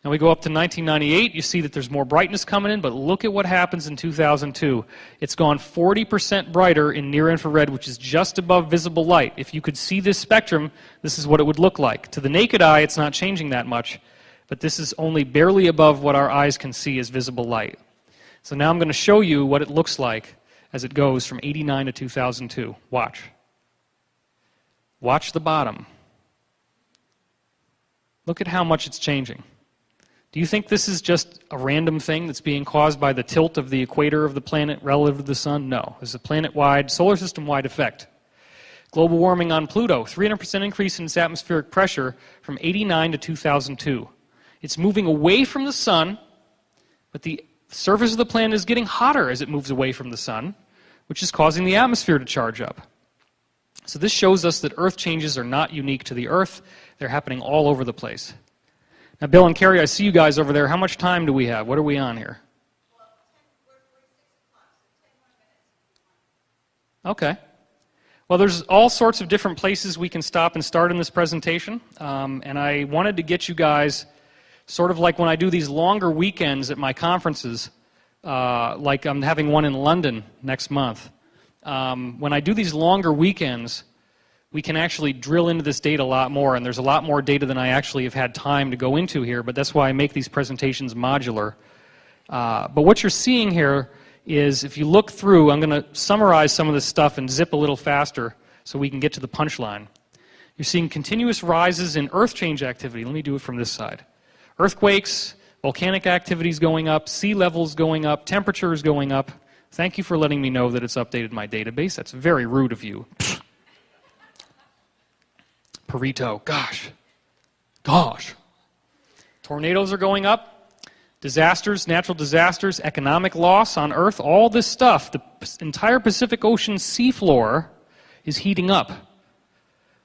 Now we go up to 1998, you see that there's more brightness coming in, but look at what happens in 2002. It's gone 40% brighter in near-infrared, which is just above visible light. If you could see this spectrum, this is what it would look like. To the naked eye, it's not changing that much, but this is only barely above what our eyes can see as visible light. So now I'm going to show you what it looks like as it goes from 89 to 2002. Watch. Watch the bottom. Look at how much it's changing. Do Do you think this is just a random thing that's being caused by the tilt of the equator of the planet relative to the sun? No. It's a planet-wide, solar system-wide effect. Global warming on Pluto, 300% increase in its atmospheric pressure from 89 to 2002. It's moving away from the sun, but the surface of the planet is getting hotter as it moves away from the sun, which is causing the atmosphere to charge up. So this shows us that Earth changes are not unique to the Earth. They're happening all over the place. Now, Bill and Carrie, I see you guys over there. How much time do we have? What are we on here? Well, we're 6 o'clock, so 10 more minutes. Okay. Well, there's all sorts of different places we can stop and start in this presentation. And I wanted to get you guys sort of like when I do these longer weekends at my conferences, like I'm having one in London next month. When I do these longer weekends, we can actually drill into this data a lot more, and there's a lot more data than I actually have had time to go into here, but that's why I make these presentations modular. But what you're seeing here is, if you look through, I'm going to summarize some of this stuff and zip a little faster so we can get to the punchline. You're seeing continuous rises in earth change activity. Let me do it from this side. Earthquakes, volcanic activities going up, sea levels going up, temperatures going up. Thank you for letting me know that it's updated my database. That's very rude of you. Perito, gosh. Tornadoes are going up. Disasters, natural disasters, economic loss on Earth, all this stuff. The entire Pacific Ocean seafloor is heating up,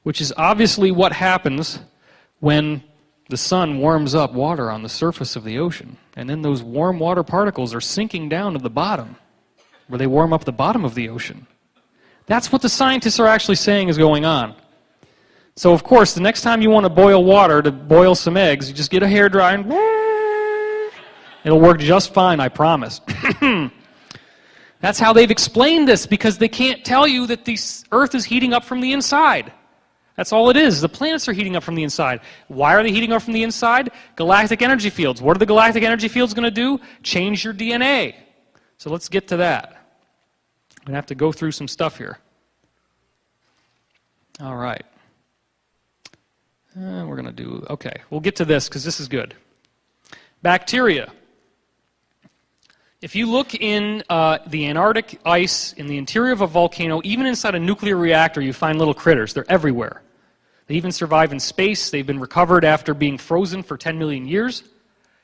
which is obviously what happens when the sun warms up water on the surface of the ocean. And then those warm water particles are sinking down to the bottom, where they warm up the bottom of the ocean. That's what the scientists are actually saying is going on. So, of course, the next time you want to boil water to boil some eggs, you just get a hairdryer and it'll work just fine, I promise. That's how they've explained this, because they can't tell you that the Earth is heating up from the inside. That's all it is. The planets are heating up from the inside. Why are they heating up from the inside? Galactic energy fields. What are the galactic energy fields going to do? Change your DNA. So let's get to that. I'm going to have to go through some stuff here. All right. We're going to do, okay, we'll get to this because this is good. Bacteria. If you look in the Antarctic ice, in the interior of a volcano, even inside a nuclear reactor, you find little critters. They're everywhere. They even survive in space. They've been recovered after being frozen for 10 million years.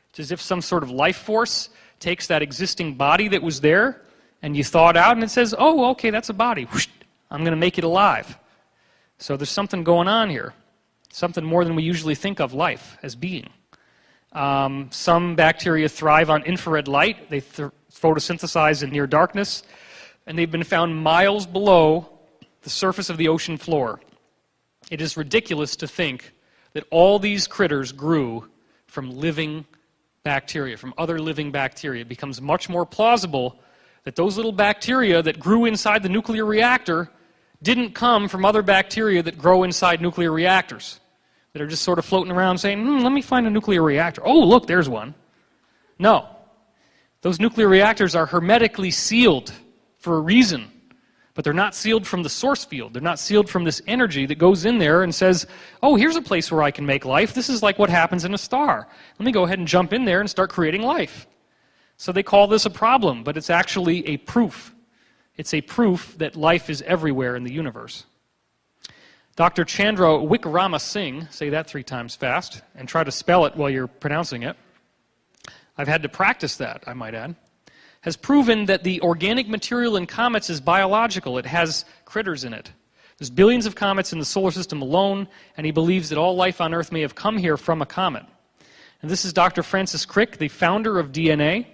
It's as if some sort of life force takes that existing body that was there, and you thaw it out, and it says, oh, okay, that's a body. Whoosh, I'm going to make it alive. So there's something going on here. Something more than we usually think of life as being. Some bacteria thrive on infrared light. They photosynthesize in near darkness, and they've been found miles below the surface of the ocean floor. It is ridiculous to think that all these critters grew from living bacteria, from other living bacteria. It becomes much more plausible that those little bacteria that grew inside the nuclear reactor didn't come from other bacteria that grow inside nuclear reactors, that are just sort of floating around saying, let me find a nuclear reactor. Oh, look, there's one. No. Those nuclear reactors are hermetically sealed for a reason, but they're not sealed from the source field. They're not sealed from this energy that goes in there and says, oh, here's a place where I can make life. This is like what happens in a star. Let me go ahead and jump in there and start creating life. So they call this a problem, but it's actually a proof. It's a proof that life is everywhere in the universe. Dr. Chandra Wickrama Singh, say that 3 times fast, and try to spell it while you're pronouncing it. I've had to practice that, I might add. Has proven that the organic material in comets is biological. It has critters in it. There's billions of comets in the solar system alone, and he believes that all life on Earth may have come here from a comet. And this is Dr. Francis Crick, the founder of DNA.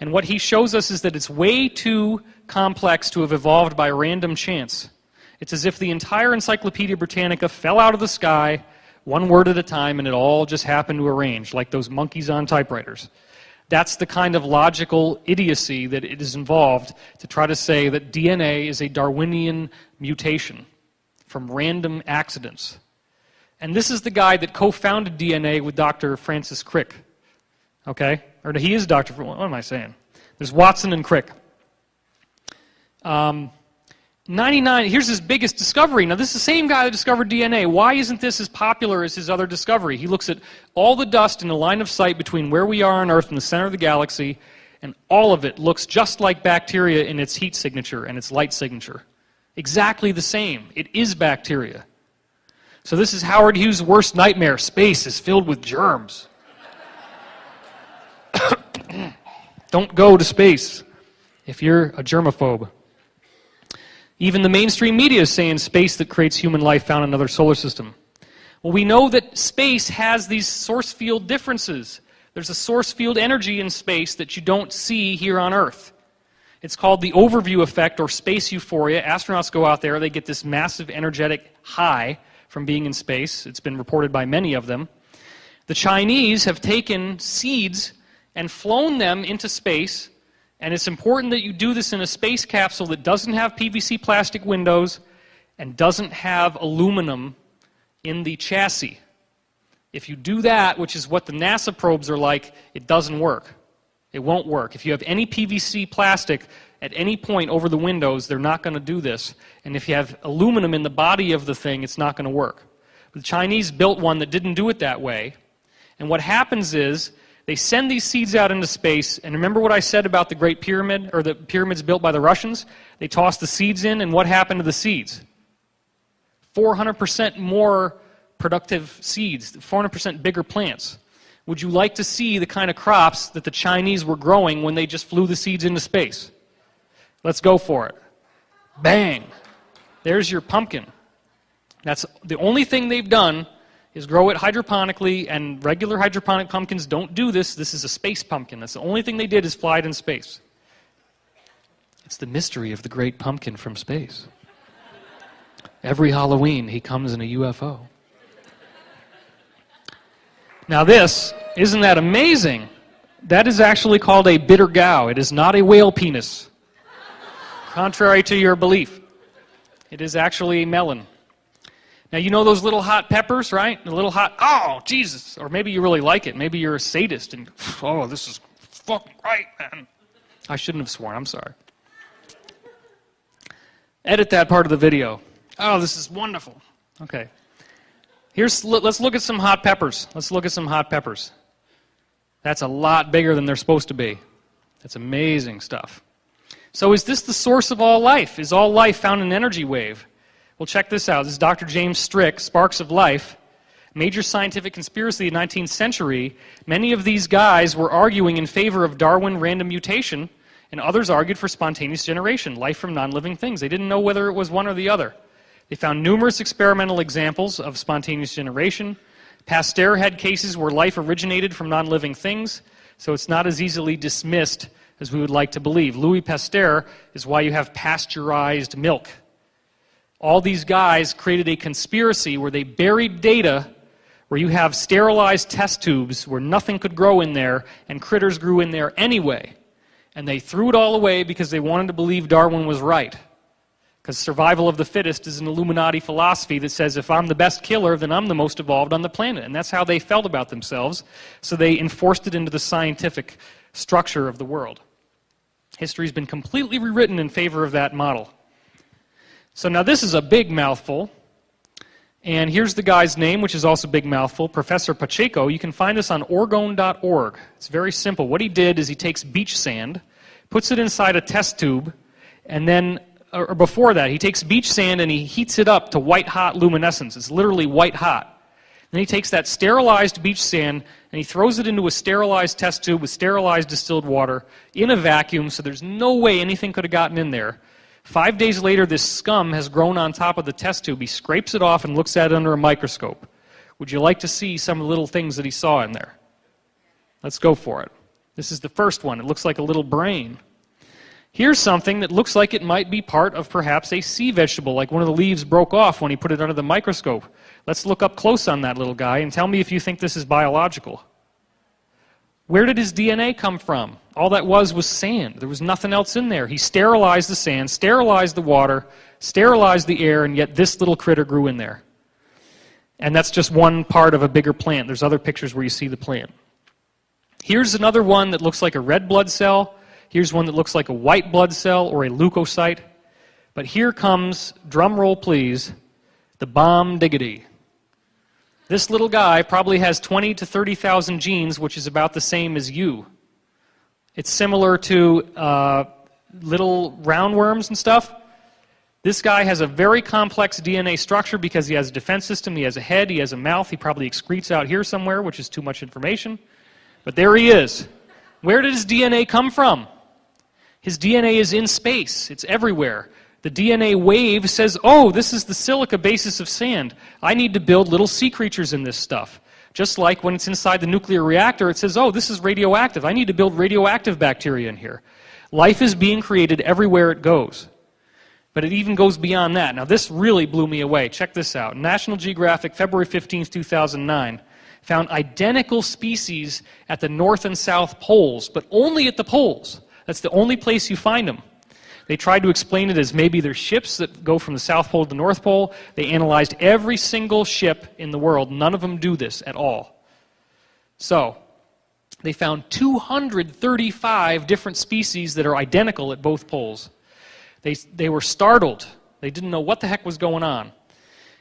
And what he shows us is that it's way too complex to have evolved by random chance. It's as if the entire Encyclopedia Britannica fell out of the sky, one word at a time, and it all just happened to arrange, like those monkeys on typewriters. That's the kind of logical idiocy that it is involved to try to say that DNA is a Darwinian mutation from random accidents. And this is the guy that co-founded DNA with Dr. Francis Crick. Okay? Or he is Dr. What am I saying? There's Watson and Crick. here's his biggest discovery. Now, this is the same guy that discovered DNA. Why isn't this as popular as his other discovery? He looks at all the dust in a line of sight between where we are on Earth and the center of the galaxy, and all of it looks just like bacteria in its heat signature and its light signature. Exactly the same. It is bacteria. So this is Howard Hughes' worst nightmare. Space is filled with germs. Don't go to space if you're a germaphobe. Even the mainstream media is saying space that creates human life found in another solar system. Well, we know that space has these source field differences. There's a source field energy in space that you don't see here on Earth. It's called the overview effect or space euphoria. Astronauts go out there, they get this massive energetic high from being in space. It's been reported by many of them. The Chinese have taken seeds and flown them into space, and it's important that you do this in a space capsule that doesn't have PVC plastic windows and doesn't have aluminum in the chassis. If you do that, which is what the NASA probes are like, it doesn't work. It won't work. If you have any PVC plastic at any point over the windows, they're not going to do this. And if you have aluminum in the body of the thing, it's not going to work. The Chinese built one that didn't do it that way. And what happens is they send these seeds out into space. And remember what I said about the Great Pyramid, or the pyramids built by the Russians? They tossed the seeds in, and what happened to the seeds? 400% more productive seeds, 400% bigger plants. Would you like to see the kind of crops that the Chinese were growing when they just flew the seeds into space? Let's go for it. Bang! There's your pumpkin. That's the only thing they've done is grow it hydroponically, and regular hydroponic pumpkins don't do this. This is a space pumpkin. That's the only thing they did is fly it in space. It's the mystery of the great pumpkin from space. Every Halloween, he comes in a UFO. Now this, isn't that amazing? That is actually called a bitter gow. It is not a whale penis. Contrary to your belief. It is actually a melon. Now you know those little hot peppers, right? The little hot, oh, Jesus. Or maybe you really like it. Maybe you're a sadist and, oh, this is fucking right, man. I shouldn't have sworn, I'm sorry. Edit that part of the video. Oh, this is wonderful. Okay. Let's look at some hot peppers. Let's look at some hot peppers. That's a lot bigger than they're supposed to be. That's amazing stuff. So is this the source of all life? Is all life found in an energy wave? Well, check this out. This is Dr. James Strick, Sparks of Life. Major scientific conspiracy of the 19th century. Many of these guys were arguing in favor of Darwin random mutation, and others argued for spontaneous generation, life from non-living things. They didn't know whether it was one or the other. They found numerous experimental examples of spontaneous generation. Pasteur had cases where life originated from non-living things, so it's not as easily dismissed as we would like to believe. Louis Pasteur is why you have pasteurized milk. All these guys created a conspiracy where they buried data where you have sterilized test tubes where nothing could grow in there and critters grew in there anyway. And they threw it all away because they wanted to believe Darwin was right. Because survival of the fittest is an Illuminati philosophy that says if I'm the best killer, then I'm the most evolved on the planet. And that's how they felt about themselves. So they enforced it into the scientific structure of the world. History's been completely rewritten in favor of that model. So now this is a big mouthful. And here's the guy's name, which is also a big mouthful, Professor Pacheco. You can find this on orgone.org. It's very simple. What he did is he takes beach sand, puts it inside a test tube, and then or before that, he takes beach sand and he heats it up to white-hot luminescence. It's literally white-hot. Then he takes that sterilized beach sand and he throws it into a sterilized test tube with sterilized distilled water in a vacuum, so there's no way anything could have gotten in there. 5 days later, this scum has grown on top of the test tube. He scrapes it off and looks at it under a microscope. Would you like to see some of the little things that he saw in there? Let's go for it. This is the first one. It looks like a little brain. Here's something that looks like it might be part of perhaps a sea vegetable, like one of the leaves broke off when he put it under the microscope. Let's look up close on that little guy and tell me if you think this is biological. Where did his DNA come from? All that was sand. There was nothing else in there. He sterilized the sand, sterilized the water, sterilized the air, and yet this little critter grew in there. And that's just one part of a bigger plant. There's other pictures where you see the plant. Here's another one that looks like a red blood cell. Here's one that looks like a white blood cell or a leukocyte. But here comes, drum roll please, the bomb diggity. This little guy probably has 20 to 30,000 genes, which is about the same as you. It's similar to little roundworms and stuff. This guy has a very complex DNA structure because he has a defense system, he has a head, he has a mouth, he probably excretes out here somewhere, which is too much information. But there he is. Where did his DNA come from? His DNA is in space. It's everywhere. The DNA wave says, oh, this is the silica basis of sand. I need to build little sea creatures in this stuff. Just like when it's inside the nuclear reactor, it says, oh, this is radioactive. I need to build radioactive bacteria in here. Life is being created everywhere it goes. But it even goes beyond that. Now, this really blew me away. Check this out. National Geographic, February 15th, 2009, found identical species at the North and South poles, but only at the poles. That's the only place you find them. They tried to explain it as maybe they're ships that go from the South Pole to the North Pole. They analyzed every single ship in the world. None of them do this at all. So, they found 235 different species that are identical at both poles. They were startled. They didn't know what the heck was going on.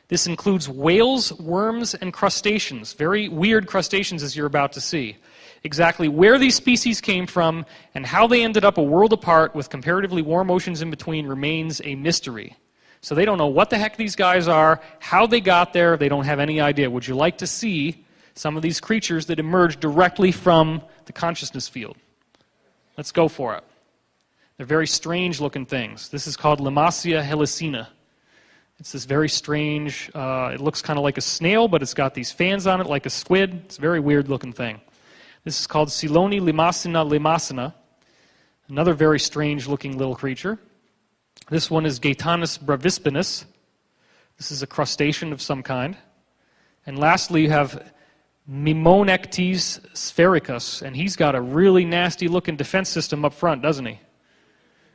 This includes whales, worms, and crustaceans. Very weird crustaceans, as you're about to see. Exactly where these species came from and how they ended up a world apart with comparatively warm oceans in between remains a mystery. So they don't know what the heck these guys are, how they got there, they don't have any idea. Would you like to see some of these creatures that emerge directly from the consciousness field? Let's go for it. They're very strange looking things. This is called Limacia helicina. It's this very strange, it looks kind of like a snail, but it's got these fans on it like a squid. It's a very weird looking thing. This is called Silone limacina limacina, another very strange looking little creature. This one is Gaetanus bravispinus. This is a crustacean of some kind. And lastly, you have Mimonectes sphericus, and he's got a really nasty looking defense system up front, doesn't he?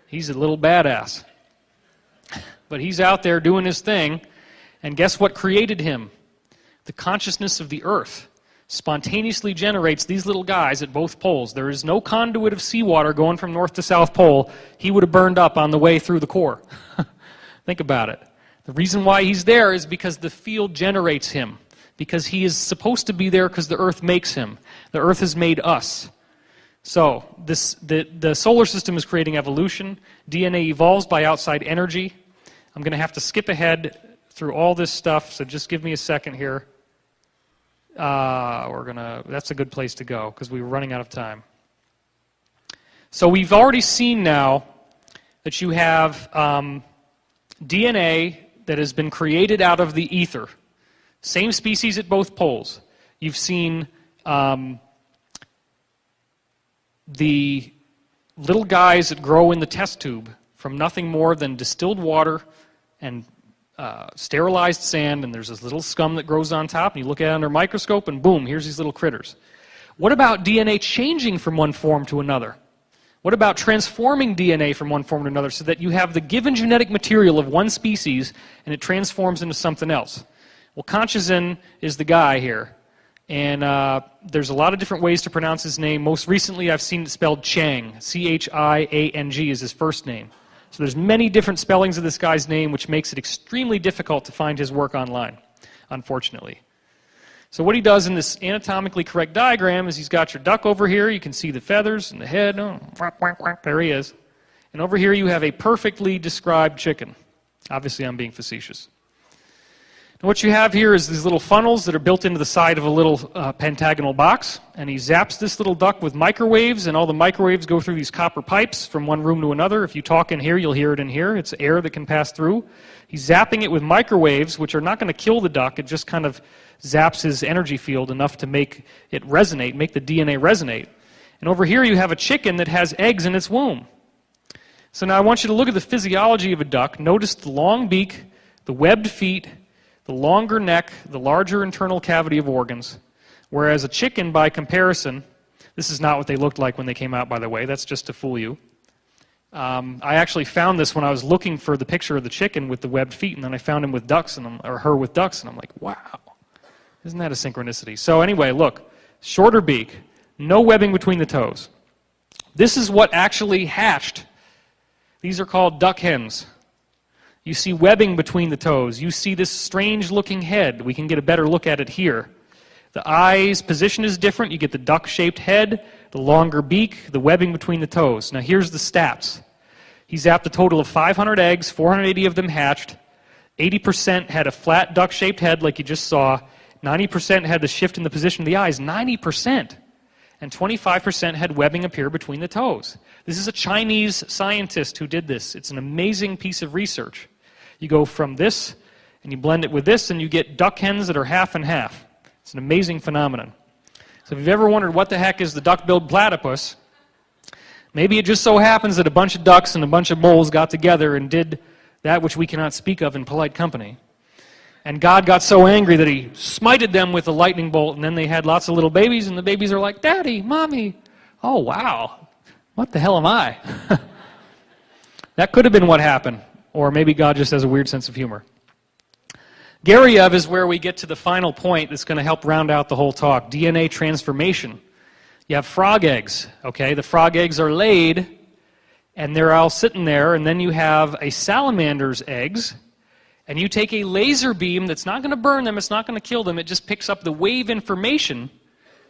He's a little badass. But he's out there doing his thing, and guess what created him? The consciousness of the earth spontaneously generates these little guys at both poles. There is no conduit of seawater going from North to South Pole. He would have burned up on the way through the core. Think about it. The reason why he's there is because the field generates him, because he is supposed to be there because the earth makes him. The earth has made us. So the solar system is creating evolution. DNA evolves by outside energy. I'm going to have to skip ahead through all this stuff, so just give me a second here. That's a good place to go because we were running out of time. So we've already seen now that you have DNA that has been created out of the ether. Same species at both poles. You've seen the little guys that grow in the test tube from nothing more than distilled water and sterilized sand, and there's this little scum that grows on top, and you look at it under a microscope, and boom, here's these little critters. What about DNA changing from one form to another? What about transforming DNA from one form to another so that you have the given genetic material of one species and it transforms into something else? Well, Conchazin is the guy here, and there's a lot of different ways to pronounce his name. Most recently, I've seen it spelled Chang. C-H-I-A-N-G is his first name. So there's many different spellings of this guy's name, which makes it extremely difficult to find his work online, unfortunately. So what he does in this anatomically correct diagram is he's got your duck over here. You can see the feathers and the head. Oh, there he is. And over here you have a perfectly described chicken. Obviously, I'm being facetious. And what you have here is these little funnels that are built into the side of a little pentagonal box, and he zaps this little duck with microwaves, and all the microwaves go through these copper pipes from one room to another. If you talk in here, you'll hear it in here. It's air that can pass through. He's zapping it with microwaves, which are not going to kill the duck. It just kind of zaps his energy field enough to make it resonate, make the DNA resonate. And over here you have a chicken that has eggs in its womb. So now I want you to look at the physiology of a duck. Notice the long beak, the webbed feet, the longer neck, the larger internal cavity of organs, whereas a chicken, by comparison, this is not what they looked like when they came out, by the way. That's just to fool you. I actually found this when I was looking for the picture of the chicken with the webbed feet, and then I found him with ducks, or her with ducks, and I'm like, wow, isn't that a synchronicity? So anyway, look, shorter beak, no webbing between the toes. This is what actually hatched. These are called duck hens. You see webbing between the toes. You see this strange-looking head. We can get a better look at it here. The eye's position is different. You get the duck-shaped head, the longer beak, the webbing between the toes. Now here's the stats. He zapped a total of 500 eggs, 480 of them hatched. 80% had a flat duck-shaped head like you just saw. 90% had the shift in the position of the eyes. 90%. And 25% had webbing appear between the toes. This is a Chinese scientist who did this. It's an amazing piece of research. You go from this, and you blend it with this, and you get duck hens that are half and half. It's an amazing phenomenon. So if you've ever wondered what the heck is the duck-billed platypus, maybe it just so happens that a bunch of ducks and a bunch of moles got together and did that which we cannot speak of in polite company. And God got so angry that he smited them with a lightning bolt, and then they had lots of little babies, and the babies are like, Daddy, Mommy, oh wow, what the hell am I? That could have been what happened. Or maybe God just has a weird sense of humor. Garyev is where we get to the final point that's going to help round out the whole talk. DNA transformation. You have frog eggs, okay? The frog eggs are laid, and they're all sitting there, and then you have a salamander's eggs, and you take a laser beam that's not going to burn them, it's not going to kill them, it just picks up the wave information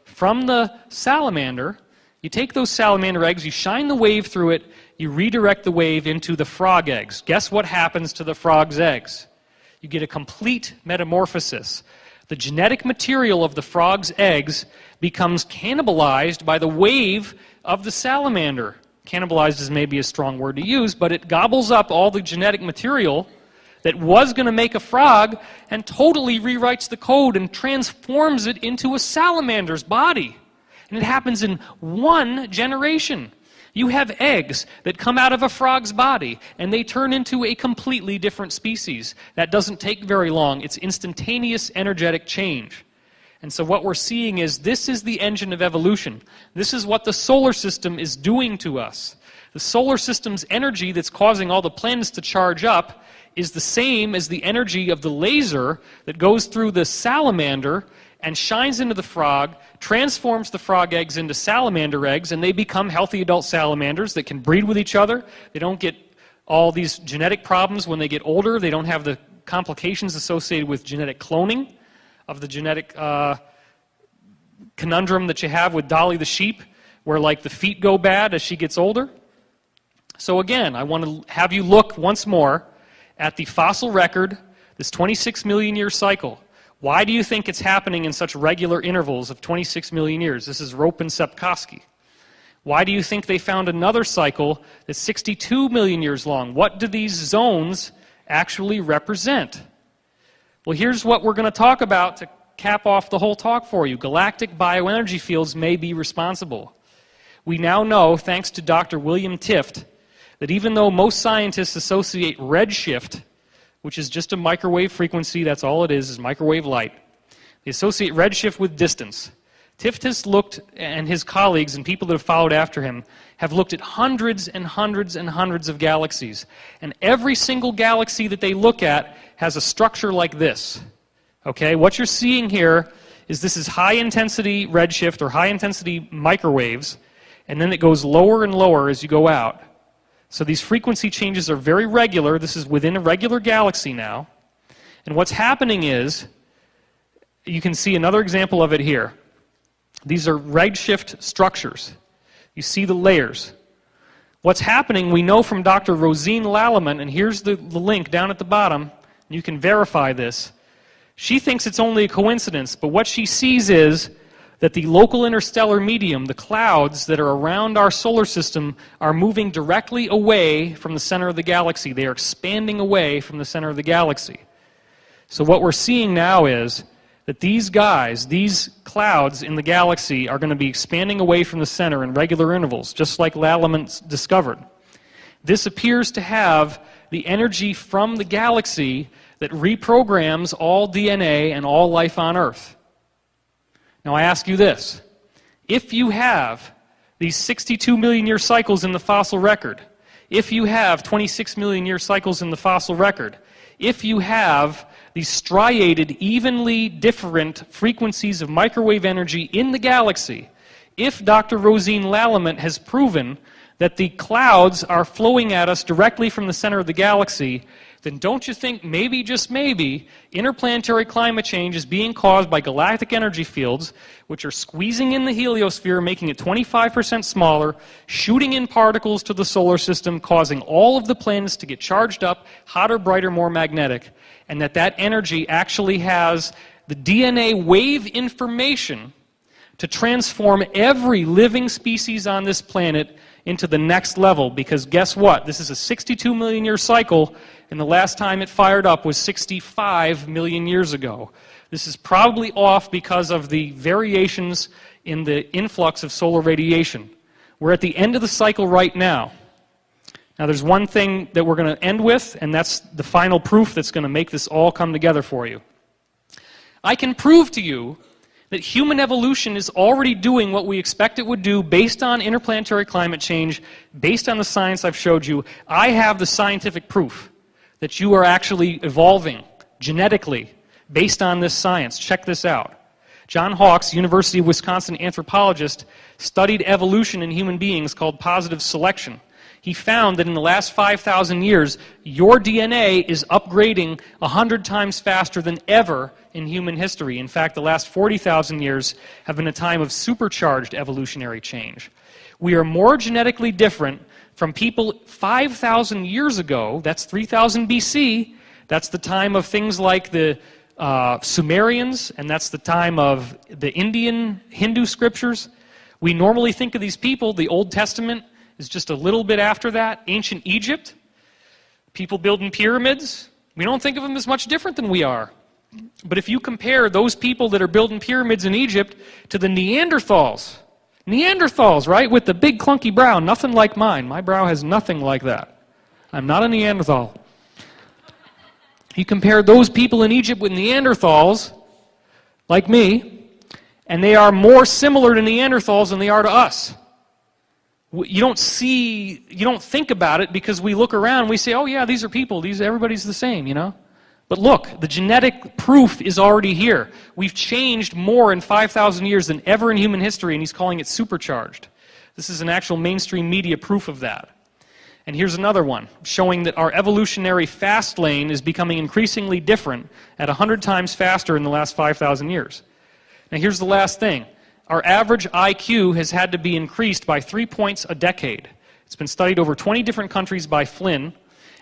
from the salamander. You take those salamander eggs, you shine the wave through it, you redirect the wave into the frog eggs. Guess what happens to the frog's eggs? You get a complete metamorphosis. The genetic material of the frog's eggs becomes cannibalized by the wave of the salamander. Cannibalized is maybe a strong word to use, but it gobbles up all the genetic material that was going to make a frog and totally rewrites the code and transforms it into a salamander's body. And it happens in one generation. You have eggs that come out of a frog's body, and they turn into a completely different species. That doesn't take very long. It's instantaneous energetic change. And so what we're seeing is this is the engine of evolution. This is what the solar system is doing to us. The solar system's energy that's causing all the planets to charge up is the same as the energy of the laser that goes through the salamander and shines into the frog, transforms the frog eggs into salamander eggs, and they become healthy adult salamanders that can breed with each other. They don't get all these genetic problems when they get older. They don't have the complications associated with genetic cloning, of the genetic conundrum that you have with Dolly the sheep, where like the feet go bad as she gets older. So again, I want to have you look once more at the fossil record, this 26 million year cycle. Why do you think it's happening in such regular intervals of 26 million years? This is Rope and Sepkoski. Why do you think they found another cycle that's 62 million years long? What do these zones actually represent? Well, here's what we're going to talk about to cap off the whole talk for you. Galactic bioenergy fields may be responsible. We now know, thanks to Dr. William Tift, that even though most scientists associate redshift, which is just a microwave frequency, that's all it is microwave light. They associate redshift with distance. Tift has looked, and his colleagues and people that have followed after him, have looked at hundreds and hundreds and hundreds of galaxies. And every single galaxy that they look at has a structure like this. Okay, what you're seeing here is this is high-intensity redshift or high-intensity microwaves, and then it goes lower and lower as you go out. So these frequency changes are very regular. This is within a regular galaxy now. And what's happening is, you can see another example of it here. These are redshift structures. You see the layers. What's happening, we know from Dr. Rosine Lallement, and here's the link down at the bottom, you can verify this. She thinks it's only a coincidence, but what she sees is that the local interstellar medium, the clouds that are around our solar system, are moving directly away from the center of the galaxy. They are expanding away from the center of the galaxy. So what we're seeing now is that these guys, these clouds in the galaxy, are going to be expanding away from the center in regular intervals, just like Lallement discovered. This appears to have the energy from the galaxy that reprograms all DNA and all life on Earth. Now I ask you this, if you have these 62 million year cycles in the fossil record, if you have 26 million year cycles in the fossil record, if you have these striated, evenly different frequencies of microwave energy in the galaxy, if Dr. Rosine Lallement has proven that the clouds are flowing at us directly from the center of the galaxy, then don't you think maybe, just maybe, interplanetary climate change is being caused by galactic energy fields, which are squeezing in the heliosphere, making it 25% smaller, shooting in particles to the solar system, causing all of the planets to get charged up, hotter, brighter, more magnetic, and that energy actually has the DNA wave information to transform every living species on this planet into the next level, because guess what? This is a 62 million year cycle, and the last time it fired up was 65 million years ago. This is probably off because of the variations in the influx of solar radiation. We're at the end of the cycle right now. Now there's one thing that we're going to end with, and that's the final proof that's going to make this all come together for you. I can prove to you that human evolution is already doing what we expect it would do based on interplanetary climate change, based on the science I've showed you. I have the scientific proof that you are actually evolving genetically based on this science. Check this out. John Hawkes, University of Wisconsin anthropologist, studied evolution in human beings called positive selection. He found that in the last 5,000 years, your DNA is upgrading 100 times faster than ever in human history. In fact, the last 40,000 years have been a time of supercharged evolutionary change. We are more genetically different from people 5,000 years ago. That's 3000 BC. That's the time of things like the Sumerians, and that's the time of the Indian Hindu scriptures. We normally think of these people, the Old Testament is just a little bit after that. Ancient Egypt, people building pyramids, we don't think of them as much different than we are. But if you compare those people that are building pyramids in Egypt to the Neanderthals, right, with the big clunky brow, nothing like mine. My brow has nothing like that. I'm not a Neanderthal. You compare those people in Egypt with Neanderthals, like me, and they are more similar to Neanderthals than they are to us. You don't think about it because we look around and we say, oh yeah, these are people, everybody's the same, you know? But look, the genetic proof is already here. We've changed more in 5,000 years than ever in human history, and he's calling it supercharged. This is an actual mainstream media proof of that. And here's another one, showing that our evolutionary fast lane is becoming increasingly different at 100 times faster in the last 5,000 years. Now here's the last thing. Our average IQ has had to be increased by 3 points a decade. It's been studied over 20 different countries by Flynn,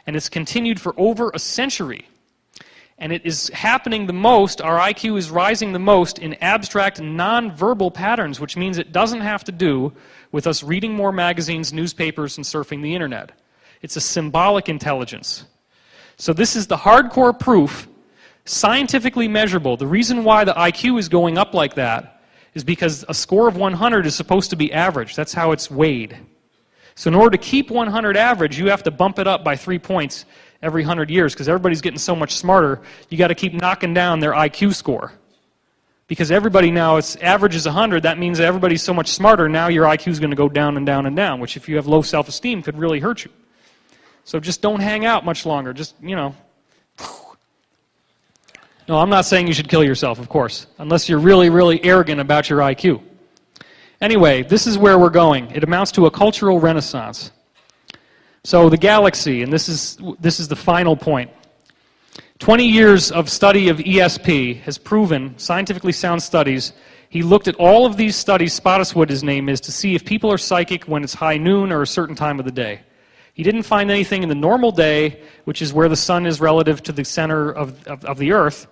and it's continued for over a century. And it is happening the most, our IQ is rising the most in abstract non-verbal patterns, which means it doesn't have to do with us reading more magazines, newspapers, and surfing the internet. It's a symbolic intelligence. So this is the hardcore proof, scientifically measurable. The reason why the IQ is going up like that is because a score of 100 is supposed to be average. That's how it's weighed. So in order to keep 100 average, you have to bump it up by 3 points every 100 years, because everybody's getting so much smarter, you got to keep knocking down their IQ score. Because everybody now, its average is 100, that means that everybody's so much smarter, now your IQ is going to go down and down and down, which if you have low self-esteem could really hurt you. So just don't hang out much longer, just, you know. No, I'm not saying you should kill yourself, of course, unless you're really, really arrogant about your IQ. Anyway, this is where we're going. It amounts to a cultural renaissance. So the galaxy, and this is the final point. 20 years of study of ESP has proven, scientifically sound studies, he looked at all of these studies, Spottiswoode his name is, to see if people are psychic when it's high noon or a certain time of the day. He didn't find anything in the normal day, which is where the sun is relative to the center of the Earth.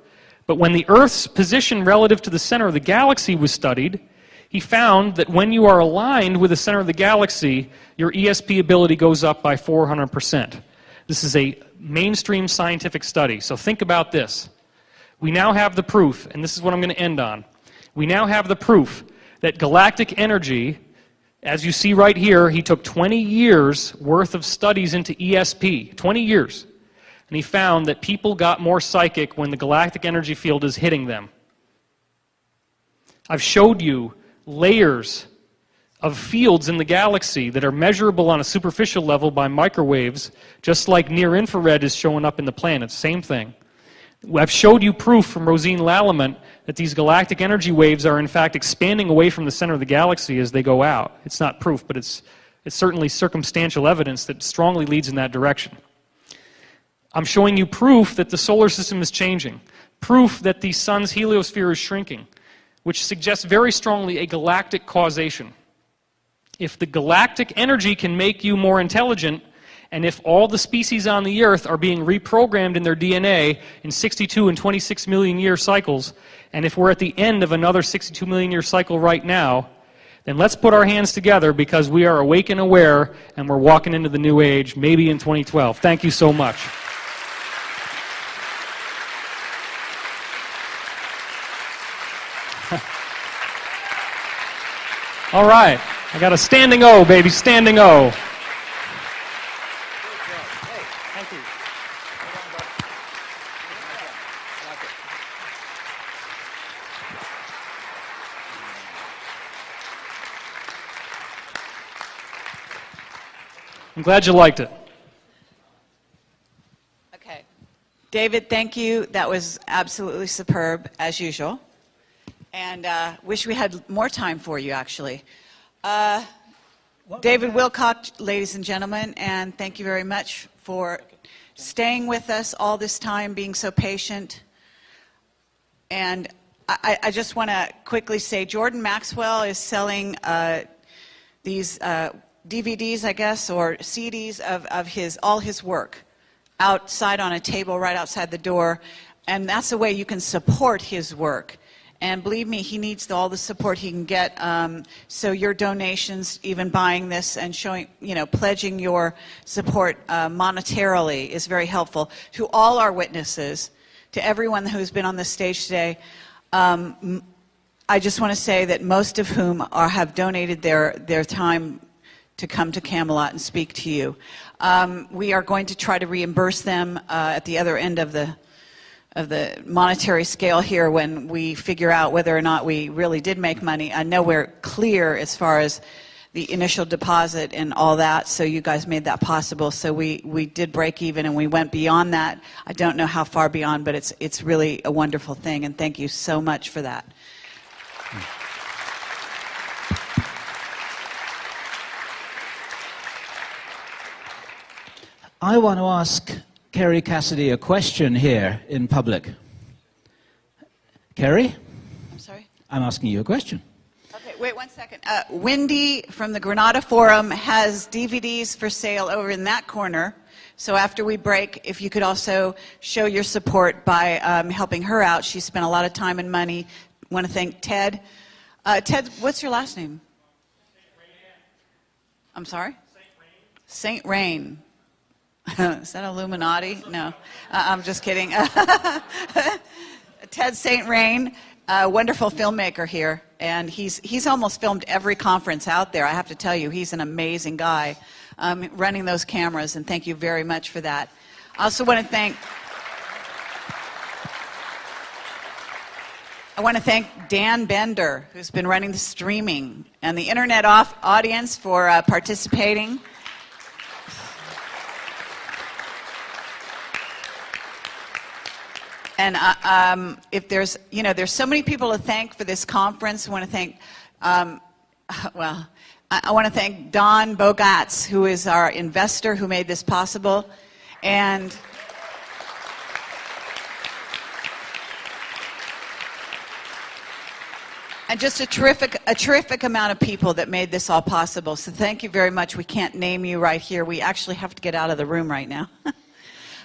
But when the Earth's position relative to the center of the galaxy was studied, he found that when you are aligned with the center of the galaxy, your ESP ability goes up by 400%. This is a mainstream scientific study. So think about this. We now have the proof, and this is what I'm going to end on. We now have the proof that galactic energy, as you see right here, he took 20 years worth of studies into ESP, 20 years. And he found that people got more psychic when the galactic energy field is hitting them. I've showed you layers of fields in the galaxy that are measurable on a superficial level by microwaves, just like near-infrared is showing up in the planets, same thing. I've showed you proof from Rosine Lallement that these galactic energy waves are in fact expanding away from the center of the galaxy as they go out. It's not proof, but it's It's certainly circumstantial evidence that strongly leads in that direction. I'm showing you proof that the solar system is changing, proof that the sun's heliosphere is shrinking, which suggests very strongly a galactic causation. If the galactic energy can make you more intelligent, and if all the species on the Earth are being reprogrammed in their DNA in 62 and 26 million year cycles, and if we're at the end of another 62 million year cycle right now, then let's put our hands together because we are awake and aware and we're walking into the new age, maybe in 2012. Thank you so much. All right, I got a standing O, baby, standing O. Thank you. I'm glad you liked it. Okay. David, thank you. That was absolutely superb, as usual. And wish we had more time for you, actually. David Wilcock, ladies and gentlemen, and thank you very much for staying with us all this time, being so patient. And I just want to quickly say Jordan Maxwell is selling these DVDs, I guess, or CDs of all his work outside on a table right outside the door. And that's the way you can support his work. And believe me, he needs all the support he can get. So your donations, even buying this and showing, pledging your support monetarily is very helpful. To all our witnesses, to everyone who's been on the stage today, I just want to say that most of whom have donated their time to come to Camelot and speak to you. We are going to try to reimburse them at the other end of the monetary scale here when we figure out whether or not we really did make money. I know we're clear as far as the initial deposit and all that, so you guys made that possible. So we did break even and we went beyond that. I don't know how far beyond, but it's really a wonderful thing, and thank you so much for that. I want to ask Kerry Cassidy a question here in public. Kerry? I'm sorry? I'm asking you a question. Okay, wait 1 second. Wendy from the Granada Forum has DVDs for sale over in that corner. So after we break, if you could also show your support by helping her out. She spent a lot of time and money. I want to thank Ted. Ted, what's your last name? I'm sorry? Saint Rain. Is that Illuminati? No, I'm just kidding. Ted St. Rain, a wonderful filmmaker here, and he's almost filmed every conference out there. I have to tell you, he's an amazing guy running those cameras, and thank you very much for that. I also want to thank Dan Bender, who's been running the streaming, and the internet audience for participating. And if there's so many people to thank for this conference. I want to thank, I want to thank Don Bogatz, who is our investor who made this possible, and just a terrific amount of people that made this all possible. So thank you very much. We can't name you right here. We actually have to get out of the room right now.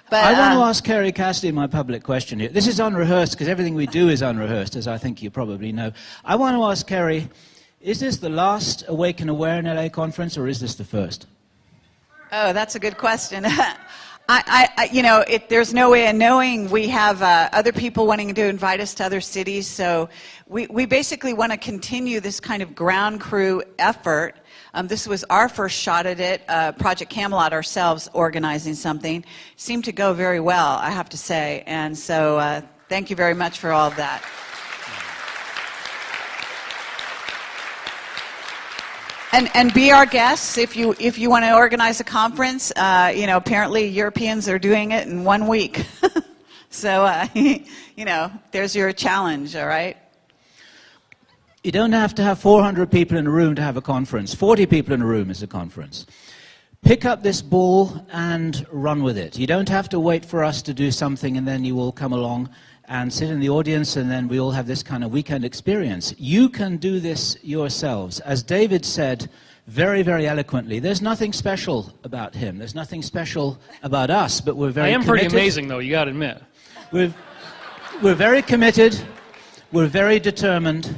But, I want to ask Kerry Cassidy my public question here. This is unrehearsed because everything we do is unrehearsed, as I think you probably know. I want to ask Kerry, is this the last Awake and Aware in LA conference, or is this the first? Oh, that's a good question. There's no way of knowing. We have other people wanting to invite us to other cities, so we basically want to continue this kind of ground crew effort. This was our first shot at it, Project Camelot ourselves organizing something. Seemed to go very well, I have to say, and so thank you very much for all of that. And be our guests if you want to organize a conference. Apparently Europeans are doing it in 1 week. So, there's your challenge, all right? You don't have to have 400 people in a room to have a conference. 40 people in a room is a conference. Pick up this ball and run with it. You don't have to wait for us to do something and then you will come along and sit in the audience and then we all have this kind of weekend experience. You can do this yourselves. As David said very, very eloquently, there's nothing special about him. There's nothing special about us, but we're very committed. I am pretty amazing, though, you got to admit. We're very committed. We're very determined.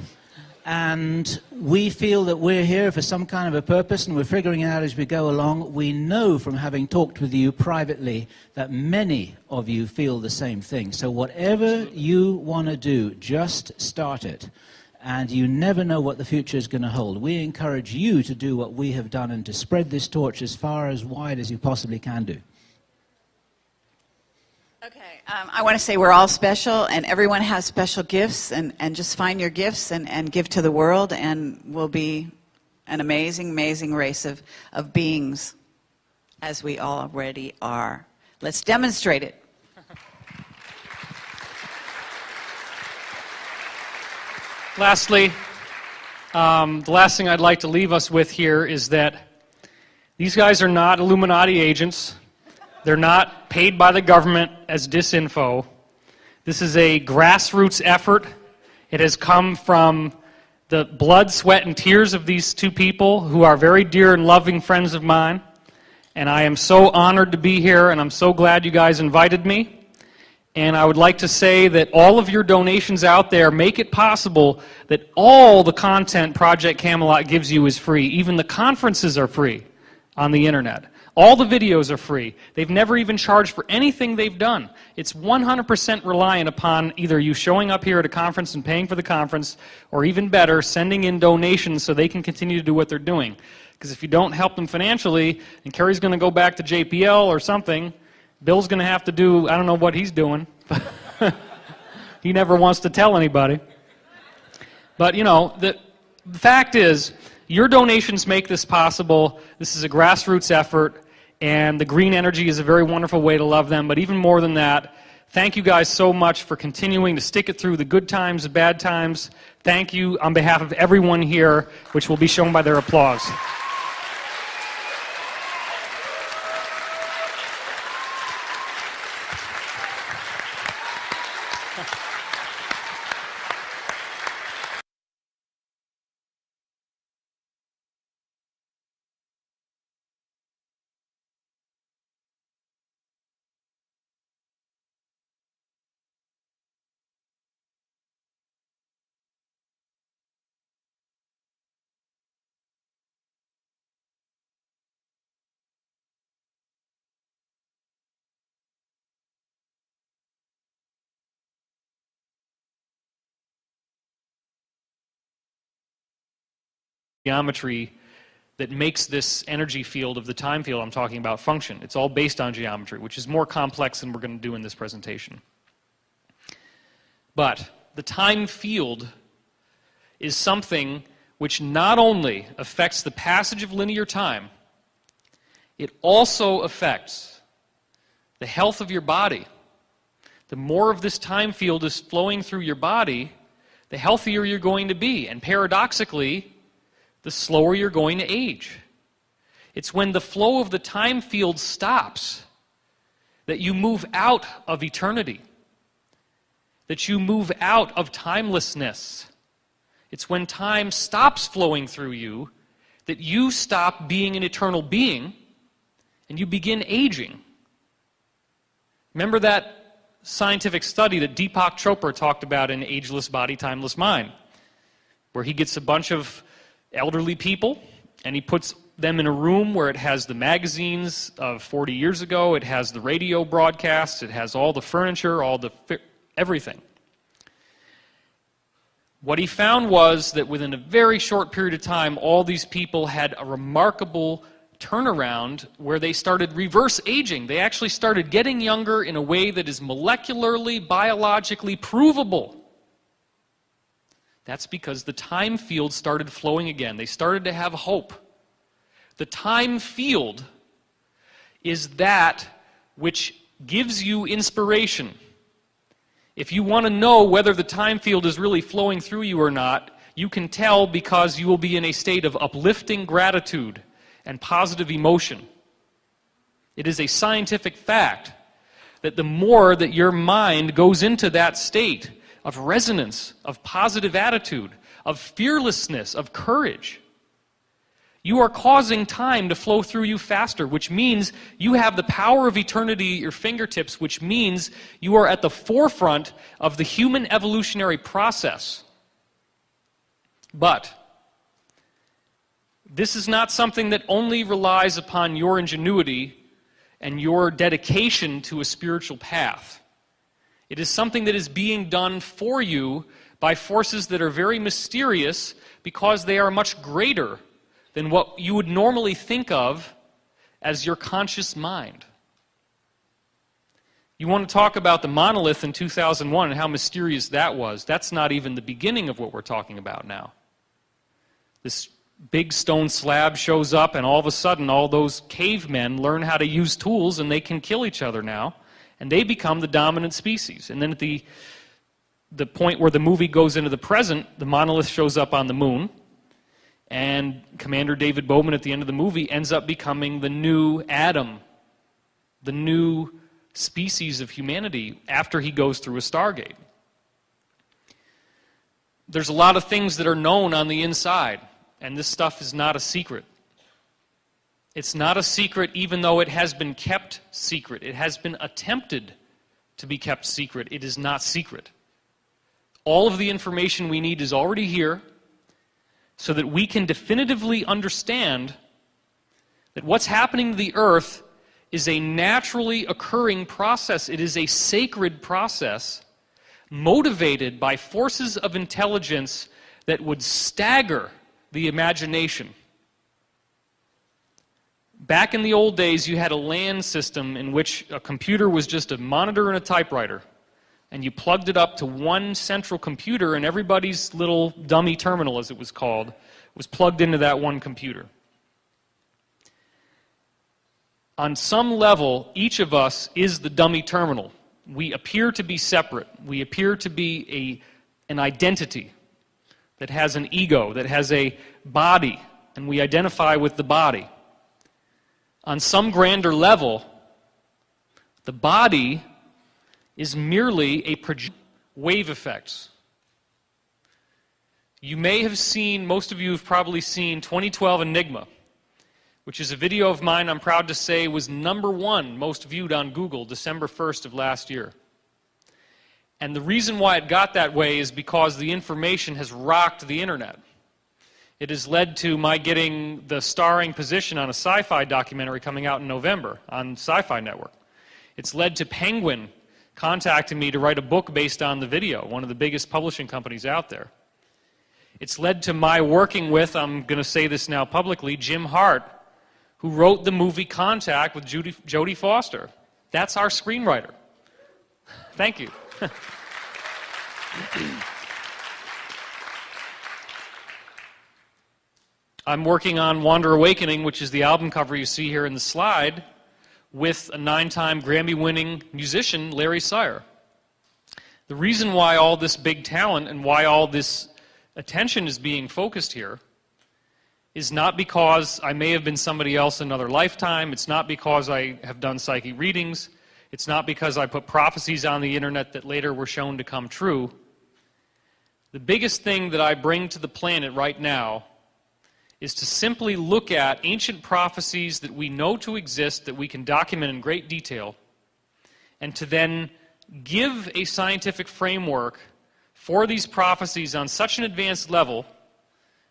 And we feel that we're here for some kind of a purpose, and we're figuring it out as we go along. We know from having talked with you privately that many of you feel the same thing. So whatever you want to do, just start it. And you never know what the future is going to hold. We encourage you to do what we have done and to spread this torch as far as wide as you possibly can do. Okay, I want to say we're all special, and everyone has special gifts, and just find your gifts and give to the world, and we'll be an amazing, amazing race of beings, as we already are. Let's demonstrate it. Lastly, the last thing I'd like to leave us with here is that these guys are not Illuminati agents. They're not paid by the government as disinfo. This is a grassroots effort. It has come from the blood, sweat, and tears of these two people who are very dear and loving friends of mine. And I am so honored to be here, and I'm so glad you guys invited me. And I would like to say that all of your donations out there make it possible that all the content Project Camelot gives you is free. Even the conferences are free on the internet. All the videos are free. They've never even charged for anything they've done. It's 100% reliant upon either you showing up here at a conference and paying for the conference, or even better, sending in donations so they can continue to do what they're doing. Because if you don't help them financially, and Kerry's going to go back to JPL or something, Bill's going to have to do, I don't know what he's doing. He never wants to tell anybody. But, you know, the fact is, your donations make this possible. This is a grassroots effort, and the green energy is a very wonderful way to love them. But even more than that, thank you guys so much for continuing to stick it through the good times, the bad times. Thank you on behalf of everyone here, which will be shown by their applause. Geometry that makes this energy field of the time field I'm talking about function. It's all based on geometry, which is more complex than we're going to do in this presentation. But the time field is something which not only affects the passage of linear time, it also affects the health of your body. The more of this time field is flowing through your body, the healthier you're going to be. And paradoxically, the slower you're going to age. It's when the flow of the time field stops that you move out of eternity, that you move out of timelessness. It's when time stops flowing through you that you stop being an eternal being and you begin aging. Remember that scientific study that Deepak Chopra talked about in Ageless Body, Timeless Mind, where he gets a bunch of elderly people, and he puts them in a room where it has the magazines of 40 years ago, it has the radio broadcasts, it has all the furniture, everything. What he found was that within a very short period of time, all these people had a remarkable turnaround where they started reverse aging. They actually started getting younger in a way that is molecularly, biologically provable. That's because the time field started flowing again. They started to have hope. The time field is that which gives you inspiration. If you want to know whether the time field is really flowing through you or not, You can tell because you will be in a state of uplifting gratitude and positive emotion. It is a scientific fact that the more that your mind goes into that state of resonance, of positive attitude, of fearlessness, of courage, you are causing time to flow through you faster, which means you have the power of eternity at your fingertips, which means you are at the forefront of the human evolutionary process. But this is not something that only relies upon your ingenuity and your dedication to a spiritual path. It is something that is being done for you by forces that are very mysterious because they are much greater than what you would normally think of as your conscious mind. You want to talk about the monolith in 2001 and how mysterious that was. That's not even the beginning of what we're talking about now. This big stone slab shows up, and all of a sudden all those cavemen learn how to use tools, and they can kill each other now, and they become the dominant species. And then at the point where the movie goes into the present, the monolith shows up on the moon, and Commander David Bowman at the end of the movie ends up becoming the new Adam, the new species of humanity after he goes through a Stargate. There's a lot of things that are known on the inside, and this stuff is not a secret. It's not a secret even though it has been kept secret. It has been attempted to be kept secret. It is not secret. All of the information we need is already here so that we can definitively understand that what's happening to the earth is a naturally occurring process. It is a sacred process motivated by forces of intelligence that would stagger the imagination. Back in the old days, you had a LAN system in which a computer was just a monitor and a typewriter, and you plugged it up to one central computer, and everybody's little dummy terminal, as it was called, was plugged into that one computer. On some level, each of us is the dummy terminal. We appear to be separate. We appear to be an identity that has an ego, that has a body, and we identify with the body. On some grander level, the body is merely a projection of wave effects. You may have seen, most of you have probably seen 2012 Enigma, which is a video of mine I'm proud to say was #1 most viewed on Google December 1st of last year. And the reason why it got that way is because the information has rocked the internet. It has led to my getting the starring position on a sci-fi documentary coming out in November on Sci-Fi Network. It's led to Penguin contacting me to write a book based on the video, one of the biggest publishing companies out there. It's led to my working with, I'm going to say this now publicly, Jim Hart, who wrote the movie Contact with Jodie Foster. That's our screenwriter. Thank you. I'm working on Wander Awakening, which is the album cover you see here in the slide, with a 9-time Grammy-winning musician, Larry Sire. The reason why all this big talent and why all this attention is being focused here is not because I may have been somebody else in another lifetime. It's not because I have done psychic readings. It's not because I put prophecies on the internet that later were shown to come true. The biggest thing that I bring to the planet right now is to simply look at ancient prophecies that we know to exist, that we can document in great detail, and to then give a scientific framework for these prophecies on such an advanced level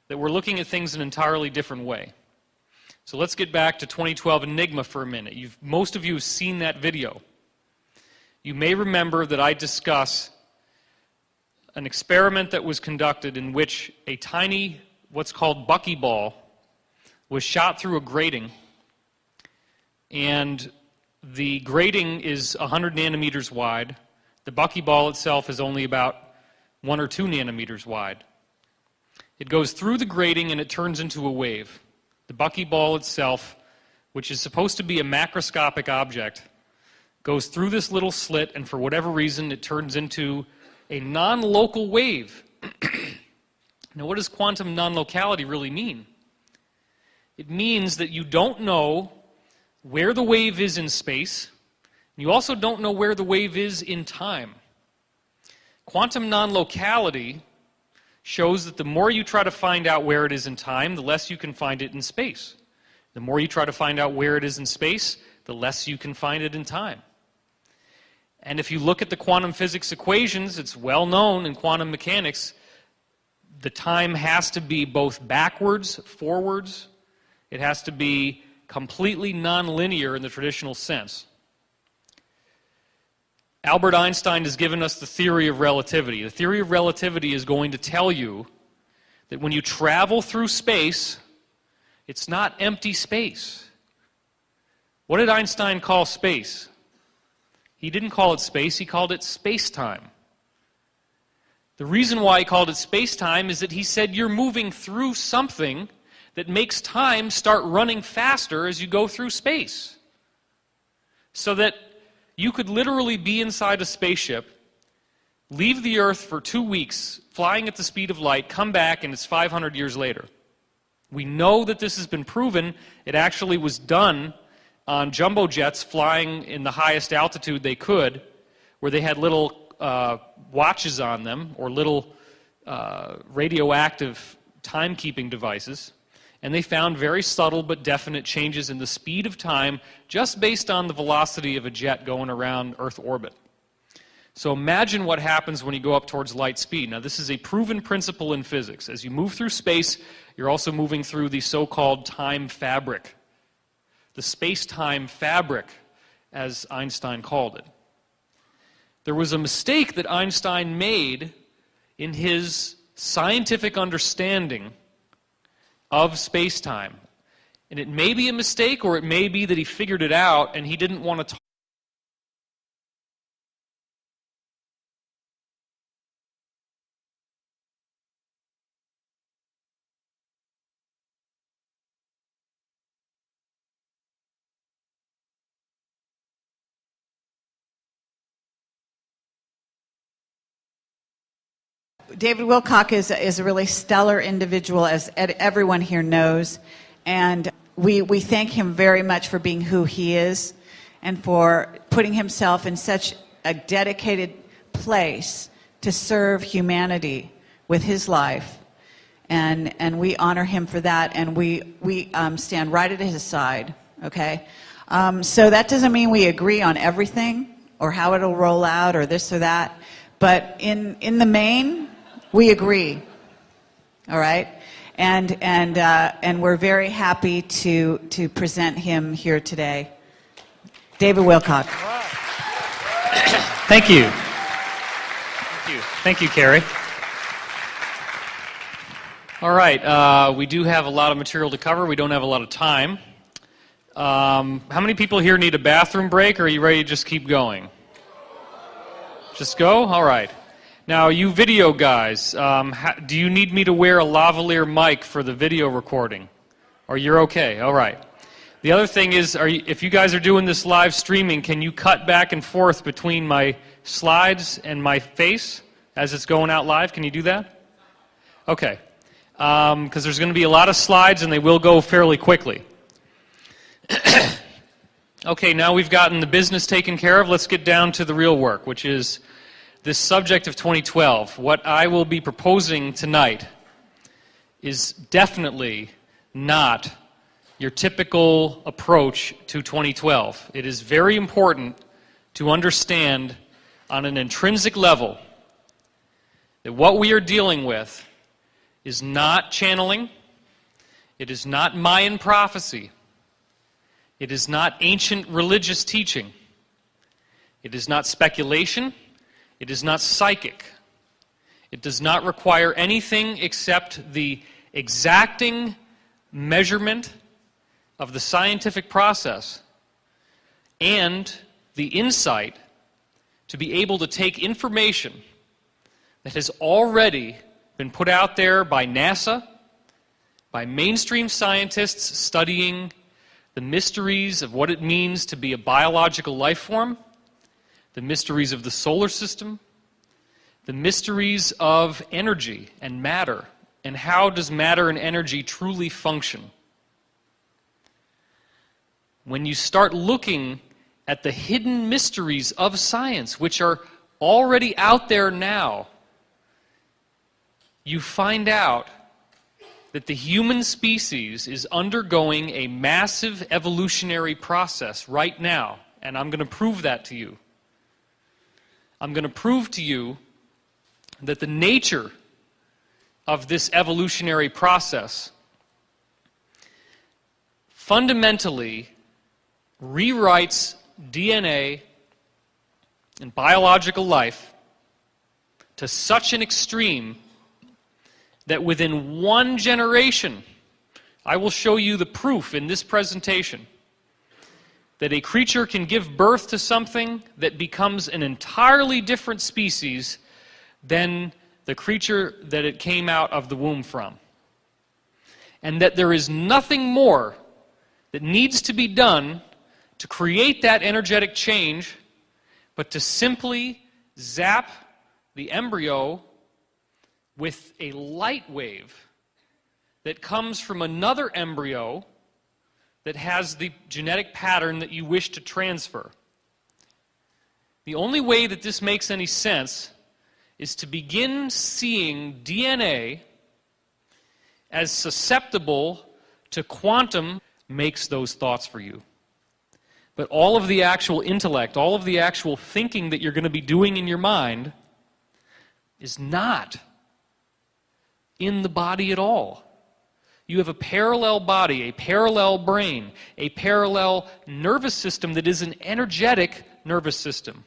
that we're looking at things in an entirely different way. So let's get back to 2012 Enigma for a minute. Most of you have seen that video. You may remember that I discuss an experiment that was conducted in which a tiny, what's called buckyball, was shot through a grating, and the grating is 100 nanometers wide. The buckyball itself is only about 1 or 2 nanometers wide. It goes through the grating and it turns into a wave. The buckyball itself, which is supposed to be a macroscopic object, goes through this little slit, and for whatever reason it turns into a non-local wave. Now, what does quantum non-locality really mean? It means that you don't know where the wave is in space. You also don't know where the wave is in time. Quantum non-locality shows that the more you try to find out where it is in time, the less you can find it in space. The more you try to find out where it is in space, the less you can find it in time. And if you look at the quantum physics equations, it's well known in quantum mechanics, the time has to be both backwards, forwards. It has to be completely nonlinear in the traditional sense. Albert Einstein has given us the theory of relativity. The theory of relativity is going to tell you that when you travel through space, it's not empty space. What did Einstein call space? He didn't call it space, he called it space-time. The reason why he called it space-time is that he said you're moving through something that makes time start running faster as you go through space. So that you could literally be inside a spaceship, leave the Earth for 2 weeks, flying at the speed of light, come back, and it's 500 years later. We know that this has been proven. It actually was done on jumbo jets flying in the highest altitude they could, where they had little watches on them, or little radioactive timekeeping devices, and they found very subtle but definite changes in the speed of time just based on the velocity of a jet going around Earth orbit. So imagine what happens when you go up towards light speed. Now, this is a proven principle in physics. As you move through space, you're also moving through the so-called time fabric. The space-time fabric, as Einstein called it. There was a mistake that Einstein made in his scientific understanding of space-time. And it may be a mistake, or it may be that he figured it out and he didn't want to talk. David Wilcock is a really stellar individual, as everyone here knows, and we thank him very much for being who he is and for putting himself in such a dedicated place to serve humanity with his life, and we honor him for that, and we stand right at his side. Okay, so that doesn't mean we agree on everything or how it'll roll out or this or that, but in the main, we agree, all right? And we're very happy to present him here today. David Wilcock. Thank you. Thank you. Thank you, Carrie. All right, we do have a lot of material to cover. We don't have a lot of time. How many people here need a bathroom break, or are you ready to just keep going? Just go? All right. Now, you video guys, do you need me to wear a lavalier mic for the video recording? Or you're okay? All right. The other thing is, if you guys are doing this live streaming, can you cut back and forth between my slides and my face as it's going out live? Can you do that? Okay. Because there's going to be a lot of slides, and they will go fairly quickly. Okay, now we've gotten the business taken care of. Let's get down to the real work, which is this subject of 2012. What I will be proposing tonight is definitely not your typical approach to 2012. It is very important to understand on an intrinsic level that what we are dealing with is not channeling, it is not Mayan prophecy, it is not ancient religious teaching, it is not speculation, it is not psychic. It does not require anything except the exacting measurement of the scientific process and the insight to be able to take information that has already been put out there by NASA, by mainstream scientists studying the mysteries of what it means to be a biological life form, the mysteries of the solar system, the mysteries of energy and matter And how does matter and energy truly function? When you start looking at the hidden mysteries of science, which are already out there now, you find out that the human species is undergoing a massive evolutionary process right now. And I'm going to prove that to you. I'm going to prove to you that the nature of this evolutionary process fundamentally rewrites DNA and biological life to such an extreme that within one generation, I will show you the proof in this presentation, that a creature can give birth to something that becomes an entirely different species than the creature that it came out of the womb from. And that there is nothing more that needs to be done to create that energetic change, but to simply zap the embryo with a light wave that comes from another embryo that has the genetic pattern that you wish to transfer. The only way that this makes any sense is to begin seeing DNA as susceptible to quantum makes those thoughts for you. But all of the actual intellect, all of the actual thinking that you're going to be doing in your mind is not in the body at all. You have a parallel body, a parallel brain, a parallel nervous system that is an energetic nervous system.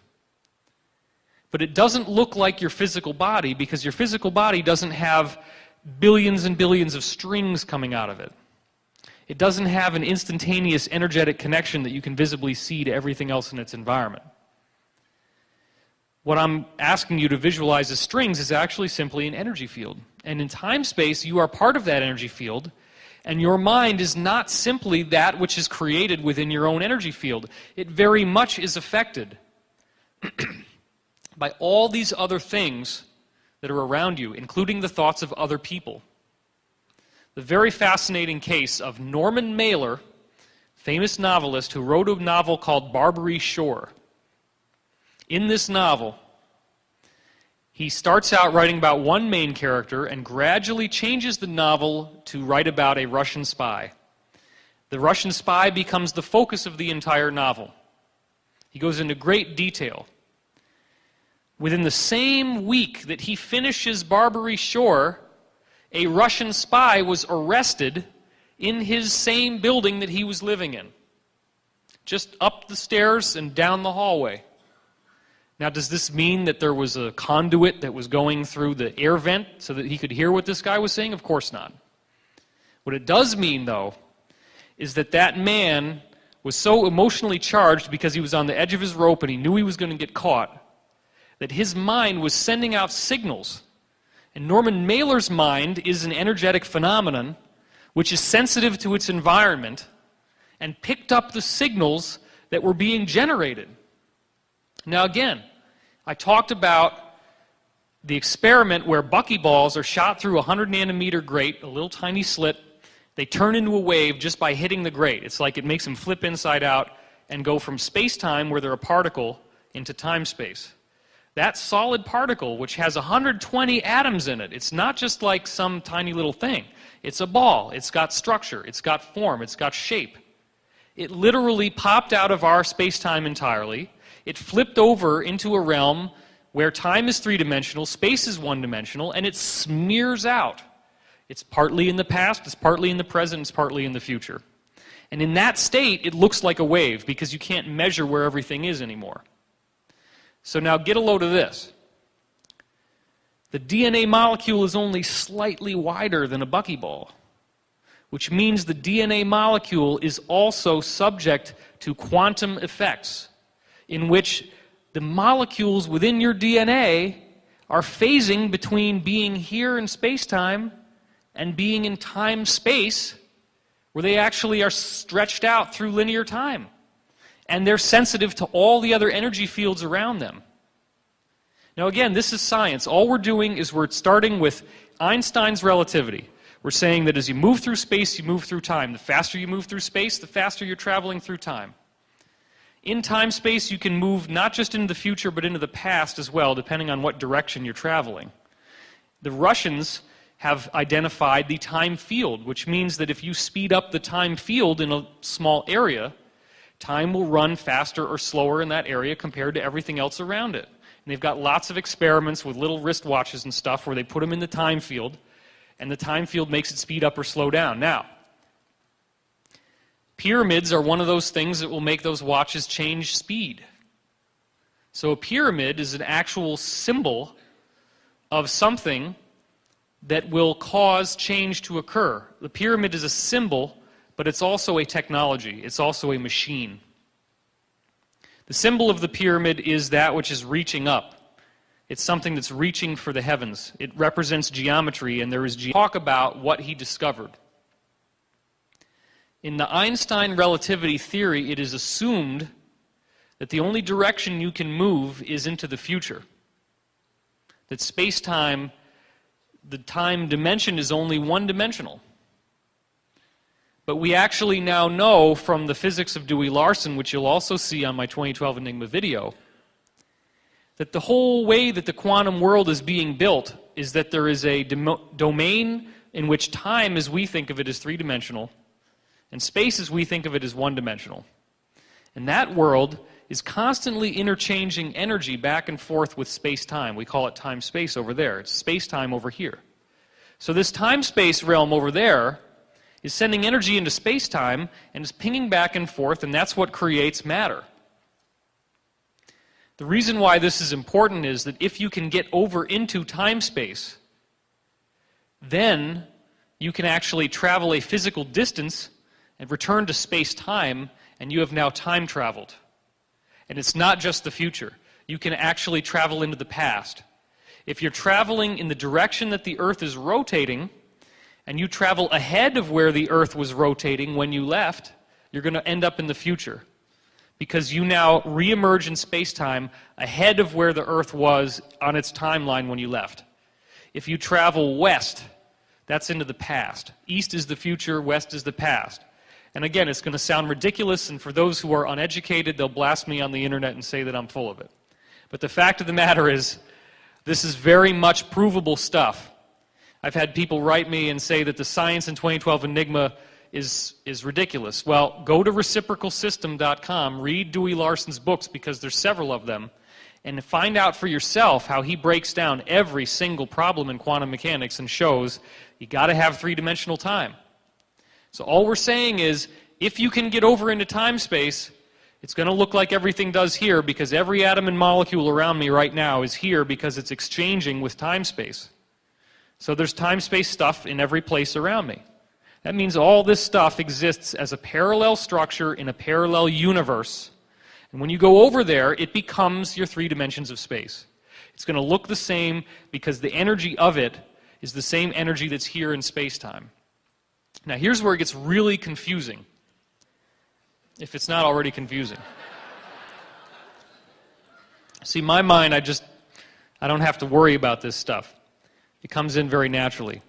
But it doesn't look like your physical body because your physical body doesn't have billions and billions of strings coming out of it. It doesn't have an instantaneous energetic connection that you can visibly see to everything else in its environment. What I'm asking you to visualize as strings is actually simply an energy field. And in time-space, you are part of that energy field, and your mind is not simply that which is created within your own energy field. It very much is affected by all these other things that are around you, including the thoughts of other people. The very fascinating case of Norman Mailer, famous novelist who wrote a novel called Barbary Shore. In this novel, he starts out writing about one main character and gradually changes the novel to write about a Russian spy. The Russian spy becomes the focus of the entire novel. He goes into great detail. Within the same week that he finishes Barbary Shore, a Russian spy was arrested in his same building that he was living in. Just up the stairs and down the hallway. Now, does this mean that there was a conduit that was going through the air vent so that he could hear what this guy was saying? Of course not. What it does mean, though, is that that man was so emotionally charged because he was on the edge of his rope and he knew he was going to get caught, that his mind was sending out signals. And Norman Mailer's mind is an energetic phenomenon which is sensitive to its environment and picked up the signals that were being generated. Now again, I talked about the experiment where buckyballs are shot through a 100 nanometer grate, a little tiny slit. They turn into a wave just by hitting the grate. It's like it makes them flip inside out and go from space-time, where they're a particle, into time-space. That solid particle, which has 120 atoms in it, it's not just like some tiny little thing. It's a ball. It's got structure. It's got form. It's got shape. It literally popped out of our space-time entirely. It flipped over into a realm where time is three-dimensional, space is one-dimensional, and it smears out. It's partly in the past, it's partly in the present, it's partly in the future. And in that state, it looks like a wave because you can't measure where everything is anymore. So now get a load of this. The DNA molecule is only slightly wider than a buckyball, which means the DNA molecule is also subject to quantum effects, in which the molecules within your DNA are phasing between being here in space-time and being in time-space, where they actually are stretched out through linear time. And they're sensitive to all the other energy fields around them. Now again, this is science. All we're doing is we're starting with Einstein's relativity. We're saying that as you move through space, you move through time. The faster you move through space, the faster you're traveling through time. In time-space, you can move not just into the future, but into the past as well, depending on what direction you're traveling. The Russians have identified the time field, which means that if you speed up the time field in a small area, time will run faster or slower in that area compared to everything else around it. And they've got lots of experiments with little wristwatches and stuff where they put them in the time field, and the time field makes it speed up or slow down. Now, pyramids are one of those things that will make those watches change speed. So a pyramid is an actual symbol of something that will cause change to occur. The pyramid is a symbol, but it's also a technology. It's also a machine. The symbol of the pyramid is that which is reaching up. It's something that's reaching for the heavens. It represents geometry, and there is talk about what he discovered. In the Einstein relativity theory, it is assumed that the only direction you can move is into the future. That space-time, the time dimension, is only one-dimensional. But we actually now know from the physics of Dewey Larson, which you'll also see on my 2012 Enigma video, that the whole way that the quantum world is being built is that there is a domain in which time, as we think of it, is three-dimensional, and space, as we think of it, is one-dimensional. And that world is constantly interchanging energy back and forth with space-time. We call it time-space over there. It's space-time over here. So this time-space realm over there is sending energy into space-time and is pinging back and forth, and that's what creates matter. The reason why this is important is that if you can get over into time-space, then you can actually travel a physical distance and return to space-time, and you have now time traveled. And it's not just the future. You can actually travel into the past. If you're traveling in the direction that the Earth is rotating, and you travel ahead of where the Earth was rotating when you left, you're going to end up in the future. Because you now re-emerge in space-time ahead of where the Earth was on its timeline when you left. If you travel west, that's into the past. East is the future, west is the past. And again, it's going to sound ridiculous, and for those who are uneducated, they'll blast me on the internet and say that I'm full of it. But the fact of the matter is, this is very much provable stuff. I've had people write me and say that the science in 2012 Enigma is ridiculous. Well, go to reciprocalsystem.com, read Dewey Larson's books, because there's several of them, and find out for yourself how he breaks down every single problem in quantum mechanics and shows you got to have three-dimensional time. So all we're saying is, if you can get over into time-space, it's going to look like everything does here, because every atom and molecule around me right now is here because it's exchanging with time-space. So there's time-space stuff in every place around me. That means all this stuff exists as a parallel structure in a parallel universe. And when you go over there, it becomes your three dimensions of space. It's going to look the same because the energy of it is the same energy that's here in space-time. Now here's where it gets really confusing, if it's not already confusing. See, my mind, I don't have to worry about this stuff. It comes in very naturally.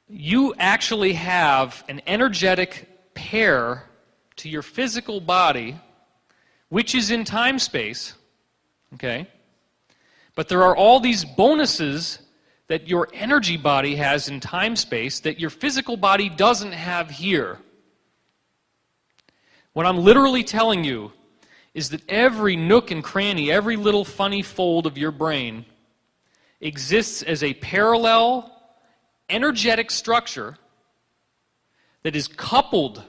You actually have an energetic pair to your physical body, which is in time-space, okay? But there are all these bonuses that your energy body has in time-space that your physical body doesn't have here. What I'm literally telling you is that every nook and cranny, every little funny fold of your brain exists as a parallel, energetic structure that is coupled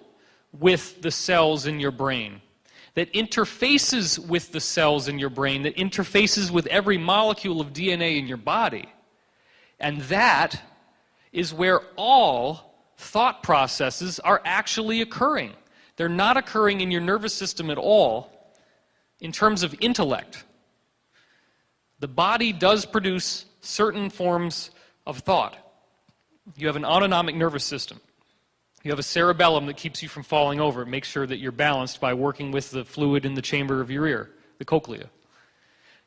with the cells in your brain, that interfaces with the cells in your brain, that interfaces with every molecule of DNA in your body. And that is where all thought processes are actually occurring. They're not occurring in your nervous system at all in terms of intellect. The body does produce certain forms of thought. You have an autonomic nervous system. You have a cerebellum that keeps you from falling over. It makes sure that you're balanced by working with the fluid in the chamber of your ear, the cochlea.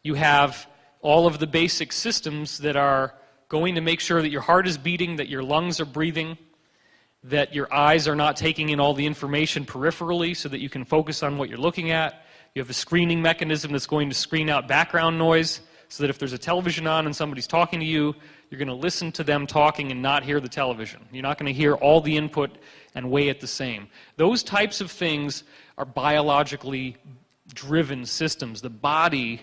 You have all of the basic systems that are going to make sure that your heart is beating, that your lungs are breathing, that your eyes are not taking in all the information peripherally so that you can focus on what you're looking at. You have a screening mechanism that's going to screen out background noise so that if there's a television on and somebody's talking to you, you're going to listen to them talking and not hear the television. You're not going to hear all the input and weigh it the same. Those types of things are biologically driven systems. The body